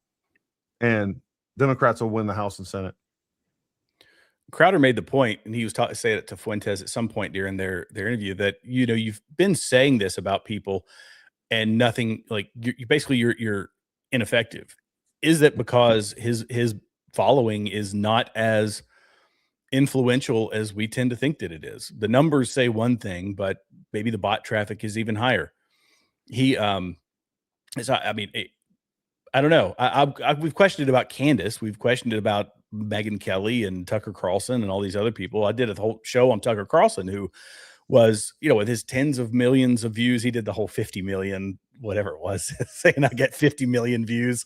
and Democrats will win the House and Senate. Crowder made the point, and he was saying it to Fuentes at some point during their interview, that you've been saying this about people, and nothing, you're ineffective. Is that because his following is not as influential as we tend to think that it is? The numbers say one thing, but maybe the bot traffic is even higher. I don't know. We've questioned it about Candace. We've questioned it about Megyn Kelly and Tucker Carlson and all these other people. I did a whole show on Tucker Carlson, who was, with his tens of millions of views, he did the whole 50 million, whatever it was, saying I get 50 million views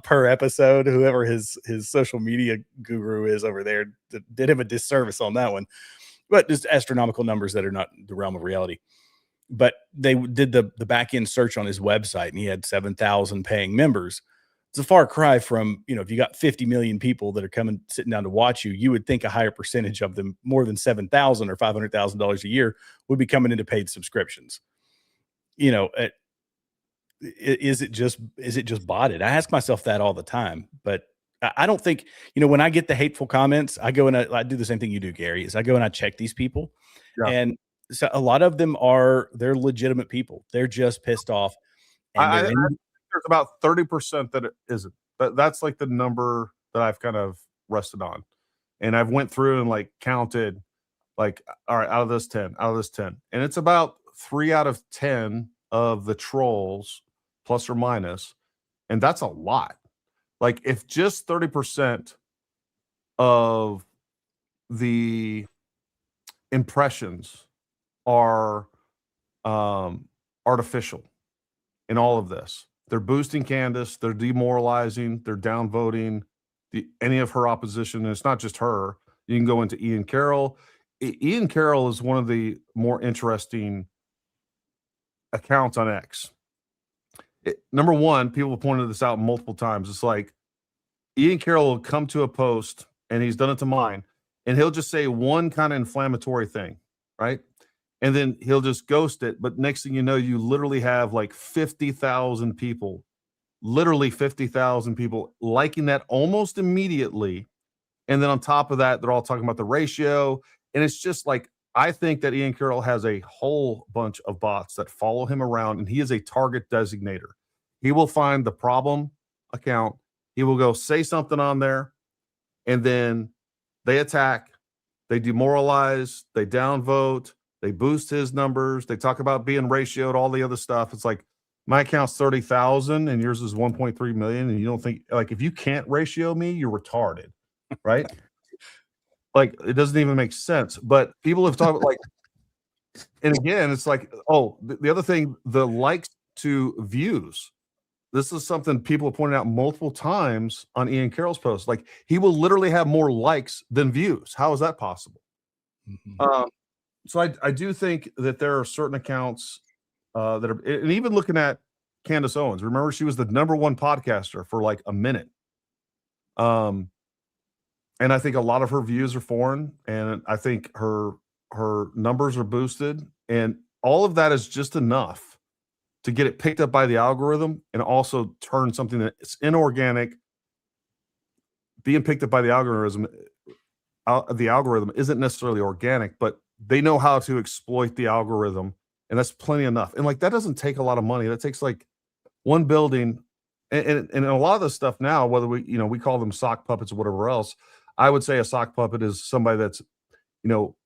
per episode. Whoever his social media guru is over there did him a disservice on that one. But just astronomical numbers that are not the realm of reality. But they did the back end search on his website, and he had 7,000 paying members. It's a far cry from, if you got 50 million people that are sitting down to watch you, you would think a higher percentage of them, more than 7,000 or $500,000 a year, would be coming into paid subscriptions. Is it just botted? I ask myself that all the time, but I don't think, when I get the hateful comments, I go and I do the same thing you do, Gary, is I go and I check these people. Yeah. And so a lot of them they're legitimate people. They're just pissed off. And I think there's about 30% that it isn't. That's like the number that I've kind of rested on. And I've went through and like counted, like, all right, out of this 10, and it's about 3 out of 10 of the trolls, plus or minus, and that's a lot. Like, if just 30% of the impressions are artificial in all of this, they're boosting Candace, they're demoralizing, they're downvoting any of her opposition. And it's not just her. You can go into Ian Carroll. Ian Carroll is one of the more interesting accounts on X. Number one, people have pointed this out multiple times. It's like Ian Carroll will come to a post, and he's done it to mine, and he'll just say one kind of inflammatory thing, right? And then he'll just ghost it. But next thing you know, you literally have like 50,000 people, literally 50,000 people liking that almost immediately. And then on top of that, they're all talking about the ratio. And it's just like, I think that Ian Carroll has a whole bunch of bots that follow him around, and he is a target designator. He will find the problem account. He will go say something on there, and then they attack, they demoralize, they downvote, they boost his numbers. They talk about being ratioed, all the other stuff. It's like, my account's 30,000 and yours is 1.3 million. And you don't think, like, if you can't ratio me, you're retarded, right? Like, it doesn't even make sense. But people have talked like, and again, it's like, oh, the other thing, the likes to views. This is something people have pointed out multiple times on Ian Carroll's post. Like, he will literally have more likes than views. How is that possible? Mm-hmm. So I do think that there are certain accounts that are, and even looking at Candace Owens, remember she was the #1 podcaster for like a minute. And I think a lot of her views are foreign, and I think her numbers are boosted, and all of that is just enough to get it picked up by the algorithm and also turn something that's inorganic being picked up by the algorithm. The algorithm isn't necessarily organic, but they know how to exploit the algorithm, and that's plenty enough. And like, that doesn't take a lot of money. That takes like one building, and a lot of the stuff now, whether we call them sock puppets or whatever else, I would say a sock puppet is somebody that's,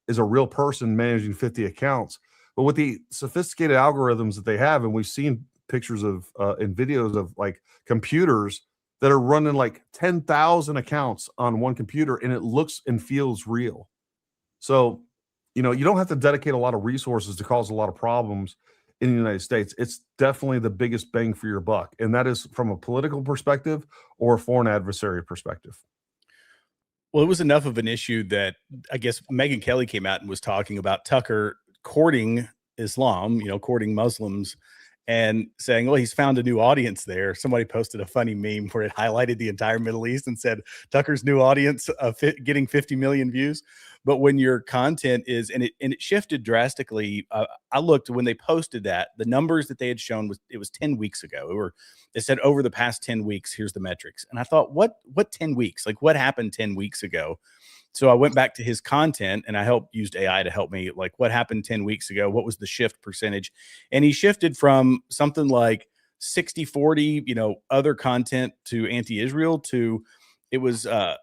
is a real person managing 50 accounts. But with the sophisticated algorithms that they have, and we've seen pictures of and videos of like computers that are running like 10,000 accounts on one computer, and it looks and feels real. So, you don't have to dedicate a lot of resources to cause a lot of problems in the United States. It's definitely the biggest bang for your buck. And that is from a political perspective or a foreign adversary perspective. Well, it was enough of an issue that I guess Megyn Kelly came out and was talking about Tucker courting Islam, courting Muslims, and saying, well, he's found a new audience there. Somebody posted a funny meme where it highlighted the entire Middle East and said, Tucker's new audience getting 50 million views. But when your content is, and it shifted drastically. I looked when they posted that, the numbers that they had shown it was 10 weeks ago. They said over the past 10 weeks, here's the metrics. And I thought, what 10 weeks? Like, what happened 10 weeks ago? So I went back to his content, and I used AI to help me, like, what happened 10 weeks ago? What was the shift percentage? And he shifted from something like 60-40, other content to anti-Israel to it was, so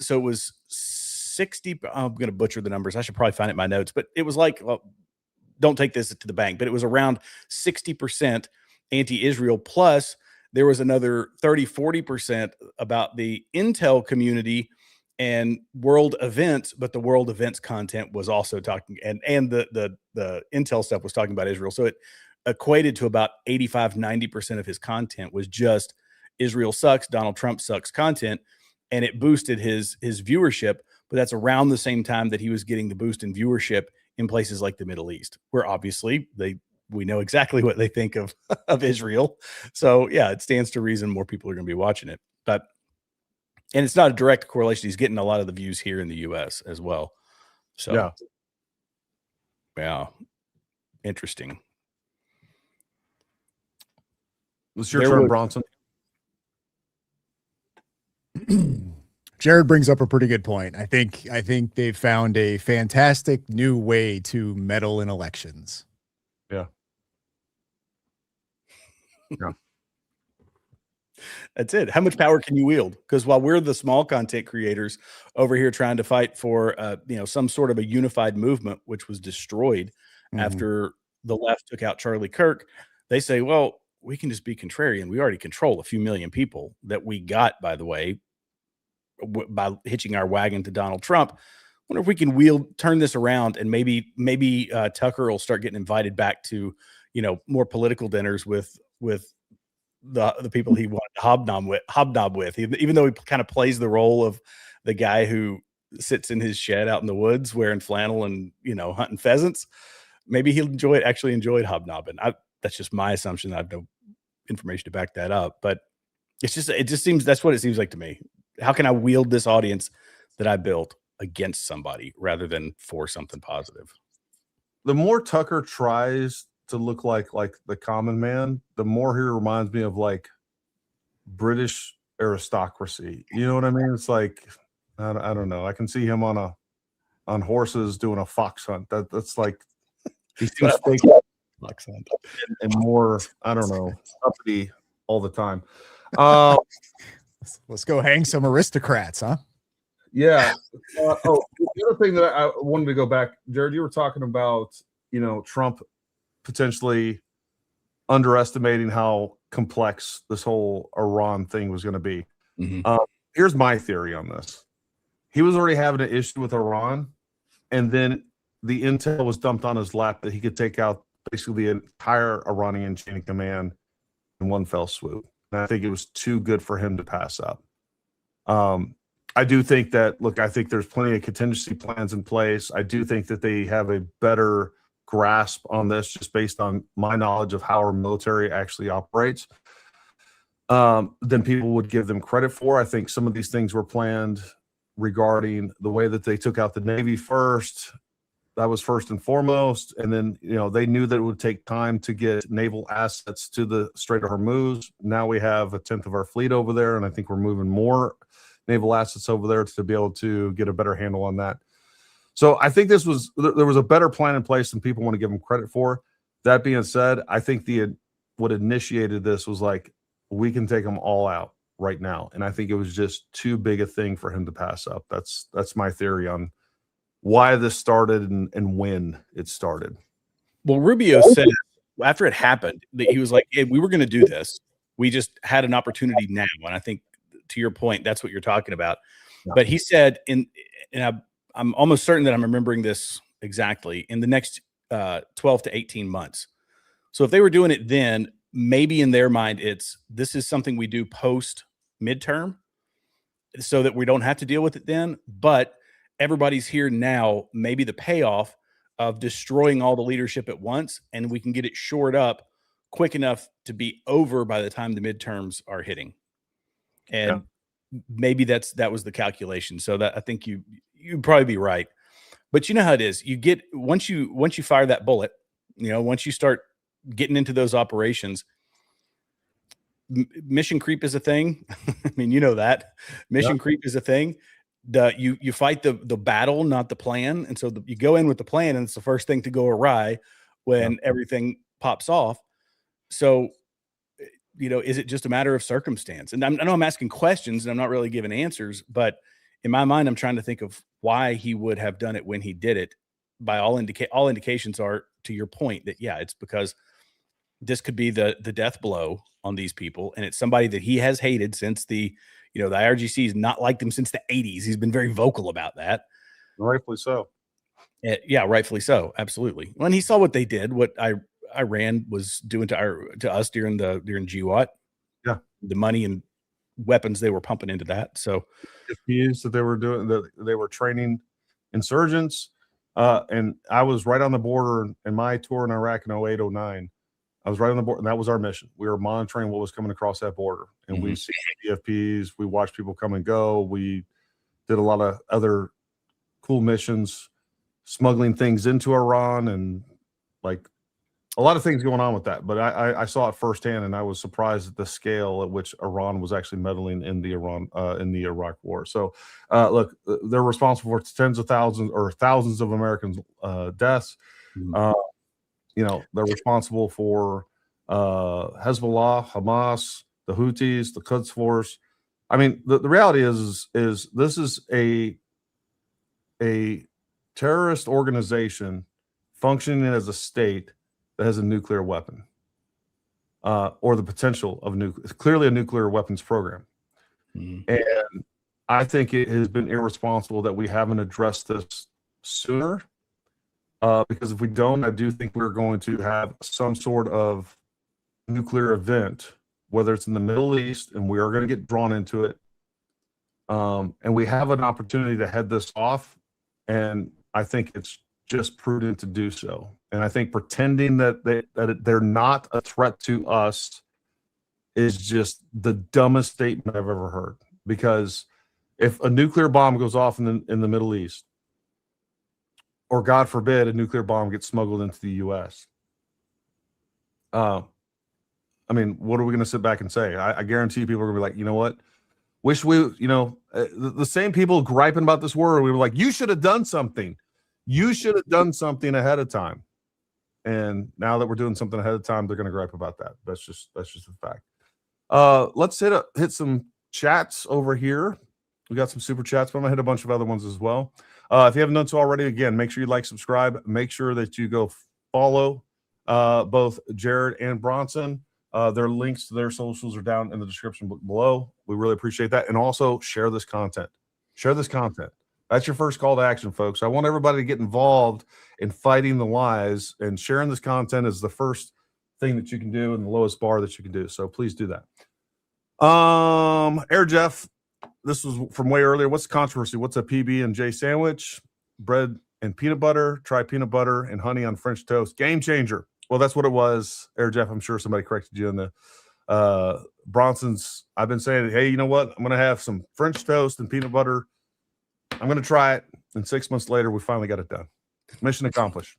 it was 60. I'm going to butcher the numbers. I should probably find it in my notes, but it was like, well, don't take this to the bank, but it was around 60% anti-Israel. Plus there was another 30-40% about the Intel community and world events, but the world events content was also talking, and the Intel stuff was talking about Israel. So it equated to about 85-90% of his content was just Israel sucks, Donald Trump sucks content, and it boosted his viewership. But that's around the same time that he was getting the boost in viewership in places like the Middle East, where obviously we know exactly what they think of Israel. So yeah, it stands to reason more people are going to be watching it. And it's not a direct correlation. He's getting a lot of the views here in the US as well. So yeah. Interesting. It's your turn, Bronson. Jared brings up a pretty good point. I think they've found a fantastic new way to meddle in elections. Yeah. That's it. How much power can you wield? Because while we're the small content creators over here trying to fight for, some sort of a unified movement, which was destroyed after the left took out Charlie Kirk, they say, well, we can just be contrarian. We already control a few million people that we got, by the way, by hitching our wagon to Donald Trump. Wonder if we can turn this around, and maybe Tucker will start getting invited back to, more political dinners with the people he wanted to hobnob with, even though he kind of plays the role of the guy who sits in his shed out in the woods wearing flannel and, hunting pheasants. Maybe he'll actually enjoyed hobnobbing. That's just my assumption. I have no information to back that up, but it just seems that's what it seems like to me. How can I wield this audience that I built against somebody rather than for something positive? The more Tucker tries to look like the common man, the more he reminds me of like British aristocracy. You know what I mean? It's like, I don't know. I can see him on horses doing a fox hunt. That's like, he seems fake Fox hunt and more, I don't know, uppity all the time. Let's go hang some aristocrats, huh? Yeah. The other thing that I wanted to go back, Jared, you were talking about, Trump potentially underestimating how complex this whole Iran thing was going to be. Here's my theory on this. He was already having an issue with Iran, and then the intel was dumped on his lap that he could take out basically the entire Iranian chain of command in one fell swoop. And I think it was too good for him to pass up. I do think that, I think there's plenty of contingency plans in place. I do think that they have a better grasp on this just based on my knowledge of how our military actually operates than people would give them credit for. I think some of these things were planned regarding the way that they took out the Navy first. That was first and foremost. And then, they knew that it would take time to get naval assets to the Strait of Hormuz. Now we have a 10th of our fleet over there, and I think we're moving more naval assets over there to be able to get a better handle on that. So I think there was a better plan in place than people want to give them credit for. That being said, I think what initiated this was like, we can take them all out right now. And I think it was just too big a thing for him to pass up. That's my theory on why this started and when it started. Well, Rubio said after it happened that he was like, hey, we were going to do this. We just had an opportunity now. And I think to your point, that's what you're talking about. Yeah. But he said, I'm almost certain that I'm remembering this exactly, in the next 12 to 18 months. So if they were doing it then, maybe in their mind, this is something we do post midterm so that we don't have to deal with it then. But everybody's here now, maybe the payoff of destroying all the leadership at once, and we can get it shored up quick enough to be over by the time the midterms are hitting. And maybe that was the calculation. So that I think you'd probably be right. But you know how it is. You get once you fire that bullet, once you start getting into those operations, mission creep is a thing. I mean, that mission creep is a thing. You fight the battle, not the plan. And so you go in with the plan, and it's the first thing to go awry when everything pops off. So, is it just a matter of circumstance? And I know I'm asking questions and I'm not really giving answers, but in my mind, I'm trying to think of why he would have done it when he did it. By all indications are, to your point, that it's because this could be the death blow on these people, and it's somebody that he has hated since the IRGC has not liked him since the 80s. He's been very vocal about that. Rightfully so. Yeah, rightfully so. Absolutely. When he saw what they did, what Iran was doing to us during GWAT, the money and weapons they were pumping into that. So that they were doing, that they were training insurgents. And I was right on the border in my tour in Iraq in 08, 09. I was right on the border, and that was our mission. We were monitoring what was coming across that border, and we see DFPs. We watched people come and go. We did a lot of other cool missions, smuggling things into Iran, and a lot of things going on with that, but I saw it firsthand, and I was surprised at the scale at which Iran was actually meddling in the Iraq War. So, look, they're responsible for tens of thousands or thousands of Americans' deaths. They're responsible for Hezbollah, Hamas, the Houthis, the Quds Force. I mean, the reality is this is a terrorist organization functioning as a state that has a nuclear weapon, or the potential of clearly a nuclear weapons program. And I think it has been irresponsible that we haven't addressed this sooner, because if we don't, I do think we're going to have some sort of nuclear event, whether it's in the Middle East, and we are going to get drawn into it. And we have an opportunity to head this off, and I think it's just prudent to do so. And I think pretending that they're not a threat to us is just the dumbest statement I've ever heard. Because if a nuclear bomb goes off in the Middle East, or God forbid, a nuclear bomb gets smuggled into the U.S., I mean, what are we going to sit back and say? I guarantee people are going to be like, you know what? Wish we, the same people griping about this war, we were like, you should have done something. You should have done something ahead of time. And now that we're doing something ahead of time, they're going to gripe about that. That's just a fact. Let's hit some chats over here. We got some super chats, but I'm going to hit a bunch of other ones as well. If you haven't done so already, again, make sure you like, subscribe. Make sure that you go follow both Jared and Bronson. Their links to their socials are down in the description below. We really appreciate that. And also share this content. Share this content. That's your first call to action, folks. I want everybody to get involved in fighting the lies, and sharing this content is the first thing that you can do and the lowest bar that you can do. So please do that. Air Jeff, this was from way earlier. What's the controversy? What's a PB and J sandwich? Bread and peanut butter. Try peanut butter and honey on French toast. Game changer. Well, that's what it was, Air Jeff. I'm sure somebody corrected you in the Bronson's. I've been saying, hey, you know what? I'm going to have some French toast and peanut butter. I'm going to try it. And 6 months later, we finally got it done. Mission accomplished.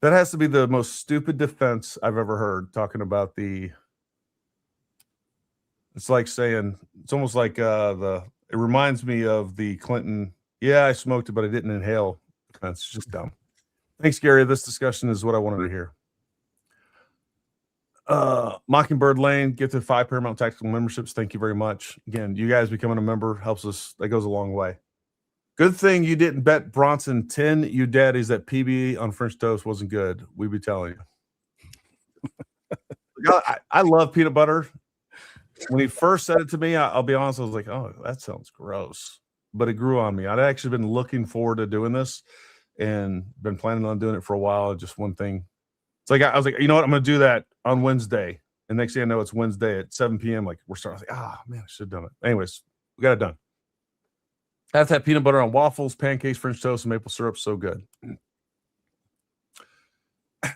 That has to be the most stupid defense I've ever heard, talking about it's like saying, it's almost like it reminds me of the Clinton, yeah, I smoked it, but I didn't inhale. That's just dumb. Thanks, Gary. This discussion is what I wanted to hear. Mockingbird Lane, gifted 5 Paramount Tactical memberships. Thank you very much. Again, you guys becoming a member helps us. That goes a long way. Good thing you didn't bet Bronson 10 you daddies that PB on French toast wasn't good. We be telling you. I love peanut butter. When he first said it to me, I'll be honest, I was like, oh, that sounds gross. But it grew on me. I'd actually been looking forward to doing this and been planning on doing it for a while. Just one thing. It's like, I was like, you know what? I'm going to do that on Wednesday. And next thing I know, it's Wednesday at 7 p.m. Like, we're starting. I was like, man, I should have done it. Anyways, we got it done. I have to have peanut butter on waffles, pancakes, French toast, and maple syrup. So good.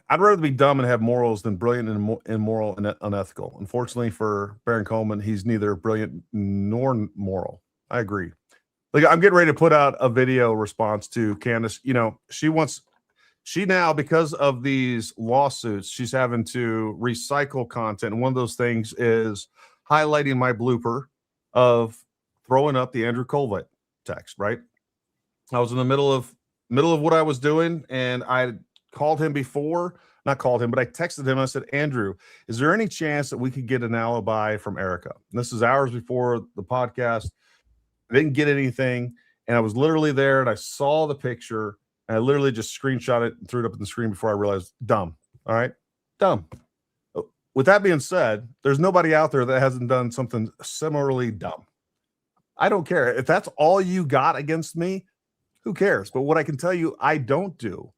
I'd rather be dumb and have morals than brilliant and immoral and unethical. Unfortunately for Baron Coleman, he's neither brilliant nor moral. I agree. Like, I'm getting ready to put out a video response to Candace. She now, because of these lawsuits, she's having to recycle content. And one of those things is highlighting my blooper of throwing up the Andrew Colvett text, right? I was in the middle of what I was doing, and I called him before, not called him, but I texted him. I said, Andrew, is there any chance that we could get an alibi from Erica? And this is hours before the podcast. I didn't get anything. And I was literally there, and I saw the picture, and I literally just screenshot it and threw it up on the screen before I realized, dumb. All right. Dumb. With that being said, there's nobody out there that hasn't done something similarly dumb. I don't care. If that's all you got against me, who cares? But what I can tell you, I don't do,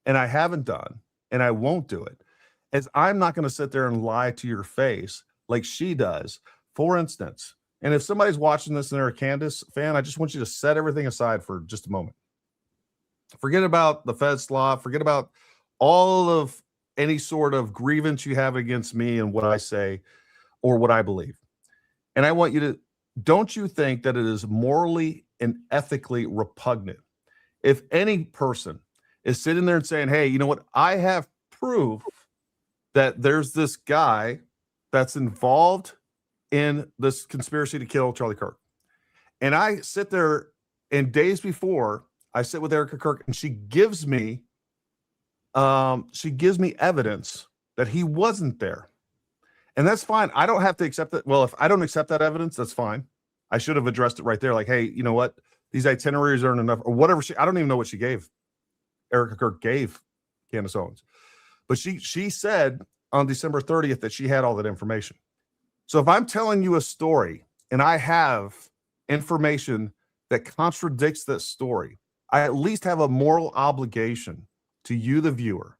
and I haven't done, and I won't do it, is I'm not going to sit there and lie to your face like she does. For instance, and if somebody's watching this and they're a Candace fan, I just want you to set everything aside for just a moment. Forget about the Fed slop. Forget about all of any sort of grievance you have against me and what I say or what I believe. And I want you to, don't you think that it is morally and ethically repugnant if any person is sitting there and saying, hey, you know what? I have proof that there's this guy that's involved in this conspiracy to kill Charlie Kirk. And I sit there, and days before, I sit with Erica Kirk, and she gives me evidence that he wasn't there. And that's fine. I don't have to accept it. Well, if I don't accept that evidence, that's fine. I should have addressed it right there. Like, hey, you know what? These itineraries aren't enough, or whatever. I don't even know what she gave. Erica Kirk gave Candace Owens. But she said on December 30th that she had all that information. So if I'm telling you a story and I have information that contradicts that story, I at least have a moral obligation to you, the viewer,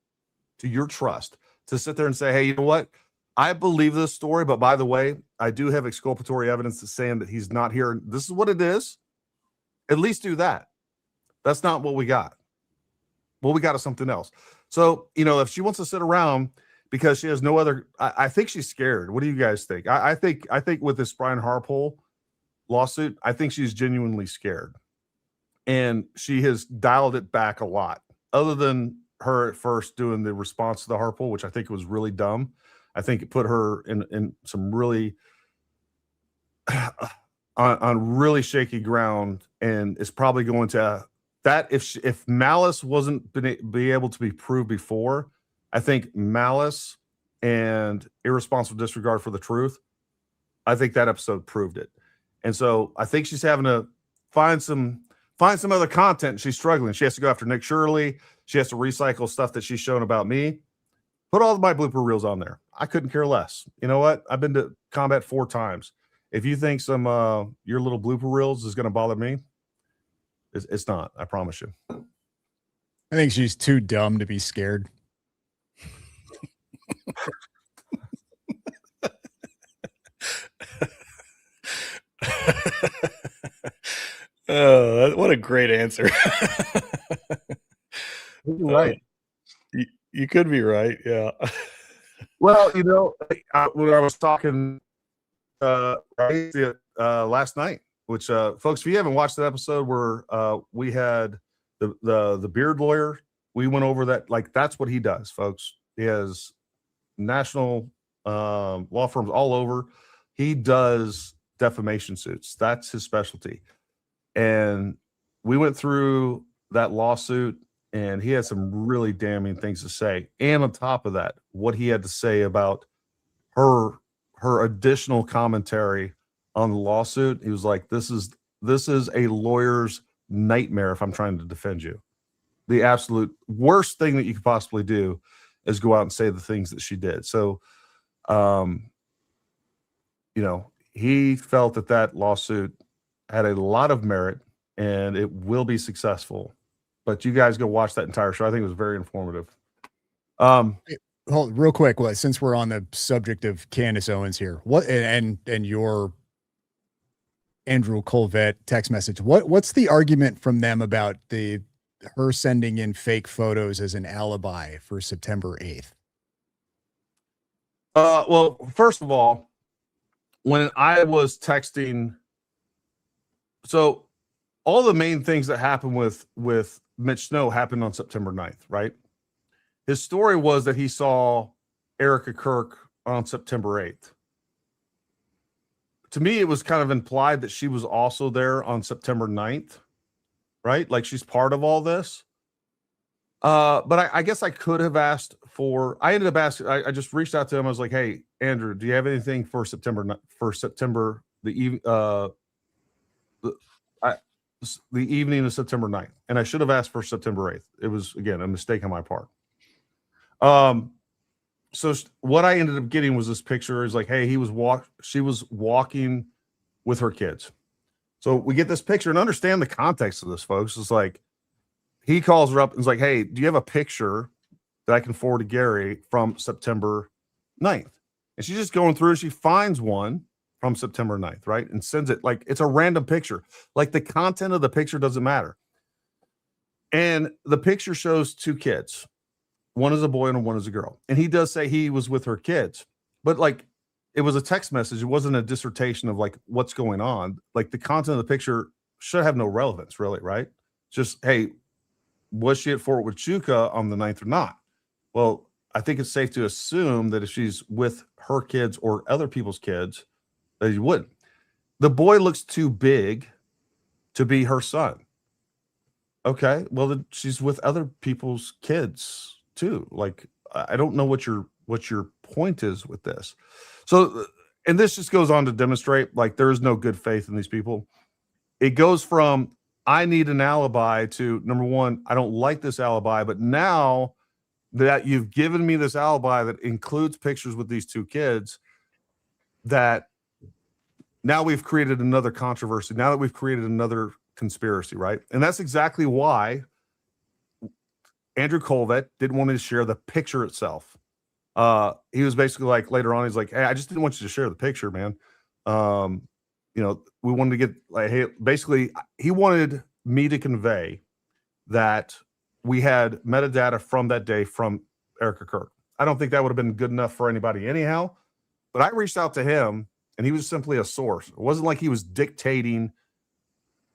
to your trust, to sit there and say, hey, you know what? I believe this story, but by the way, I do have exculpatory evidence that's saying that he's not here. This is what it is. At least do that. That's not what we got. What we got is something else. So, you know, if she wants to sit around because she has no other, I think she's scared. What do you guys think? I think with this Brian Harpole lawsuit, I think she's genuinely scared. And she has dialed it back a lot. Other than her at first doing the response to the Harpole, which I think was really dumb. I think it put her in some really on really shaky ground, and is probably going to that if malice wasn't be able to be proved before, I think malice and irresponsible disregard for the truth, I think that episode proved it. And so I think she's having to find some other content. She's struggling. She has to go after Nick Shirley. She has to recycle stuff that she's shown about me. Put all of my blooper reels on there. I couldn't care less. You know what? I've been to combat 4 times. If you think some your little blooper reels is going to bother me, it's not. I promise you. I think she's too dumb to be scared. Oh, what a great answer. You're right. You could be right. Yeah. Well, you know, when I was talking last night, which folks, if you haven't watched that episode where we had the beard lawyer, we went over that. Like, that's what he does, folks. He has national law firms all over. He does defamation suits. That's his specialty. And we went through that lawsuit, and he had some really damning things to say. And on top of that, what he had to say about her additional commentary on the lawsuit, he was like, this is a lawyer's nightmare if I'm trying to defend you. The absolute worst thing that you could possibly do is go out and say the things that she did. So, you know, he felt that lawsuit had a lot of merit and it will be successful. But you guys go watch that entire show. I think it was very informative. Hold real quick. Well, since we're on the subject of Candace Owens here, what and your Andrew Colvett text message, what's the argument from them about her sending in fake photos as an alibi for September 8th? Well, first of all, when I was texting, so all the main things that happened with Mitch Snow happened on September 9th, right? His story was that he saw Erica Kirk on September 8th. To me, it was kind of implied that she was also there on September 9th, right? Like, she's part of all this. But I guess I could have asked for, I ended up asking, I just reached out to him. I was like, hey, Andrew, do you have anything for September, the evening of September 9th? And I should have asked for September 8th. It was, again, a mistake on my part. So what I ended up getting was this picture is like, hey, she was walking with her kids. So we get this picture, and understand the context of this, folks. It's like, he calls her up and is like, hey, do you have a picture that I can forward to Gary from September 9th? And she's just going through, she finds one from September 9th, right? And sends it. Like, it's a random picture. Like, the content of the picture doesn't matter. And the picture shows 2 kids. One is a boy and one is a girl. And he does say he was with her kids. But, like, it was a text message. It wasn't a dissertation of, like, what's going on. Like, the content of the picture should have no relevance, really, right? Just, hey, was she at Fort Huachuca on the 9th or not? Well, I think it's safe to assume that if she's with her kids or other people's kids, that you wouldn't. The boy looks too big to be her son. Okay, well, then she's with other people's kids too. Like, I don't know what your point is with this. So, and this just goes on to demonstrate, like, there is no good faith in these people. It goes from, I need an alibi, to, number one, I don't like this alibi, but now that you've given me this alibi that includes pictures with these two kids, that now we've created another controversy. Now that we've created another conspiracy, right? And that's exactly why Andrew Colvett didn't want me to share the picture itself. He was basically like, later on, he's like, hey, I just didn't want you to share the picture, man. You know, we wanted to get, like, hey, basically, he wanted me to convey that we had metadata from that day from Erica Kirk. I don't think that would have been good enough for anybody anyhow, but I reached out to him and he was simply a source. It wasn't like he was dictating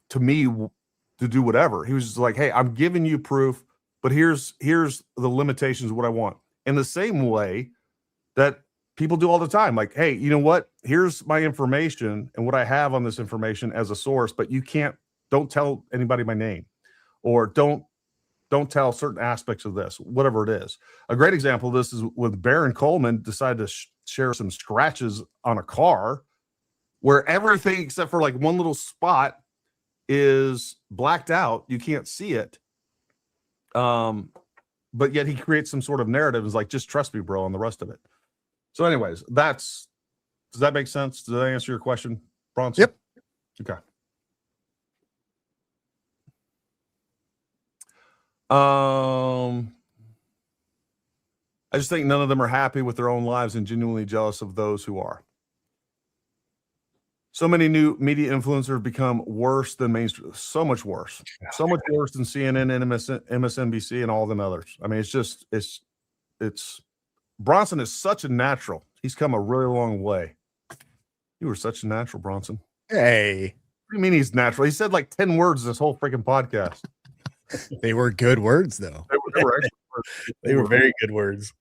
to me to do whatever. He was just like, hey, I'm giving you proof, but here's the limitations of what I want. In the same way that people do all the time. Like, hey, you know what? Here's my information and what I have on this information as a source, but don't tell anybody my name, or don't tell certain aspects of this, whatever it is. A great example of this is when Baron Coleman decided to share some scratches on a car where everything except for like one little spot is blacked out. You can't see it. But yet he creates some sort of narrative. Is like, just trust me, bro, on the rest of it. So anyways, does that make sense? Does that answer your question, Bronson? Yep. Okay. I just think none of them are happy with their own lives and genuinely jealous of those who are. So many new media influencers have become worse than mainstream. So much worse. So much worse than CNN and MSNBC and all them others. I mean, it's Bronson is such a natural. He's come a really long way. You were such a natural, Bronson. Hey. What do you mean he's natural? He said like 10 words this whole freaking podcast. They were good words, though. They were very good words.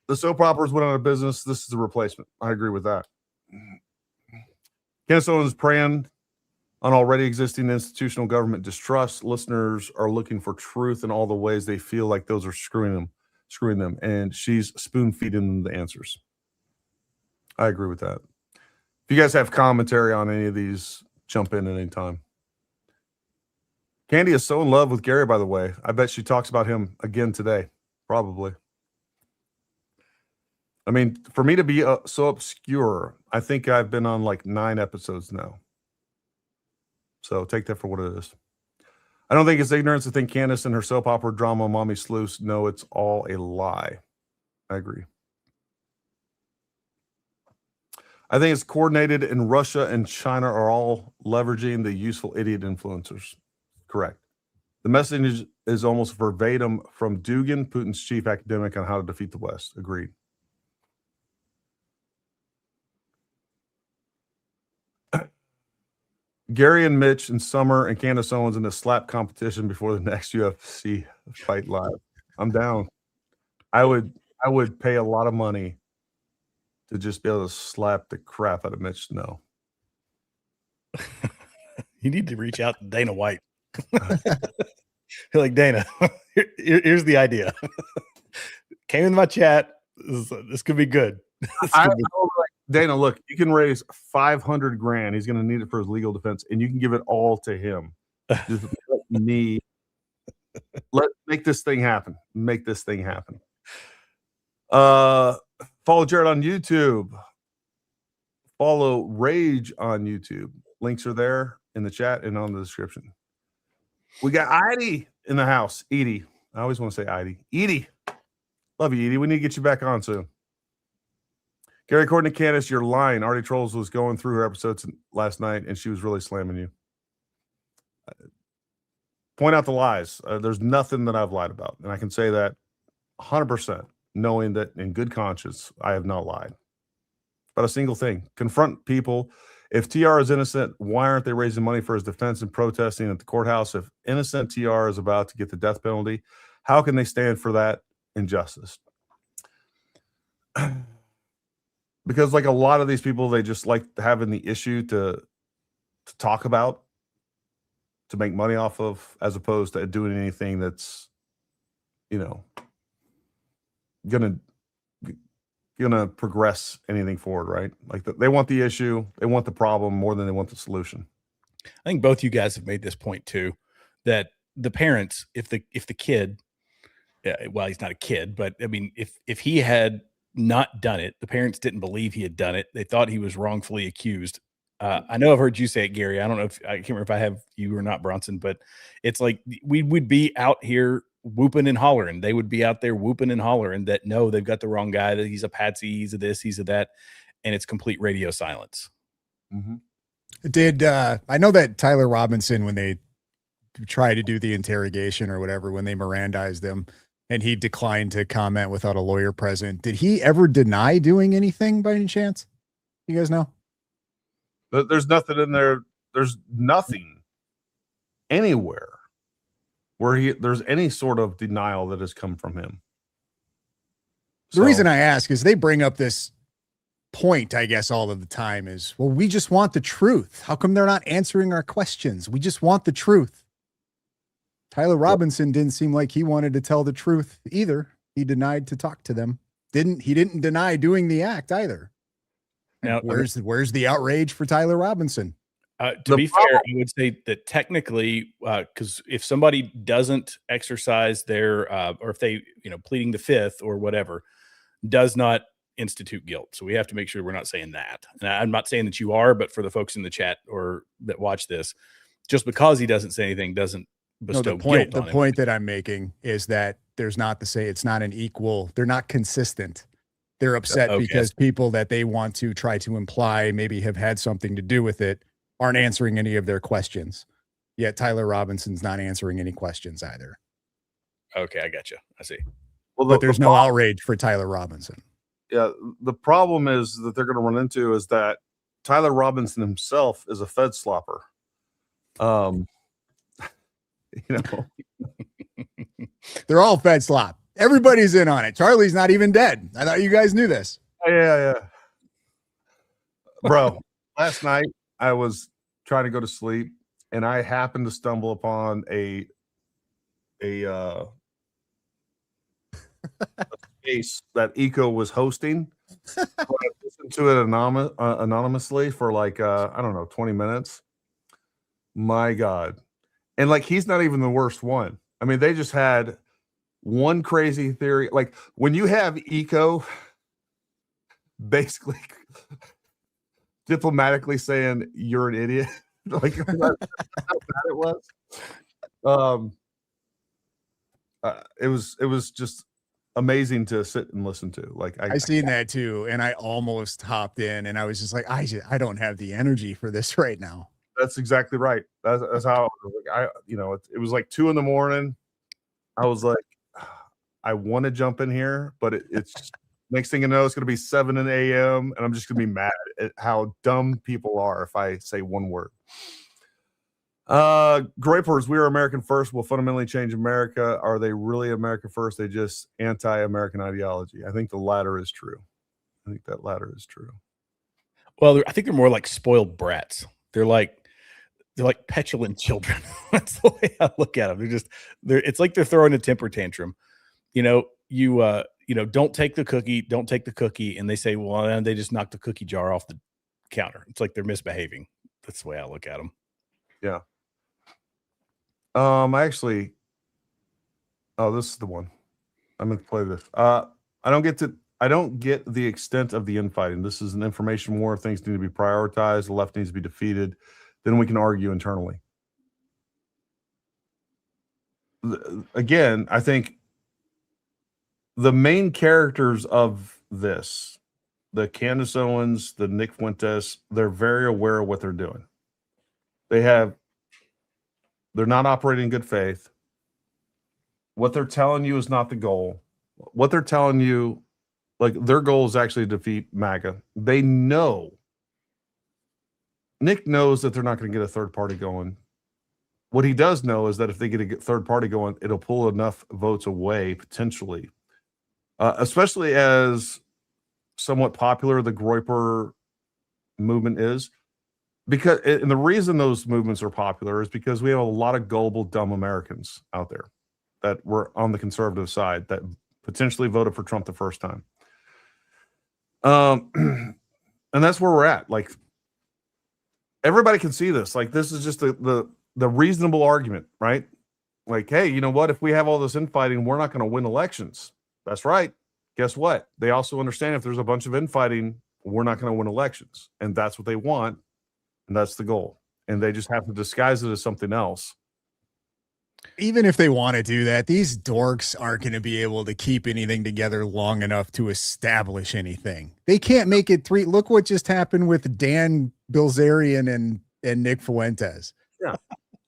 The soap operas went out of business. This is a replacement. I agree with that. Kenneth Owens preying on already existing institutional government distrust. Listeners are looking for truth in all the ways they feel like those are screwing them, and she's spoon feeding them the answers. I agree with that. If you guys have commentary on any of these, jump in at any time. Candy is so in love with Gary, by the way. I bet she talks about him again today. Probably. I mean, for me to be so obscure, I think I've been on like 9 episodes now. So take that for what it is. I don't think it's ignorance to think Candace and her soap opera drama Mommy Sleuths know it's all a lie. I agree. I think it's coordinated, and Russia and China are all leveraging the useful idiot influencers. Correct. The message is almost verbatim from Dugin, Putin's chief academic on how to defeat the West. Agreed. Gary and Mitch and Summer and Candace Owens in a slap competition before the next UFC fight live. I'm down. I would pay a lot of money to just be able to slap the crap out of Mitch Snow. You need to reach out to Dana White. Like, Dana, here's the idea. Came in my chat. This could be good. Dana, look, you can raise $500,000. He's going to need it for his legal defense, and you can give it all to him. Just let me make this thing happen. Make this thing happen. Follow Jared on YouTube. Follow Rage on YouTube. Links are there in the chat and on the description. We got Edie in the house. Edie. I always want to say Edie. Edie. Love you, Edie. We need to get you back on soon. Gary, according to Candace, you're lying. Artie Trolls was going through her episodes last night, and she was really slamming you. Point out the lies. There's nothing that I've lied about, and I can say that 100%, knowing that in good conscience, I have not lied. But a single thing. Confront people. If TR is innocent, why aren't they raising money for his defense and protesting at the courthouse? If innocent TR is about to get the death penalty, how can they stand for that injustice. Because like a lot of these people, they just like having the issue to talk about, to make money off of, as opposed to doing anything that's, you know, gonna progress anything forward, right? Like they want the issue, they want the problem more than they want the solution. I think both you guys have made this point too, that the parents, if the kid, well, he's not a kid, but I mean, if he had not done it, the parents didn't believe he had done it. They thought he was wrongfully accused. I know I've heard you say it, Gary. I don't know if I can't remember if I have you or not, Bronson, but it's like we would be out here whooping and hollering. They would be out there whooping and hollering that no, they've got the wrong guy, that he's a patsy, he's a this, he's a that, and it's complete radio silence. Mm-hmm. I know that Tyler Robinson, when they try to do the interrogation or whatever, when they Mirandized him and he declined to comment without a lawyer present, did he ever deny doing anything by any chance? You guys know? But there's nothing in there. There's nothing anywhere where there's any sort of denial that has come from him. The reason I ask is they bring up this point, I guess, all of the time is, well, we just want the truth. How come they're not answering our questions? We just want the truth. Tyler Robinson didn't seem like he wanted to tell the truth either. He denied to talk to them. He didn't deny doing the act either. Now, where's the outrage for Tyler Robinson? To be fair, I would say that technically, because if somebody doesn't exercise their, or if they, pleading the fifth or whatever, does not institute guilt. So we have to make sure we're not saying that. And I'm not saying that you are, but for the folks in the chat or that watch this, just because he doesn't say anything doesn't bestow guilt on him. The point that I'm making is that there's not to say it's not an equal. They're not consistent. They're upset because people that they want to try to imply maybe have had something to do with it aren't answering any of their questions. Yet Tyler Robinson's not answering any questions either. Okay, I got you. I see. Well, but there's no outrage for Tyler Robinson. Yeah, the problem is that they're going to run into is that Tyler Robinson himself is a Fed slopper. They're all Fed slop. Everybody's in on it. Charlie's not even dead. I thought you guys knew this. Yeah. Bro, last night I was trying to go to sleep and I happened to stumble upon a space that Eco was hosting. I listened to it anonymously for like, 20 minutes. My God. And like, he's not even the worst one. I mean, they just had one crazy theory. Like when you have Eco basically diplomatically saying you're an idiot, like that's how bad it was. It was just amazing to sit and listen to. Like I seen that too, and I almost hopped in, and I was just like, I don't have the energy for this right now. That's exactly right. That's how it was like 2 a.m. I was like, I want to jump in here, but it's next thing you know, it's going to be 7 a.m. and I'm just going to be mad at how dumb people are if I say one word. Gripers, we are American first, will fundamentally change America. Are they really America first? They just anti-American ideology. I think the latter is true. I think that latter is true. Well, I think they're more like spoiled brats. They're like petulant children. That's the way I look at them. It's like they're throwing a temper tantrum. Don't take the cookie. And they say, well, and they just knock the cookie jar off the counter. It's like they're misbehaving. That's the way I look at them. Yeah. This is the one. I'm going to play this. I don't get the extent of the infighting. This is an information war. Things need to be prioritized. The left needs to be defeated. Then we can argue internally. Again, I think the main characters of this, the Candace Owens, the Nick Fuentes, they're very aware of what they're doing. They're not operating in good faith. What they're telling you is not the goal. What they're telling you, like their goal is actually to defeat MAGA. They know. Nick knows that they're not going to get a third party going. What he does know is that if they get a third party going, it'll pull enough votes away potentially especially as somewhat popular the Groyper movement is. Because, and the reason those movements are popular is because we have a lot of gullible, dumb Americans out there that were on the conservative side that potentially voted for Trump the first time. And that's where we're at. Like, everybody can see this. Like, this is just the reasonable argument, right? Like, hey, you know what? If we have all this infighting, we're not going to win elections. That's right. Guess what? They also understand if there's a bunch of infighting, we're not going to win elections. And that's what they want. And that's the goal. And they just have to disguise it as something else. Even if they want to do that, these dorks aren't going to be able to keep anything together long enough to establish anything. They can't make it three. Look what just happened with Dan Bilzerian and Nick Fuentes. Yeah.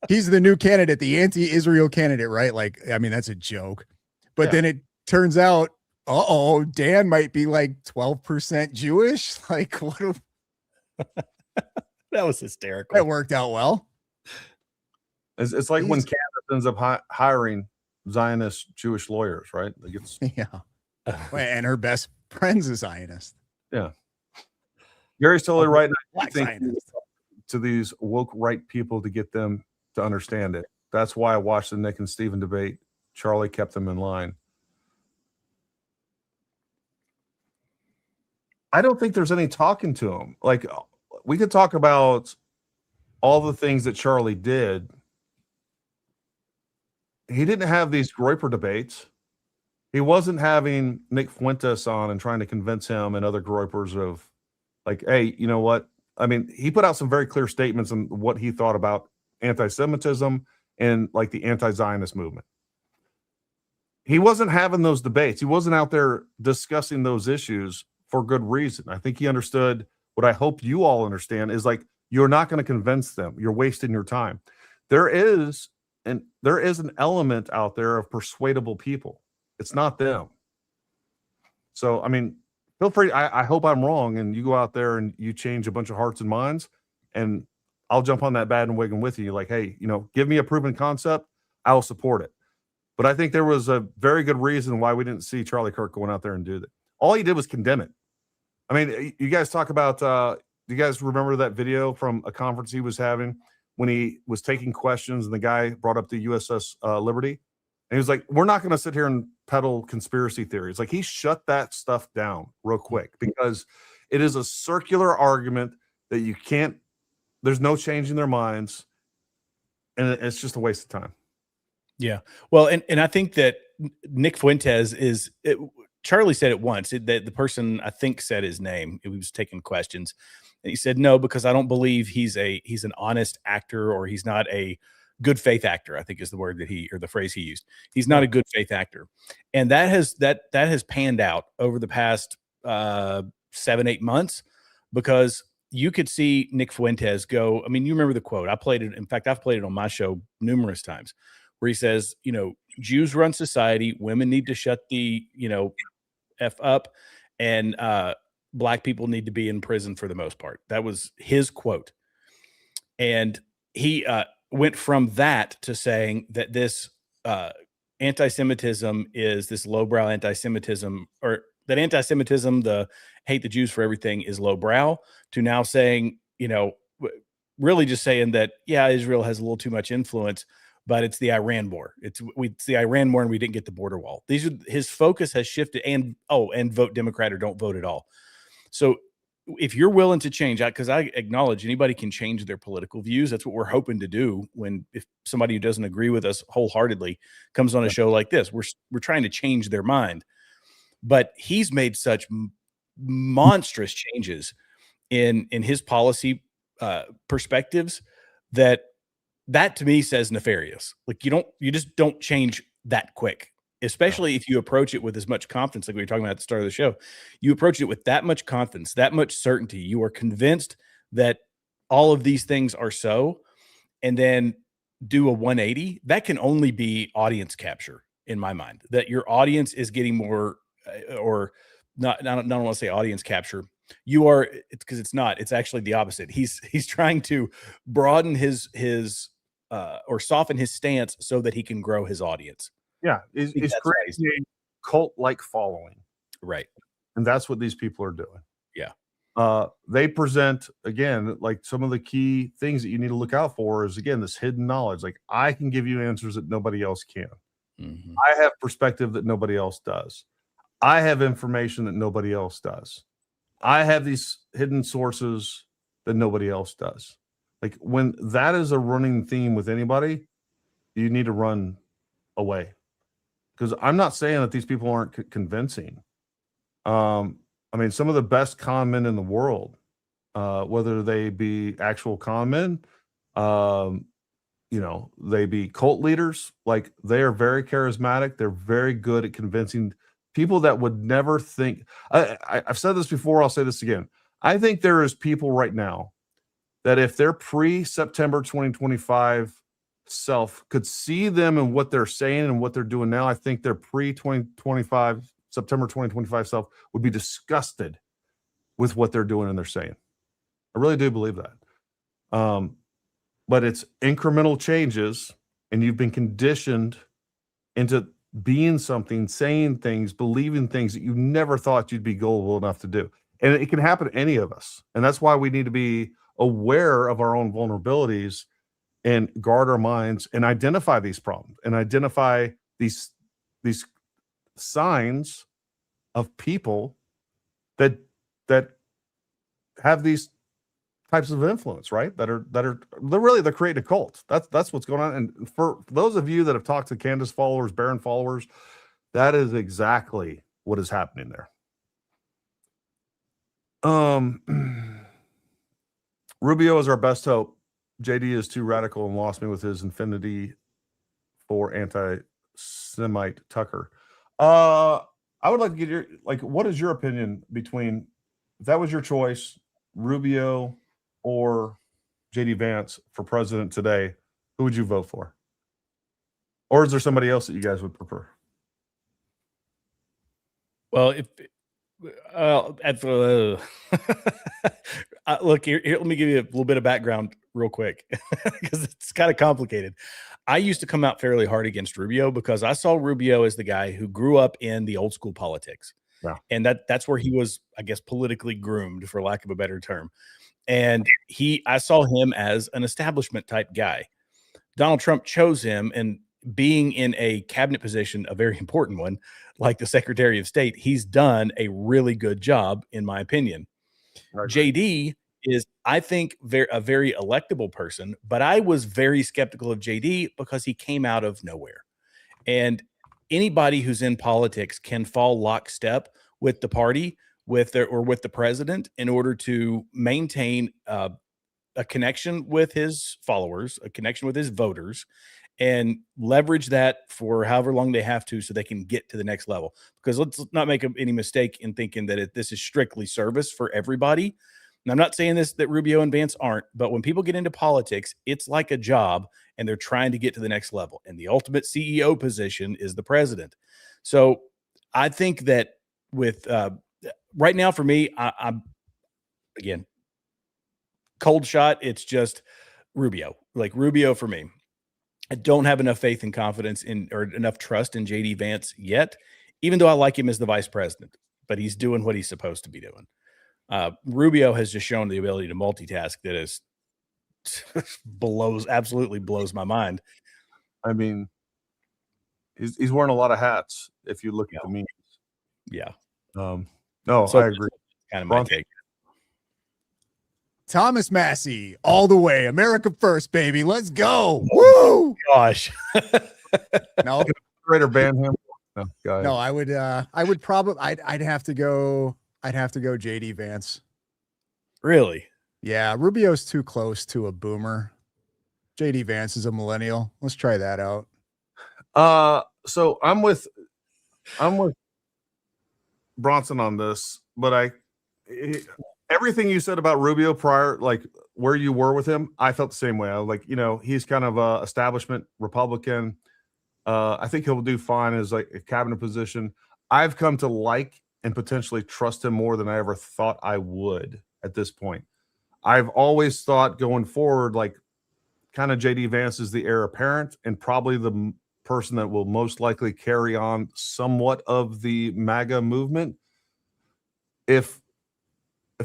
He's the new candidate, the anti-Israel candidate, right? Like, I mean, that's a joke. But then it turns out, Dan might be like 12% Jewish. Like, what? That was hysterical. That worked out well. It's like when Candace ends up hiring Zionist Jewish lawyers, right? Like it's And her best friend's a Zionist. Yeah. Gary's totally right. Black Zionist. To these woke right people to get them to understand it. That's why I watched the Nick and Steven debate. Charlie kept them in line. I don't think there's any talking to him. Like, we could talk about all the things that Charlie did. He didn't have these Groyper debates. He wasn't having Nick Fuentes on and trying to convince him and other Groypers of, like, hey, you know what? I mean, he put out some very clear statements on what he thought about anti-Semitism and like the anti-Zionist movement. He wasn't having those debates. He wasn't out there discussing those issues for good reason. I think he understood what I hope you all understand is, like, you're not going to convince them. You're wasting your time. There is an element out there of persuadable people. It's not them. So, I mean, feel free. I hope I'm wrong and you go out there and you change a bunch of hearts and minds, and I'll jump on that bandwagon with you. Like, hey, you know, give me a proven concept. I'll support it. But I think there was a very good reason why we didn't see Charlie Kirk going out there and do that. All he did was condemn it. I mean, you guys talk about, do you guys remember that video from a conference he was having when he was taking questions and the guy brought up the USS Liberty? And he was like, we're not going to sit here and peddle conspiracy theories. Like, he shut that stuff down real quick because it is a circular argument that you can't, there's no changing their minds. And it's just a waste of time. Yeah. Well, and I think that Nick Fuentes Charlie said it once, that the person I think said his name. He was taking questions and he said, no, because I don't believe he's an honest actor, or he's not a good faith actor, I think is the word or the phrase he used. He's not a good faith actor. And that has panned out over the past 7-8 months, because you could see Nick Fuentes go. I mean, you remember the quote. I played it. In fact, I've played it on my show numerous times, where he says, you know, Jews run society. Women need to shut the, F up, and black people need to be in prison for the most part. That was his quote. And he went from that to saying that this anti-Semitism is this lowbrow anti-Semitism, or that anti-Semitism, the hate the Jews for everything, is lowbrow, to now saying, really just saying that, yeah, Israel has a little too much influence, but it's the Iran war. It's the Iran war, and we didn't get the border wall. His focus has shifted, and vote Democrat or don't vote at all. So if you're willing to change that, because I acknowledge anybody can change their political views. That's what we're hoping to do. If somebody who doesn't agree with us wholeheartedly comes on a show like this, we're trying to change their mind. But he's made such monstrous changes in his policy perspectives that to me says nefarious. Like, you just don't change that quick, especially if you approach it with as much confidence, like we were talking about at the start of the show. You approach it with that much confidence, that much certainty. You are convinced that all of these things are so, and then do a 180. That can only be audience capture, in my mind, that your audience is getting more, or not. I don't want to say audience capture. Because it's not. It's actually the opposite. He's trying to broaden his or soften his stance so that he can grow his audience. Yeah, he's cult-like following. Right. And that's what these people are doing. Yeah. They present, again, like some of the key things that you need to look out for is, again, this hidden knowledge. Like, I can give you answers that nobody else can. Mm-hmm. I have perspective that nobody else does. I have information that nobody else does. I have these hidden sources that nobody else does. Like, when that is a running theme with anybody, you need to run away. Because I'm not saying that these people aren't convincing. I mean, some of the best con men in the world, whether they be actual con men, they be cult leaders, like, they are very charismatic. They're very good at convincing people that would never think. I've said this before. I'll say this again. I think there is people right now that if their pre-September 2025 self could see them and what they're saying and what they're doing now, I think their pre-2025 September 2025 self would be disgusted with what they're doing and they're saying. I really do believe that. But it's incremental changes, and you've been conditioned into being something, saying things, believing things that you never thought you'd be gullible enough to do. And it can happen to any of us. And that's why we need to be aware of our own vulnerabilities and guard our minds and identify these problems and identify these signs of people that have these types of influence, right? They're creating a cult. That's what's going on. And for those of you that have talked to Candace followers, Barron followers, that is exactly what is happening there. Rubio is our best hope. JD is too radical and lost me with his infinity for anti-Semite Tucker. I would like to get what is your opinion between, if that was your choice, Rubio or JD Vance for president today, who would you vote for? Or is there somebody else that you guys would prefer? Well, look here, let me give you a little bit of background real quick because it's kind of complicated. I used to come out fairly hard against Rubio because I saw Rubio as the guy who grew up in the old school politics. Yeah. And that's where he was, I guess, politically groomed, for lack of a better term. And I saw him as an establishment type guy. Donald Trump chose him, and being in a cabinet position, a very important one, like the Secretary of State, he's done a really good job, in my opinion. JD is, I think, a very electable person, but I was very skeptical of JD because he came out of nowhere. And anybody who's in politics can fall lockstep with the party, with the president, in order to maintain a connection with his followers, a connection with his voters, and leverage that for however long they have to so they can get to the next level. Because let's not make any mistake in thinking that this is strictly service for everybody. And I'm not saying that Rubio and Vance aren't, but when people get into politics, it's like a job and they're trying to get to the next level. And the ultimate CEO position is the president. So I think that with right now for me, I'm again, cold shot. It's just Rubio, like Rubio for me. I don't have enough faith and confidence or enough trust in JD Vance yet, even though I like him as the vice president, but he's doing what he's supposed to be doing. Rubio has just shown the ability to multitask that is absolutely blows my mind. I mean, he's wearing a lot of hats if you look at the memes. Yeah. No, so I agree. Kind of my take. Thomas Massie, all the way. America first, baby. Let's go. Woo! Gosh. No. Greater ban him. No, I would probably I'd have to go JD Vance. Really? Yeah, Rubio's too close to a boomer. JD Vance is a millennial. Let's try that out. So I'm with Bronson on this, but everything you said about Rubio prior, like where you were with him, I felt the same way. I was like, he's kind of a establishment Republican. I think he'll do fine as like a cabinet position. I've come to like and potentially trust him more than I ever thought I would at this point. I've always thought going forward, like kind of JD Vance is the heir apparent and probably the person that will most likely carry on somewhat of the MAGA movement. If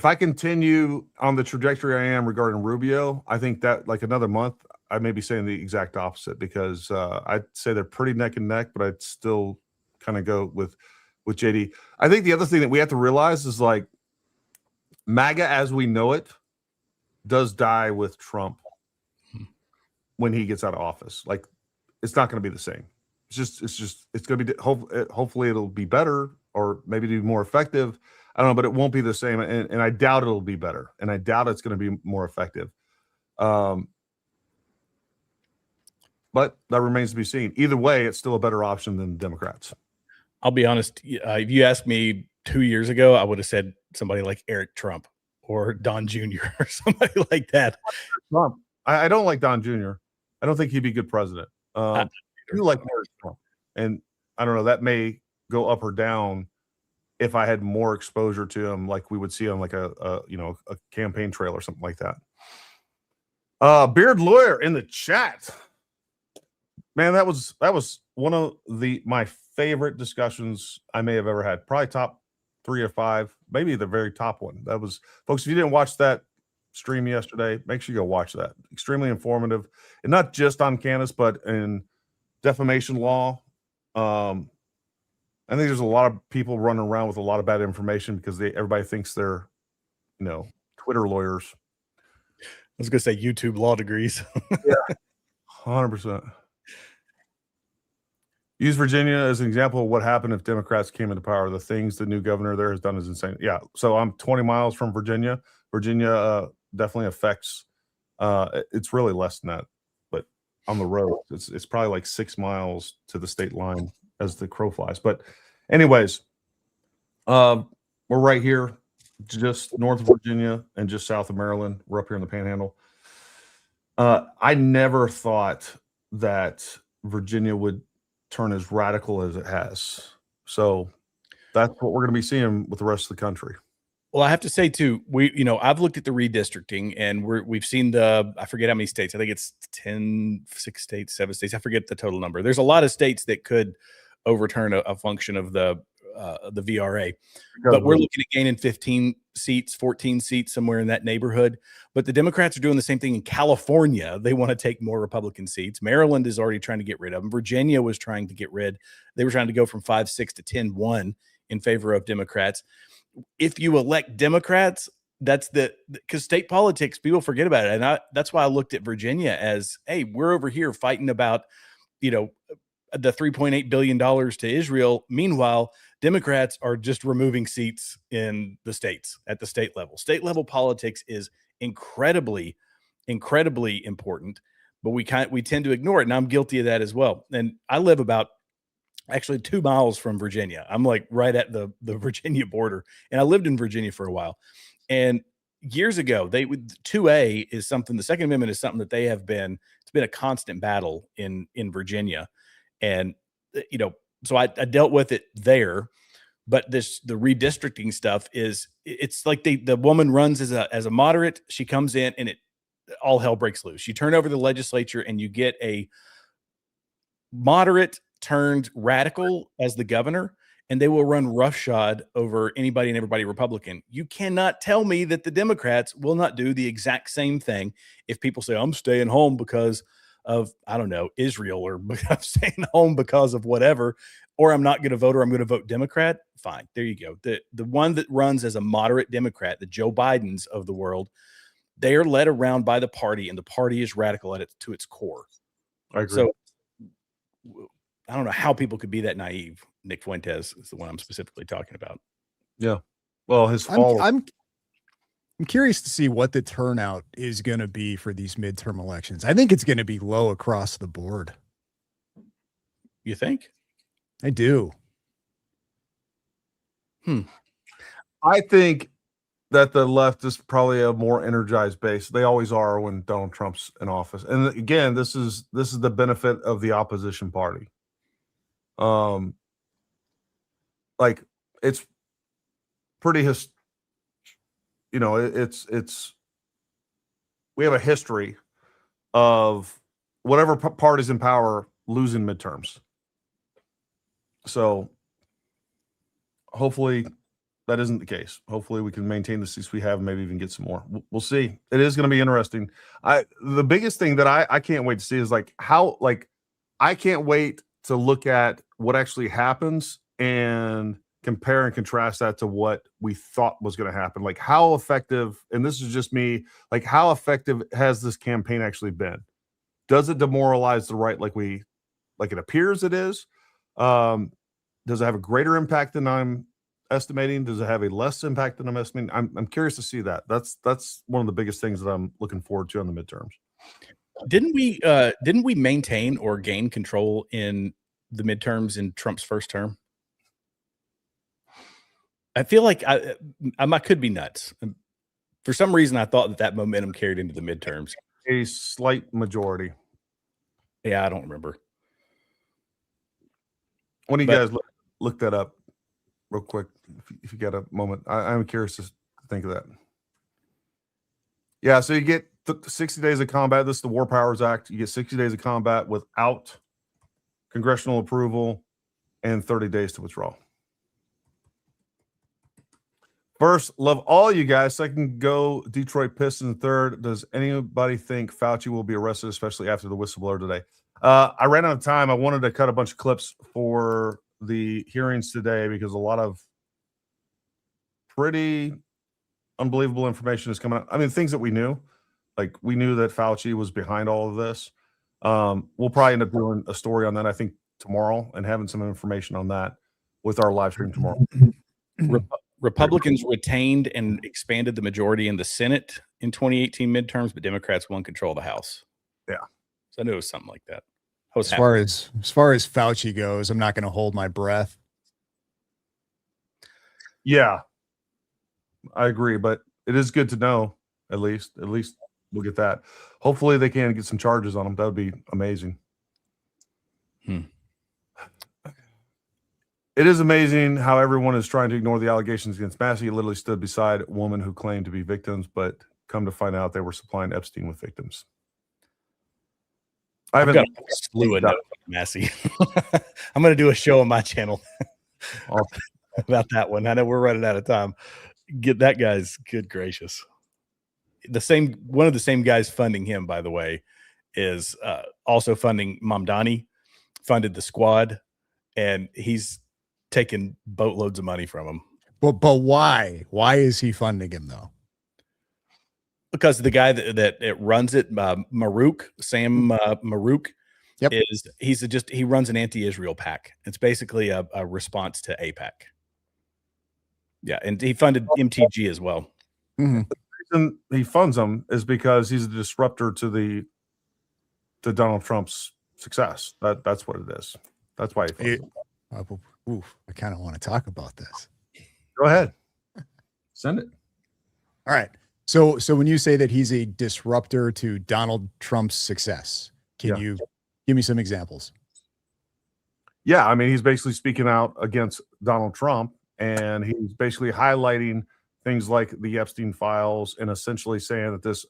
I continue on the trajectory I am regarding Rubio, I think that like another month, I may be saying the exact opposite, because I'd say they're pretty neck and neck, but I'd still kind of go with JD. I think the other thing that we have to realize is like MAGA as we know it does die with Trump when he gets out of office. Like it's not going to be the same. It's going to be, hopefully it'll be better, or maybe be more effective. I don't know, but it won't be the same. And I doubt it'll be better. And I doubt it's going to be more effective. But that remains to be seen. Either way, it's still a better option than the Democrats. I'll be honest. If you asked me 2 years ago, I would have said somebody like Eric Trump or Don Jr. or somebody like that. Trump. I don't like Don Jr. I don't think he'd be a good president. I do like Eric Trump. And I don't know, that may go up or down if I had more exposure to him, like we would see on like a campaign trail or something like that. Beard Lawyer in the chat. Man, that was one of my favorite discussions I may have ever had. Probably top 3 or 5, maybe the very top one. That was, folks, if you didn't watch that stream yesterday, make sure you go watch that. Extremely informative, and not just on cannabis, but in defamation law. I think there's a lot of people running around with a lot of bad information because everybody thinks they're, Twitter lawyers. I was going to say YouTube law degrees. Yeah, 100%. Use Virginia as an example of what happened if Democrats came into power. The things the new governor there has done is insane. Yeah, so I'm 20 miles from Virginia. Virginia definitely affects. It's really less than that, but on the road, it's probably like 6 miles to the state line as the crow flies. But anyways, we're right here, just north of Virginia and just south of Maryland. We're up here in the Panhandle. I never thought that Virginia would turn as radical as it has. So that's what we're going to be seeing with the rest of the country. Well, I have to say too, I've looked at the redistricting, and we've seen I forget how many states. I think it's 6 states, 7 states. I forget the total number. There's a lot of states that could overturn a function of the VRA, but we're looking at gaining 15 seats, 14 seats, somewhere in that neighborhood. But the Democrats are doing the same thing in California. They want to take more Republican seats. Maryland is already trying to get rid of them. Virginia was trying to get rid. They were trying to go from 5-6 to 10-1 in favor of Democrats. If you elect Democrats, that's because state politics, people forget about it. And that's why I looked at Virginia as, hey, we're over here fighting about, the $3.8 billion to Israel. Meanwhile, Democrats are just removing seats in the states at the state level. State level politics is incredibly, incredibly important, but we tend to ignore it. And I'm guilty of that as well. And I live about actually 2 miles from Virginia. I'm like right at the Virginia border. And I lived in Virginia for a while. And years ago, 2A is something, the Second Amendment is something that it's been a constant battle in Virginia. And, so I dealt with it there, but the redistricting stuff it's like the woman runs as a moderate. She comes in and all hell breaks loose. You turn over the legislature and you get a moderate turned radical as the governor, and they will run roughshod over anybody and everybody Republican. You cannot tell me that the Democrats will not do the exact same thing if people say, I'm staying home because of, I don't know, Israel, or I'm staying home because of whatever, or I'm not going to vote, or I'm going to vote Democrat. Fine. There you go. The one that runs as a moderate Democrat, the Joe Bidens of the world, they are led around by the party, and the party is radical to its core. I agree. So I don't know how people could be that naive. Nick Fuentes is the one I'm specifically talking about. Yeah. Well, his fall. I'm curious to see what the turnout is going to be for these midterm elections. I think it's going to be low across the board. You think? I do. I think that the left is probably a more energized base. They always are when Donald Trump's in office. And again, this is the benefit of the opposition party. Like it's pretty it's we have a history of whatever party's in power, losing midterms. So hopefully that isn't the case. Hopefully we can maintain the seats we have, and maybe even get some more. We'll see. It is going to be interesting. The biggest thing that I can't wait to see is like how, like, I can't wait to look at what actually happens and compare and contrast that to what we thought was going to happen. Like how effective, and this is just me, like how effective has this campaign actually been? Does it demoralize the right like it appears it is? Does it have a greater impact than I'm estimating? Does it have a less impact than I'm estimating? I'm curious to see that. That's one of the biggest things that I'm looking forward to on the midterms. Didn't we maintain or gain control in the midterms in Trump's first term? I feel like I could be nuts. For some reason, I thought that momentum carried into the midterms. A slight majority. Yeah, I don't remember. Why don't you guys look that up real quick if you got a moment? I'm curious to think of that. Yeah, so you get 60 days of combat. This is the War Powers Act. You get 60 days of combat without congressional approval and 30 days to withdraw. First, love all you guys. Second, go Detroit Pistons. Third, does anybody think Fauci will be arrested, especially after the whistleblower today? I ran out of time. I wanted to cut a bunch of clips for the hearings today because a lot of pretty unbelievable information is coming out. I mean, things that we knew. Like, we knew that Fauci was behind all of this. We'll probably end up doing a story on that, I think, tomorrow and having some information on that with our live stream tomorrow. Republicans retained and expanded the majority in the Senate in 2018 midterms, but Democrats won control of the House. Yeah. So I knew it was something like that. As far as Fauci goes, I'm not going to hold my breath. Yeah, I agree, but it is good to know. At least we'll get that. Hopefully, they can get some charges on him. That would be amazing. It is amazing how everyone is trying to ignore the allegations against Massie. He literally stood beside a woman who claimed to be victims, but come to find out they were supplying Epstein with victims. I've got a slew of notes on Massie. I'm going to do a show on my channel about that one. I know we're running out of time. Get that guy's good gracious. One of the same guys funding him, by the way, is also funding Mamdani, funded the squad, and he's taking boatloads of money from him. But why? Why is he funding him though? Because the guy that runs it, Sam Marouk, yep, he runs an anti-Israel PAC. It's basically a response to AIPAC. Yeah, and he funded MTG as well. Mm-hmm. The reason he funds them is because he's a disruptor to Donald Trump's success. That's what it is. That's why he funds them. I kind of want to talk about this. Go ahead. Send it. All right. So when you say that he's a disruptor to Donald Trump's success, can you give me some examples? Yeah, I mean, he's basically speaking out against Donald Trump, and he's basically highlighting things like the Epstein files and essentially saying that this,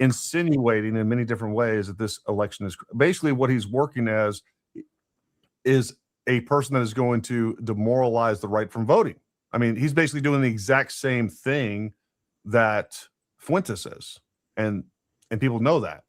insinuating in many different ways that this election is basically what he's working as is a person that is going to demoralize the right from voting. I mean, he's basically doing the exact same thing that Fuentes is, and people know that,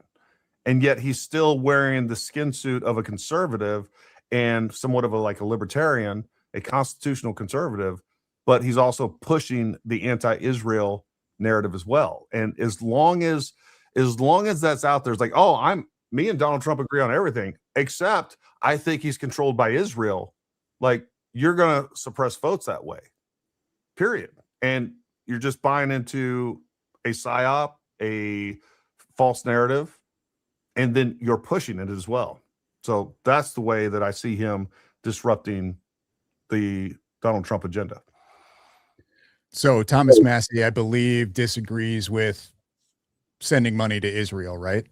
and yet he's still wearing the skin suit of a conservative and somewhat of a libertarian, a constitutional conservative, but he's also pushing the anti-Israel narrative as well. And as long as that's out there, it's like, oh, me and Donald Trump agree on everything, except I think he's controlled by Israel. Like, you're going to suppress votes that way, period. And you're just buying into a psyop, a false narrative, and then you're pushing it as well. So that's the way that I see him disrupting the Donald Trump agenda. So Thomas Massie, I believe, disagrees with sending money to Israel, right?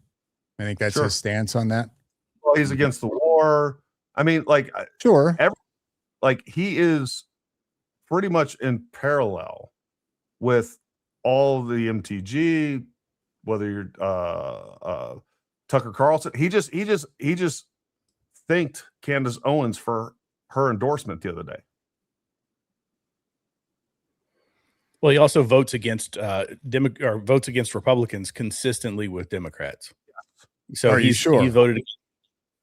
I think that's his stance on that. Well, he's against the war. I mean, sure. He is pretty much in parallel with all the MTG, whether you're Tucker Carlson. He just thanked Candace Owens for her endorsement the other day. Well, he also votes against votes against Republicans consistently with Democrats. So Are you sure? He voted.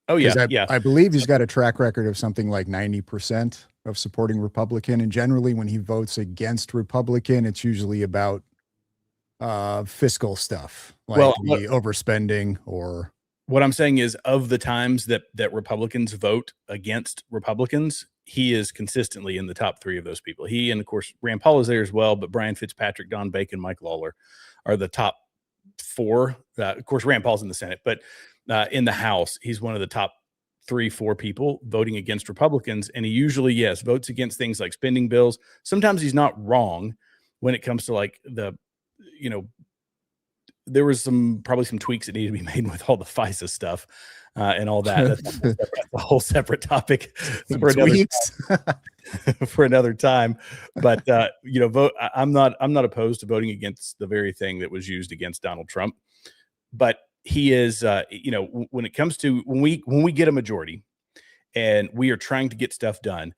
Oh yeah, 'Cause yeah. I believe he's got a track record of something like 90% of supporting Republican, and generally when he votes against Republican, it's usually about fiscal stuff, like the overspending or. What I'm saying is, of the times that Republicans vote against Republicans, he is consistently in the top 3 of those people. He, and of course Rand Paul is there as well, but Brian Fitzpatrick, Don Bacon, Mike Lawler are the top 4. Of course, Rand Paul's in the Senate, but in the House, he's one of the top 3-4 people voting against Republicans. And he usually, yes, votes against things like spending bills. Sometimes he's not wrong when it comes to like there was probably some tweaks that needed to be made with all the FISA stuff and all that. That's a whole separate topic for another time. But I'm not opposed to voting against the very thing that was used against Donald Trump. But he is, when it comes to when we get a majority and we are trying to get stuff done,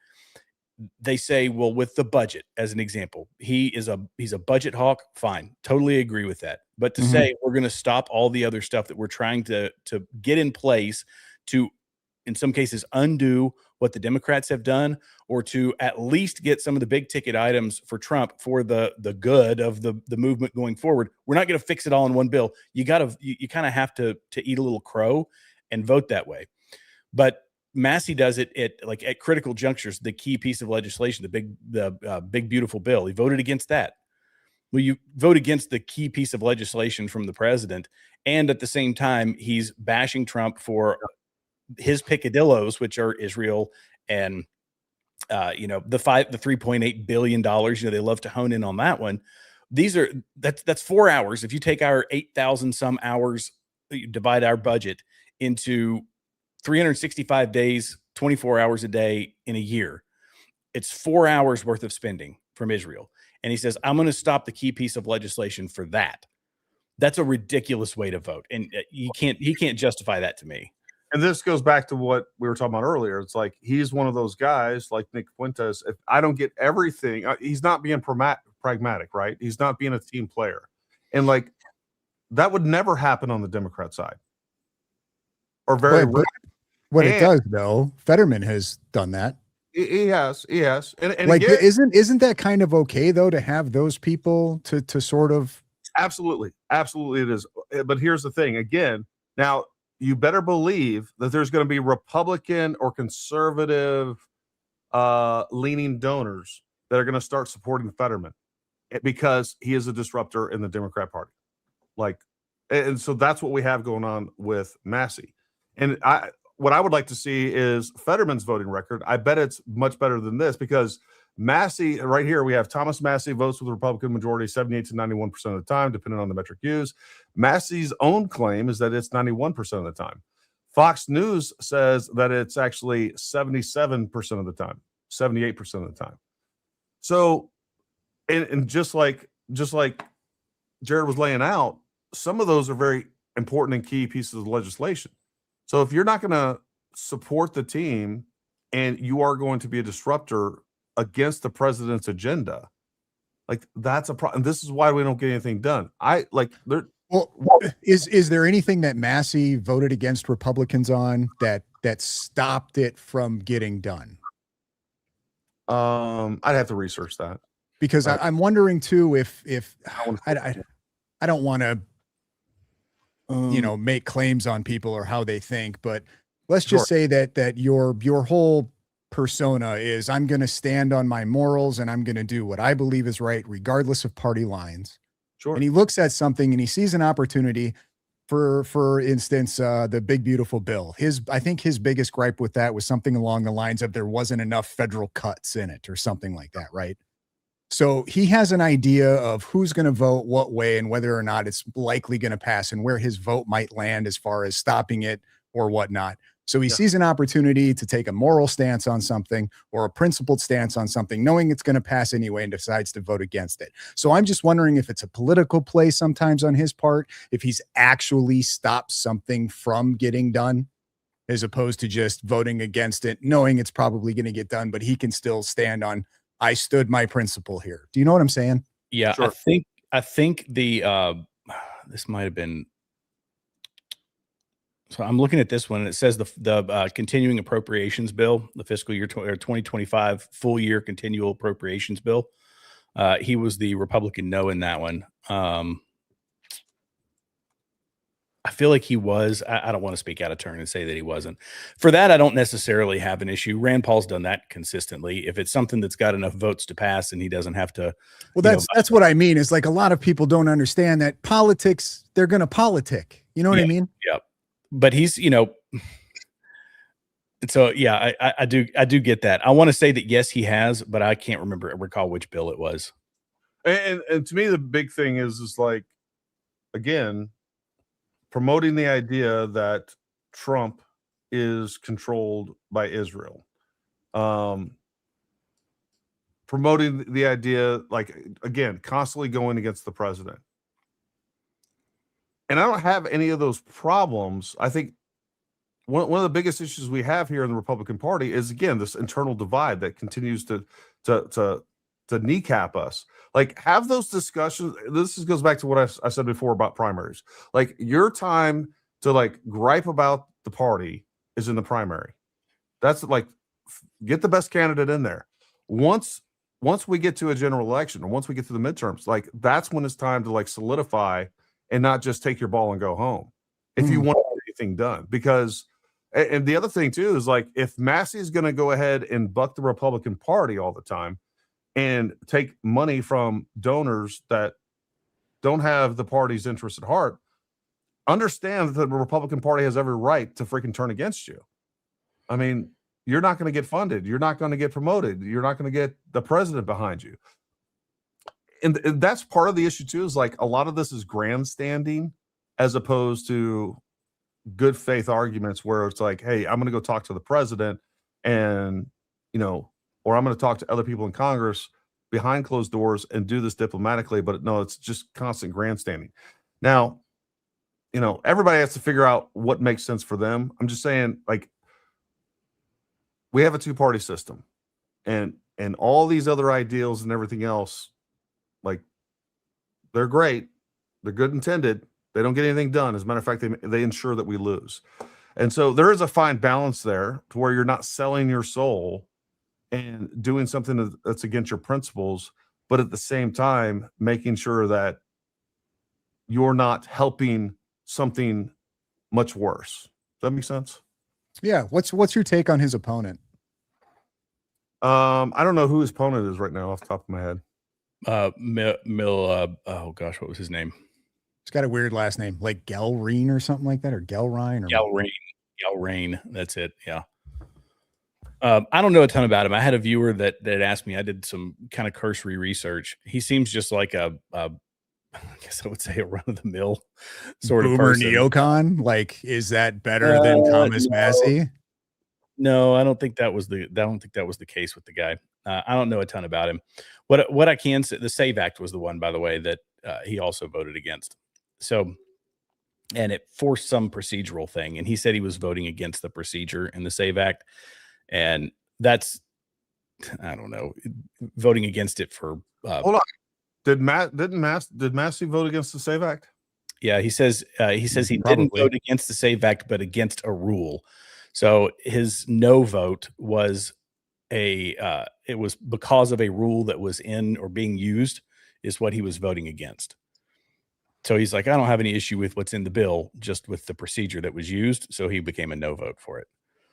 they say, well, with the budget, as an example, he's a budget hawk. Fine. Totally agree with that. But to say we're going to stop all the other stuff that we're trying to get in place to, in some cases, undo what the Democrats have done, or to at least get some of the big ticket items for Trump for the good of the movement going forward. We're not going to fix it all in one bill. You kind of have to eat a little crow and vote that way. But Massie does it at critical junctures. The key piece of legislation, the big beautiful bill, he voted against that. Well, you vote against the key piece of legislation from the president, and at the same time, he's bashing Trump for his picadillos, which are Israel and the $3.8 billion. They love to hone in on that one. That's 4 hours. If you take our 8,000 some hours, you divide our budget into 365 days, 24 hours a day in a year, it's 4 hours worth of spending from Israel. And he says, I'm going to stop the key piece of legislation for that. That's a ridiculous way to vote. And he can't justify that to me. And this goes back to what we were talking about earlier. It's like, he's one of those guys like Nick Fuentes. If I don't get everything, he's not being pragmatic, right? He's not being a team player. And like, that would never happen on the Democrat side. Or very rare. What it does, though, Fetterman has done that. He has. And like, again, isn't that kind of okay, though, to have those people to sort of? Absolutely it is. But here's the thing. Again, now you better believe that there's going to be Republican or conservative leaning donors that are going to start supporting Fetterman because he is a disruptor in the Democrat Party. And so that's what we have going on with Massie. And what I would like to see is Fetterman's voting record. I bet it's much better than this, because Massie, right here, we have Thomas Massie votes with the Republican majority 78 to 91% of the time, depending on the metric used. Massie's own claim is that it's 91% of the time. Fox News says that it's actually 77% of the time, 78% of the time. So, and just like Jared was laying out, some of those are very important and key pieces of legislation. So if you're not going to support the team and you are going to be a disruptor against the president's agenda, like, that's a problem. This is why we don't get anything done. Is there anything that Massie voted against Republicans on that stopped it from getting done? I'd have to research that, because I'm wondering too if I don't want to make claims on people or how they think, but let's just say that your whole persona is, I'm going to stand on my morals and I'm going to do what I believe is right, regardless of party lines. Sure. And he looks at something and he sees an opportunity, for instance, the big beautiful bill. I think his biggest gripe with that was something along the lines of there wasn't enough federal cuts in it or something like that, right? So he has an idea of who's going to vote what way and whether or not it's likely going to pass and where his vote might land as far as stopping it or whatnot. So he sees an opportunity to take a moral stance on something or a principled stance on something, knowing it's going to pass anyway, and decides to vote against it. So I'm just wondering if it's a political play sometimes on his part, if he's actually stopped something from getting done. as opposed to just voting against it, knowing it's probably going to get done, but he can still stand on, I stood my principle here. Do you know what I'm saying? Yeah, Sure. I think the this might have been. So I'm looking at this one, and it says the continuing appropriations bill, the fiscal year 2025 full year continual appropriations bill. He was the Republican no in that one. I feel like he was. I don't want to speak out of turn and say that he wasn't. For that, I don't necessarily have an issue. Rand Paul's done that consistently. If it's something that's got enough votes to pass and he doesn't have to. Well, that's what I mean. Is like a lot of people don't understand that politics, they're going to politic. You know what I mean? Yeah. But he's, and so, yeah, I do get that. I want to say that, yes, he has, but I can't recall which bill it was. And to me, the big thing is like, again, promoting the idea that Trump is controlled by Israel. Promoting the idea, like, again, constantly going against the president. And I don't have any of those problems. I think one of the biggest issues we have here in the Republican Party is, again, this internal divide that continues to kneecap us. Like, have those discussions. This goes back to what I said before about primaries. Like, your time to like gripe about the party is in the primary. That's like, get the best candidate in there. Once we get to a general election, or once we get to the midterms, like, that's when it's time to like solidify and not just take your ball and go home if you want anything done. Because, and the other thing too is like, if Massie is going to go ahead and buck the Republican Party all the time and take money from donors that don't have the party's interest at heart, understand that the Republican Party has every right to freaking turn against you. I mean, you're not going to get funded. You're not going to get promoted. You're not going to get the president behind you. And that's part of the issue too, is like a lot of this is grandstanding as opposed to good faith arguments where it's like, hey, I'm going to go talk to the president and, or I'm going to talk to other people in Congress behind closed doors and do this diplomatically. But no, it's just constant grandstanding. Now, everybody has to figure out what makes sense for them. I'm just saying, like, we have a two-party system and all these other ideals and everything else, like, they're great. They're good intended. They don't get anything done. As a matter of fact, they ensure that we lose. And so there is a fine balance there to where you're not selling your soul and doing something that's against your principles, but at the same time, making sure that you're not helping something much worse. Does that make sense? Yeah. What's your take on his opponent? I don't know who his opponent is right now off the top of my head. Oh gosh, what was his name? It's got a weird last name, like Gelrine or something like that, or Gelrine or Gelrain. That's it. Yeah. I don't know a ton about him. I had a viewer that asked me. I did some kind of cursory research. He seems just like I guess I would say a run of the mill sort of person. Neocon. Like, is that better than Thomas Massie? No, I don't think that was the case with the guy. I don't know a ton about him. What I can say, the SAVE Act was the one, by the way, that he also voted against. So, and it forced some procedural thing, and he said he was voting against the procedure in the SAVE Act, and that's, I don't know, voting against it for. Hold on, did Massie vote against the SAVE Act? Yeah, he says he Probably. didn't vote against the SAVE Act, but against a rule. So his no vote was it was because of a rule that was in or being used is what he was voting against. So he's like, I don't have any issue with what's in the bill, just with the procedure that was used. So he became a no vote for it.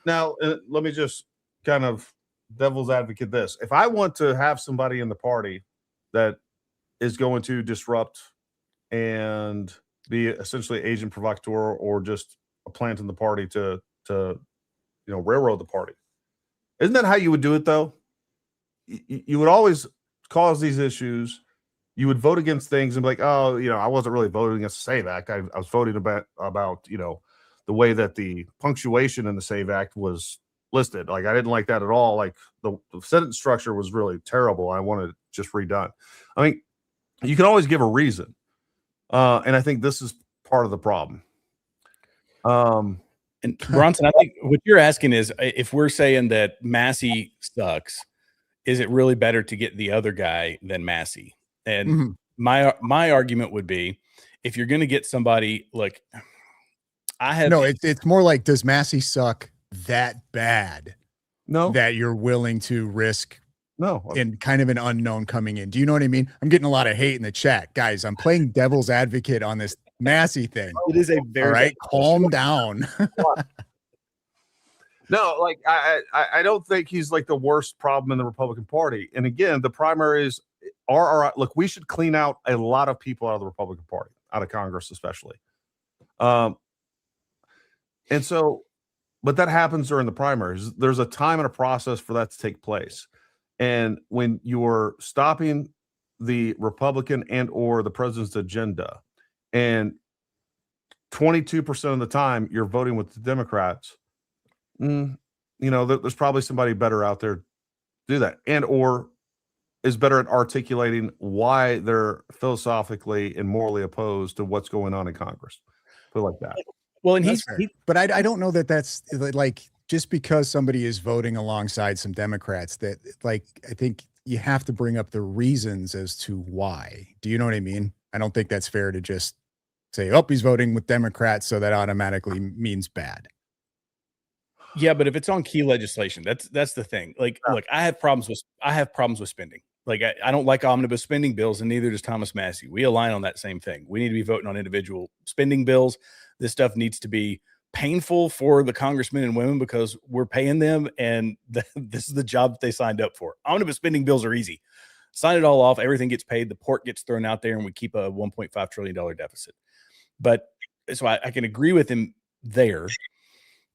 Now, let me just kind of devil's advocate this. If I want to have somebody in the party that is going to disrupt and be essentially agent provocateur or just a plant in the party to railroad the party, isn't that how you would do it, though? You would always cause these issues. You would vote against things and be like, oh, I wasn't really voting against the SAVE Act. I was voting about the way that the punctuation in the SAVE Act was listed. Like, I didn't like that at all. Like, the sentence structure was really terrible. I wanted it just redone. I mean, you can always give a reason. And I think this is part of the problem. And Bronson, I think what you're asking is if we're saying that Massie sucks, is it really better to get the other guy than Massie? And my argument would be, if you're going to get somebody like it's more like, does Massie suck that bad? No, that you're willing to risk no, in kind of an unknown coming in. Do you know what I mean? I'm getting a lot of hate in the chat, guys. I'm playing devil's advocate on this Massie thing. it is a very all right. Calm down. No, like I don't think he's like the worst problem in the Republican Party. And again, the primaries are look, we should clean out a lot of people out of the Republican Party, out of Congress especially. And so, but that happens during the primaries. There's a time and a process for that to take place. And when you're stopping the Republican and or the president's agenda, and 22% of the time you're voting with the Democrats, there's probably somebody better out there to do that, and or is better at articulating why they're philosophically and morally opposed to what's going on in Congress. Put it like that. Well, and but I don't know that that's like, just because somebody is voting alongside some Democrats, that like, I think you have to bring up the reasons as to why. Do you know what I mean? I don't think that's fair to just say, oh, he's voting with Democrats, so that automatically means bad. Yeah, but if it's on key legislation, that's the thing. Like, look, I have problems with spending. Like, I don't like omnibus spending bills, and neither does Thomas Massie. We align on that same thing. We need to be voting on individual spending bills. This stuff needs to be painful for the congressmen and women because we're paying them, and this is the job that they signed up for. Omnibus spending bills are easy. Sign it all off. Everything gets paid. The port gets thrown out there, and we keep a $1.5 trillion deficit. But so I can agree with him there.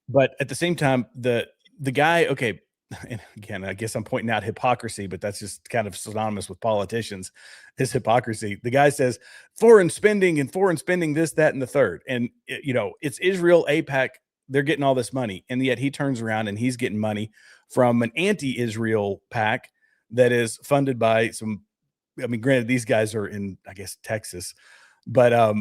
But at the same time, the guy, okay, and again, I guess I'm pointing out hypocrisy, but that's just kind of synonymous with politicians, is hypocrisy. The guy says foreign spending, this, that, and the third. And, it's Israel, AIPAC, they're getting all this money. And yet he turns around and he's getting money from an anti-Israel PAC that is funded by granted, these guys are in, I guess, Texas, but,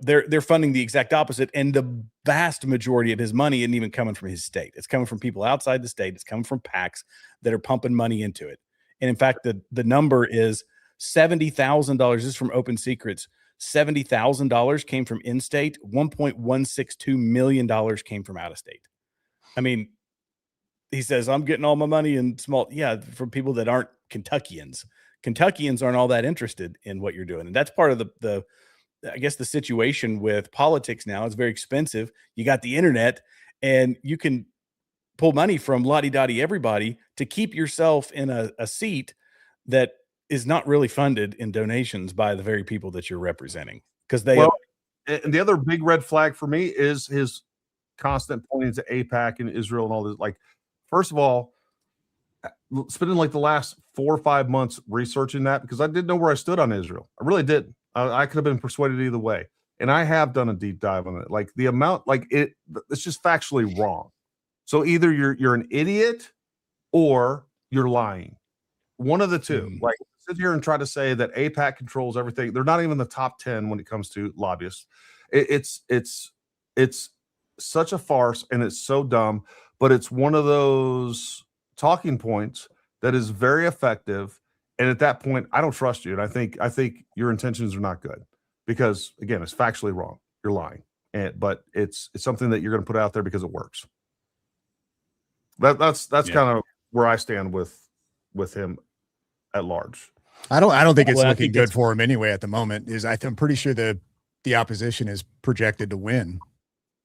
they're funding the exact opposite, and the vast majority of his money isn't even coming from his state. It's coming from people outside the state. It's coming from PACs that are pumping money into it. And in fact, the number is $70,000. This is from Open Secrets. $70,000 came from in-state. $1.162 million came from out of state. I mean, he says, I'm getting all my money in small. Yeah, from people that aren't Kentuckians. Kentuckians aren't all that interested in what you're doing. And that's part of the I guess the situation with politics now. It's very expensive. You got the internet, and you can pull money from lottie-dottie everybody to keep yourself in a seat that is not really funded in donations by the very people that you're representing. Because and the other big red flag for me is his constant pointing to AIPAC and Israel and all this. Like, first of all, spending like the last 4 or 5 months researching that, because I didn't know where I stood on Israel. I really didn't. I could have been persuaded either way. And I have done a deep dive on it. Like the amount, it's just factually wrong. So either you're an idiot or you're lying. One of the two. Like, sit here and try to say that AIPAC controls everything. They're not even the top 10 when it comes to lobbyists. It's such a farce, and it's so dumb, but it's one of those talking points that is very effective. And at that point, I don't trust you. And I think your intentions are not good, because again, it's factually wrong. You're lying. But it's something that you're going to put out there because it works. That's kind of where I stand with him at large. I don't think it's looking good for him anyway at the moment. I'm pretty sure the opposition is projected to win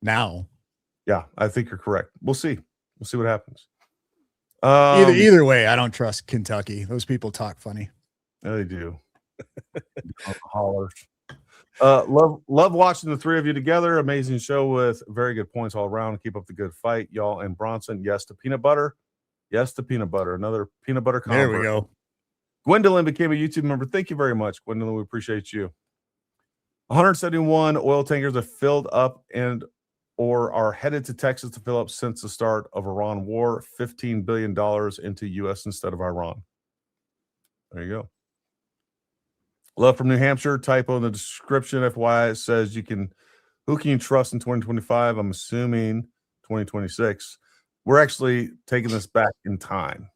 now. Yeah, I think you're correct. We'll see. We'll see what happens. Either way, I don't trust Kentucky. Those people talk funny. Yeah, they do. Hollers. Love watching the three of you together. Amazing show with very good points all around. Keep up the good fight, y'all. And Bronson, yes to peanut butter. Yes to peanut butter. Another peanut butter convert. There we go. Gwendolyn became a YouTube member. Thank you very much, Gwendolyn. We appreciate you. 171 oil tankers are filled up and or are headed to Texas to fill up since the start of Iran war. $15 billion into U.S. instead of Iran. There you go. Love from New Hampshire. Typo in the description. FYI, it says who can you trust in 2025? I'm assuming 2026. We're actually taking this back in time.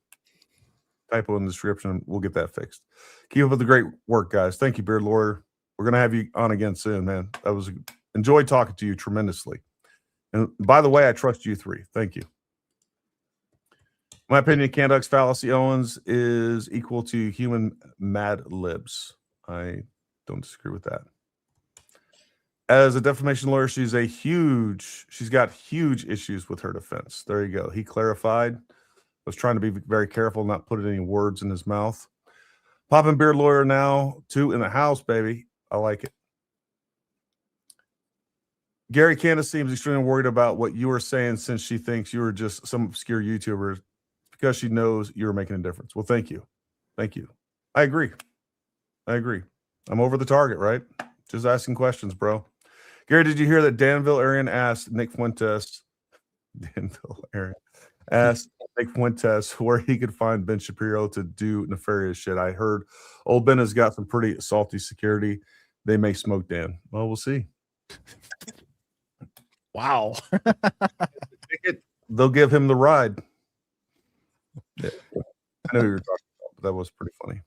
Typo in the description. We'll get that fixed. Keep up with the great work, guys. Thank you, Beard Lawyer. We're going to have you on again soon, man. Enjoyed talking to you tremendously. And by the way, I trust you three. Thank you. My opinion, Candux fallacy Owens is equal to human mad libs. I don't disagree with that. As a defamation lawyer, she's got huge issues with her defense. There you go. He clarified. I was trying to be very careful, not put any words in his mouth. Poppin' Beard Lawyer now, 2 in the house, baby. I like it. Gary Candace seems extremely worried about what you were saying since she thinks you were just some obscure YouTuber because she knows you're making a difference. Well, thank you. Thank you. I agree. I'm over the target, right? Just asking questions, bro. Gary, did you hear that Danville Arian asked Nick Fuentes where he could find Ben Shapiro to do nefarious shit? I heard old Ben has got some pretty salty security. They may smoke Dan. Well, we'll see. Wow. They'll give him the ride. Yeah. I know who you're talking about, but that was pretty funny.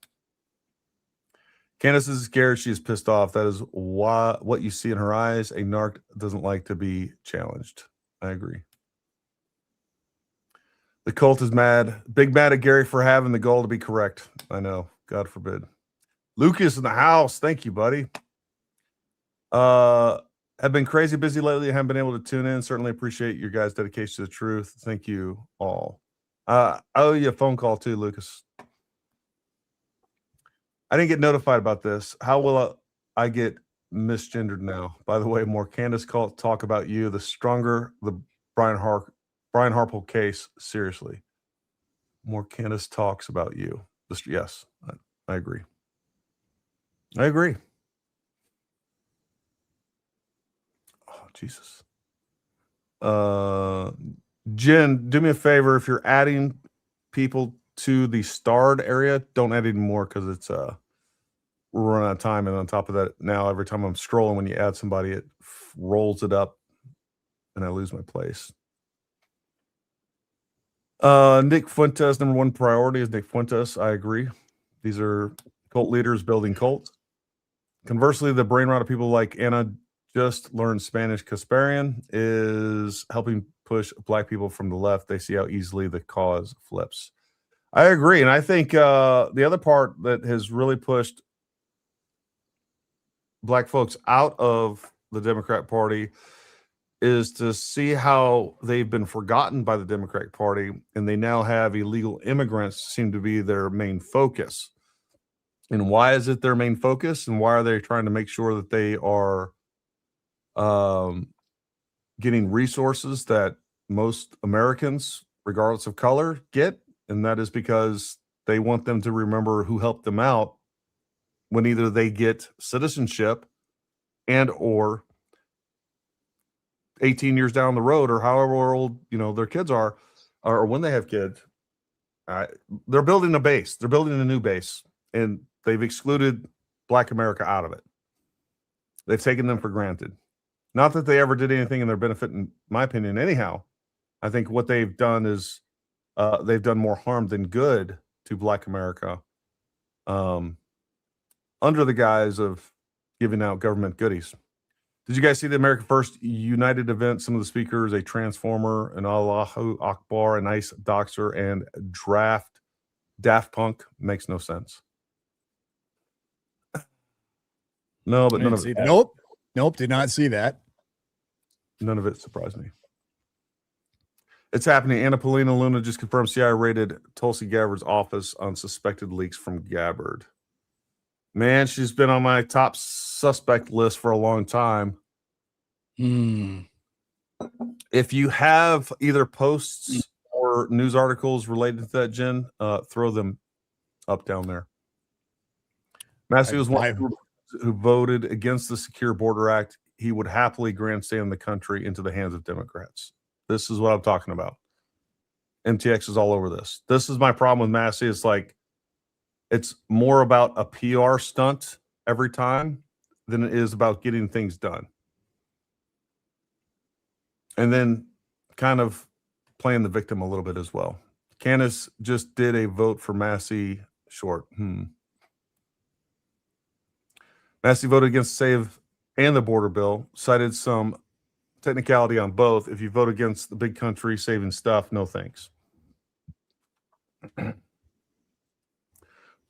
Candace is scared. She is pissed off. That is what you see in her eyes. A narc doesn't like to be challenged. I agree. The cult is mad. Big mad at Gary for having the goal to be correct. I know. God forbid. Lucas in the house. Thank you, buddy. Have been crazy busy lately. I haven't been able to tune in. Certainly appreciate your guys' dedication to the truth. Thank you all. I owe you a phone call too, Lucas. I didn't get notified about this. How will I get misgendered now? By the way, more Candace talk about you, the stronger the Brian Harple case. Seriously. More Candace talks about you. Yes, I agree. I agree. Oh, Jesus. Jen, do me a favor. If you're adding people to the starred area, don't add any more because it's we're running out of time. And on top of that, now every time I'm scrolling, when you add somebody, it rolls it up and I lose my place. Nick Fuentes, number one priority is Nick Fuentes. I agree. These are cult leaders building cults. Conversely, the brain rot of people like Anna just learned Spanish. Kasparian is helping push black people from the left. They see how easily the cause flips. I agree. And I think the other part that has really pushed black folks out of the Democrat Party is to see how they've been forgotten by the Democratic Party, and they now have illegal immigrants seem to be their main focus. And why is it their main focus? And why are they trying to make sure that they are getting resources that most Americans, regardless of color, get? And that is because they want them to remember who helped them out when either they get citizenship and or 18 years down the road or however old, their kids are, or when they have kids. They're building a base. They're building a new base, and they've excluded Black America out of it. They've taken them for granted. Not that they ever did anything in their benefit, in my opinion, anyhow. I think what they've done is they've done more harm than good to Black America under the guise of giving out government goodies. Did you guys see the America First United event? Some of the speakers, a transformer, an Allahu Akbar, an ice doxer, and Daft Punk. Makes no sense. No, but none of it. Nope, did not see that. None of it surprised me. It's happening. Anna Paulina Luna just confirmed CIA raided Tulsi Gabbard's office on suspected leaks from Gabbard. Man, she's been on my top suspect list for a long time. If you have either posts or news articles related to that, Jen, throw them up down there. Massie was one who voted against the Secure Border Act. He would happily grandstand the country into the hands of Democrats. This is what I'm talking about. MTX is all over this. This is my problem with Massie. It's like, it's more about a PR stunt every time than it is about getting things done. And then kind of playing the victim a little bit as well. Candace just did a vote for Massie short. Massie voted against SAVE and the border bill, cited some technicality on both. If you vote against the big country saving stuff, no thanks.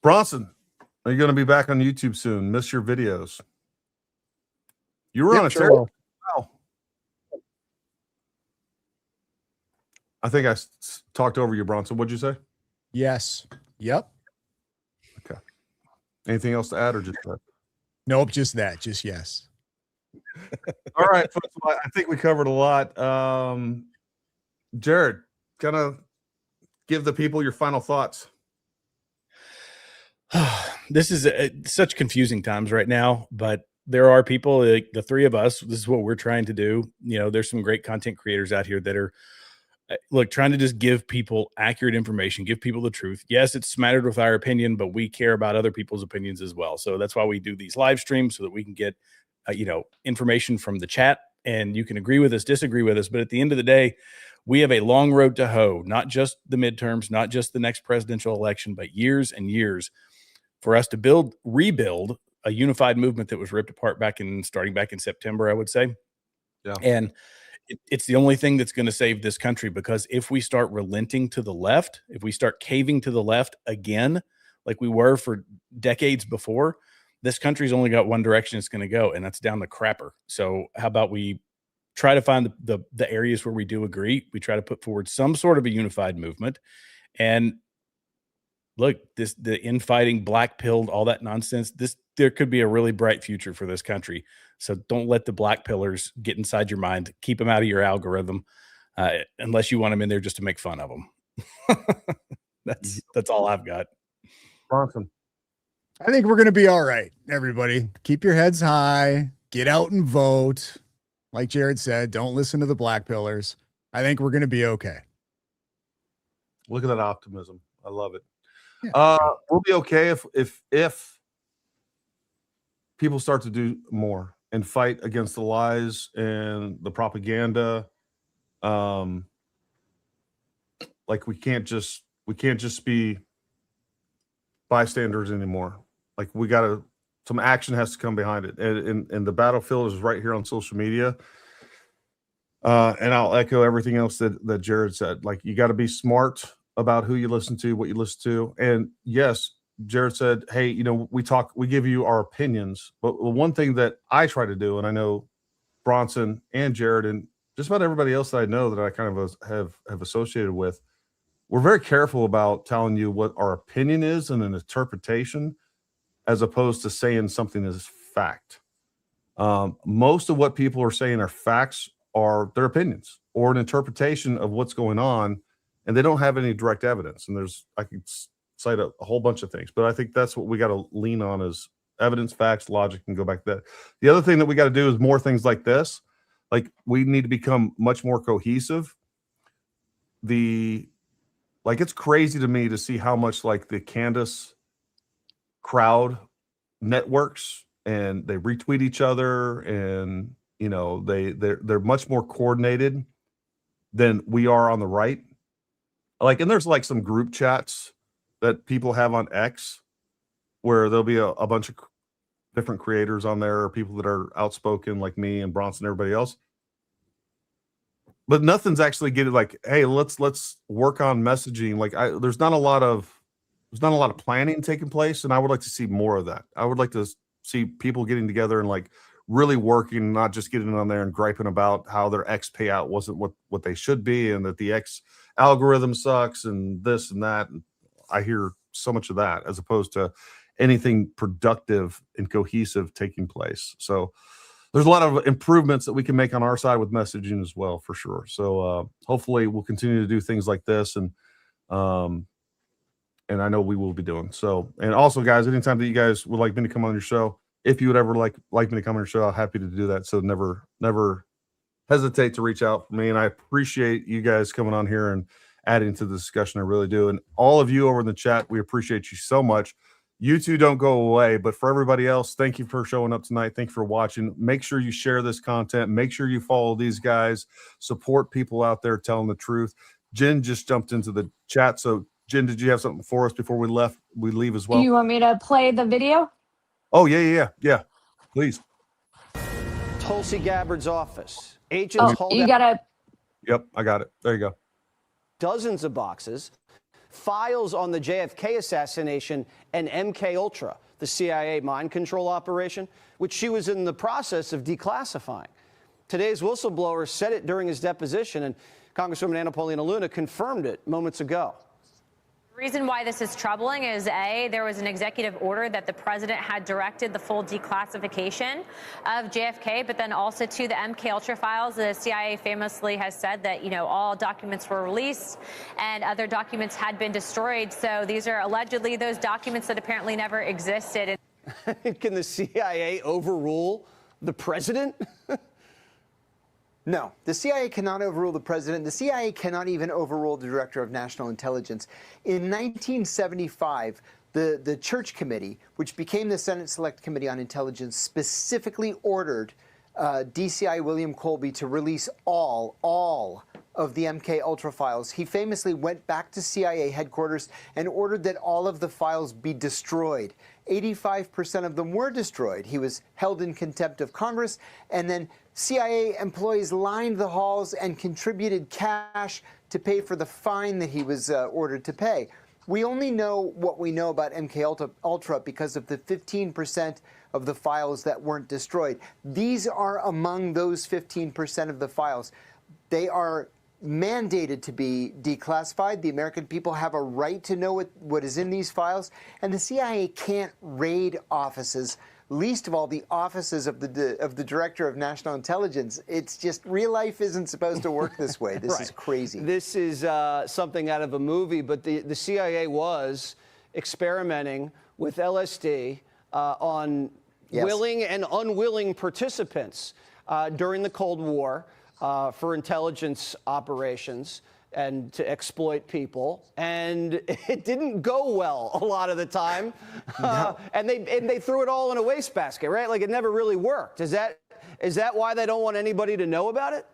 Bronson, are you going to be back on YouTube soon? Miss your videos. You were on a terrible. Wow. I think I talked over you, Bronson. What'd you say? Yes. Yep. Okay. Anything else to add or just that? Nope, just that. Just yes. All right, folks. I think we covered a lot. Jared, kind of give the people your final thoughts. This is such confusing times right now, but there are people like the three of us. This is what we're trying to do. There's some great content creators out here that are trying to just give people accurate information, give people the truth. Yes, it's smattered with our opinion, but we care about other people's opinions as well. So that's why we do these live streams, so that we can get information from the chat, and you can agree with us, disagree with us. But at the end of the day, we have a long road to hoe, not just the midterms, not just the next presidential election, but years and years for us to rebuild a unified movement that was ripped apart starting back in September, I would say. Yeah. And it's the only thing that's going to save this country, because if we start relenting to the left, if we start caving to the left again, like we were for decades before, this country's only got one direction it's going to go, and that's down the crapper. So how about we try to find the areas where we do agree? We try to put forward some sort of a unified movement. And look, the infighting, black-pilled, all that nonsense, there could be a really bright future for this country. So don't let the black pillars get inside your mind. Keep them out of your algorithm, unless you want them in there just to make fun of them. That's all I've got. Bronson. I think we're going to be all right, everybody. Keep your heads high. Get out and vote. Like Jared said, don't listen to the black pillars. I think we're going to be okay. Look at that optimism. I love it. Yeah. We'll be okay if people start to do more and fight against the lies and the propaganda. Like we can't just be bystanders anymore. Like some action has to come behind it. And the battlefield is right here on social media. And I'll echo everything else that Jared said. Like, you got to be smart about who you listen to, what you listen to. And yes, Jared said, hey, we give you our opinions. But one thing that I try to do, and I know Bronson and Jared and just about everybody else that I know that I kind of have associated with, we're very careful about telling you what our opinion is and an interpretation, as opposed to saying something is fact. Most of what people are saying are facts, are their opinions or an interpretation of what's going on, and they don't have any direct evidence. And I could cite a whole bunch of things, but I think that's what we got to lean on, is evidence, facts, logic, and go back to that. The other thing that we got to do is more things like this. Like, we need to become much more cohesive. It's crazy to me to see how much like the Candace crowd networks, and they retweet each other, and they're much more coordinated than we are on the right. Like, and there's like some group chats that people have on X where there'll be a bunch of different creators on there, or people that are outspoken like me and Bronson and everybody else. But nothing's actually getting like, hey, let's work on messaging. Like, there's not a lot of planning taking place, and I would like to see more of that. I would like to see people getting together and like really working, not just getting on there and griping about how their X payout wasn't what they should be, and that the X algorithm sucks and this and that. And I hear so much of that, as opposed to anything productive and cohesive taking place. So there's a lot of improvements that we can make on our side with messaging as well, for sure. So hopefully we'll continue to do things like this, and I know we will be doing so. And also, guys, anytime that you guys would like me to come on your show, if you would ever like me to come on your show, I'm happy to do that. So never hesitate to reach out for me. And I appreciate you guys coming on here and adding to the discussion. I really do. And all of you over in the chat, we appreciate you so much. You two don't go away, but for everybody else, thank you for showing up tonight. Thank you for watching. Make sure you share this content. Make sure you follow these guys. Support people out there telling the truth. Jen just jumped into the chat. So, Jen, did you have something for us before we leave as well? You want me to play the video? Oh, yeah. Please. Tulsi Gabbard's office. Agents hauled you out gotta. Yep, I got it. There you go. dozens of boxes, files on the JFK assassination and MK Ultra, the CIA mind control operation, which she was in the process of declassifying. Today's whistleblower said it during his deposition, and Congresswoman Anna Paulina Luna confirmed it moments ago. The reason why this is troubling is, A, there was an executive order that the president had directed the full declassification of JFK, but then also to the MK Ultra files. The CIA famously has said that, all documents were released and other documents had been destroyed. So these are allegedly those documents that apparently never existed. Can the CIA overrule the president? No, the CIA cannot overrule the president. The CIA cannot even overrule the director of national intelligence. In 1975, the Church Committee, which became the Senate Select Committee on Intelligence, specifically ordered DCI William Colby to release all of the MK Ultra files. He famously went back to CIA headquarters and ordered that all of the files be destroyed. 85% of them were destroyed. He was held in contempt of Congress, and then CIA employees lined the halls and contributed cash to pay for the fine that he was ordered to pay. We only know what we know about MK Ultra because of the 15% of the files that weren't destroyed. These are among those 15% of the files. They are mandated to be declassified. The American people have a right to know what is in these files, and the CIA can't raid offices, least of all the offices of the Director of National Intelligence. It's just, real life isn't supposed to work this way. This is crazy. This is something out of a movie, but the CIA was experimenting with LSD on willing and unwilling participants during the Cold War for intelligence operations and to exploit people, and it didn't go well a lot of the time. And they threw it all in a wastebasket, right? Like, it never really worked. Is that why they don't want anybody to know about it?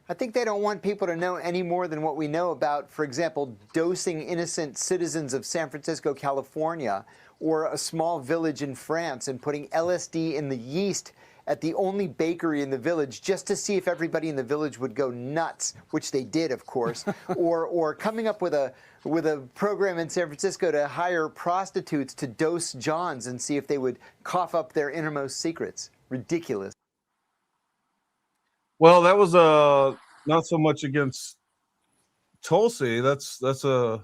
I think they don't want people to know any more than what we know about, for example, dosing innocent citizens of San Francisco, California, or a small village in France and putting LSD in the yeast at the only bakery in the village just to see if everybody in the village would go nuts, which they did, of course, or coming up with a program in San Francisco to hire prostitutes to dose Johns and see if they would cough up their innermost secrets. Ridiculous. Well, that was not so much against Tulsi. That's a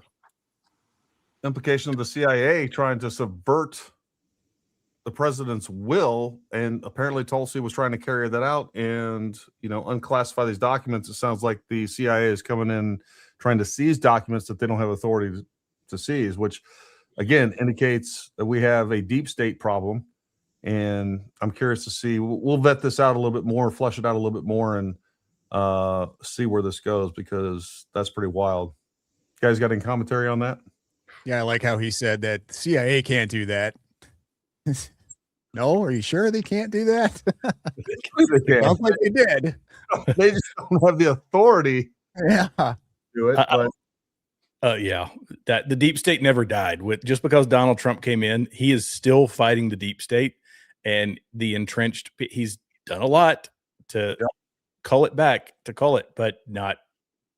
implication of the CIA trying to subvert the president's will, and apparently Tulsi was trying to carry that out and unclassify these documents. It sounds like the CIA is coming in trying to seize documents that they don't have authority to seize, which again indicates that we have a deep state problem. And I'm curious to see, we'll vet this out a little bit more, flesh it out a little bit more, and see where this goes, because that's pretty wild. You guys got any commentary on that? Yeah, I like how he said that the CIA can't do that. No, are you sure they can't do that? They can. Sounds like they did. They just don't have the authority Yeah. to do it. Yeah, that the deep state never died. Just because Donald Trump came in, he is still fighting the deep state and the entrenched. He's done a lot to cull it, but not.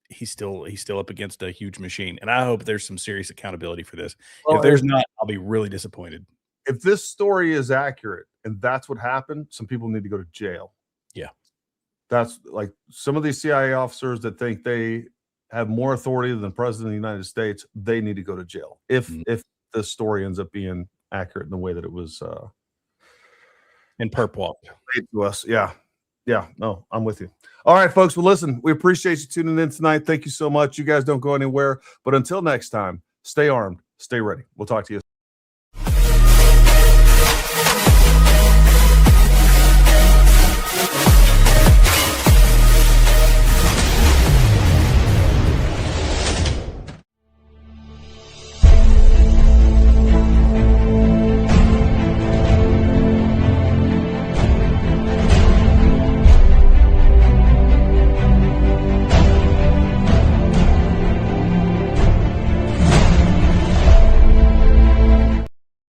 He's still up against a huge machine, and I hope there's some serious accountability for this. Well, if there's not, I'll be really disappointed. If this story is accurate and that's what happened, some people need to go to jail. Yeah. That's like some of these CIA officers that think they have more authority than the president of the United States. They need to go to jail if the story ends up being accurate in the way that it was And perp walked to us. Yeah. No, I'm with you. All right, folks. Well, listen, we appreciate you tuning in tonight. Thank you so much. You guys don't go anywhere. But until next time, stay armed, stay ready. We'll talk to you.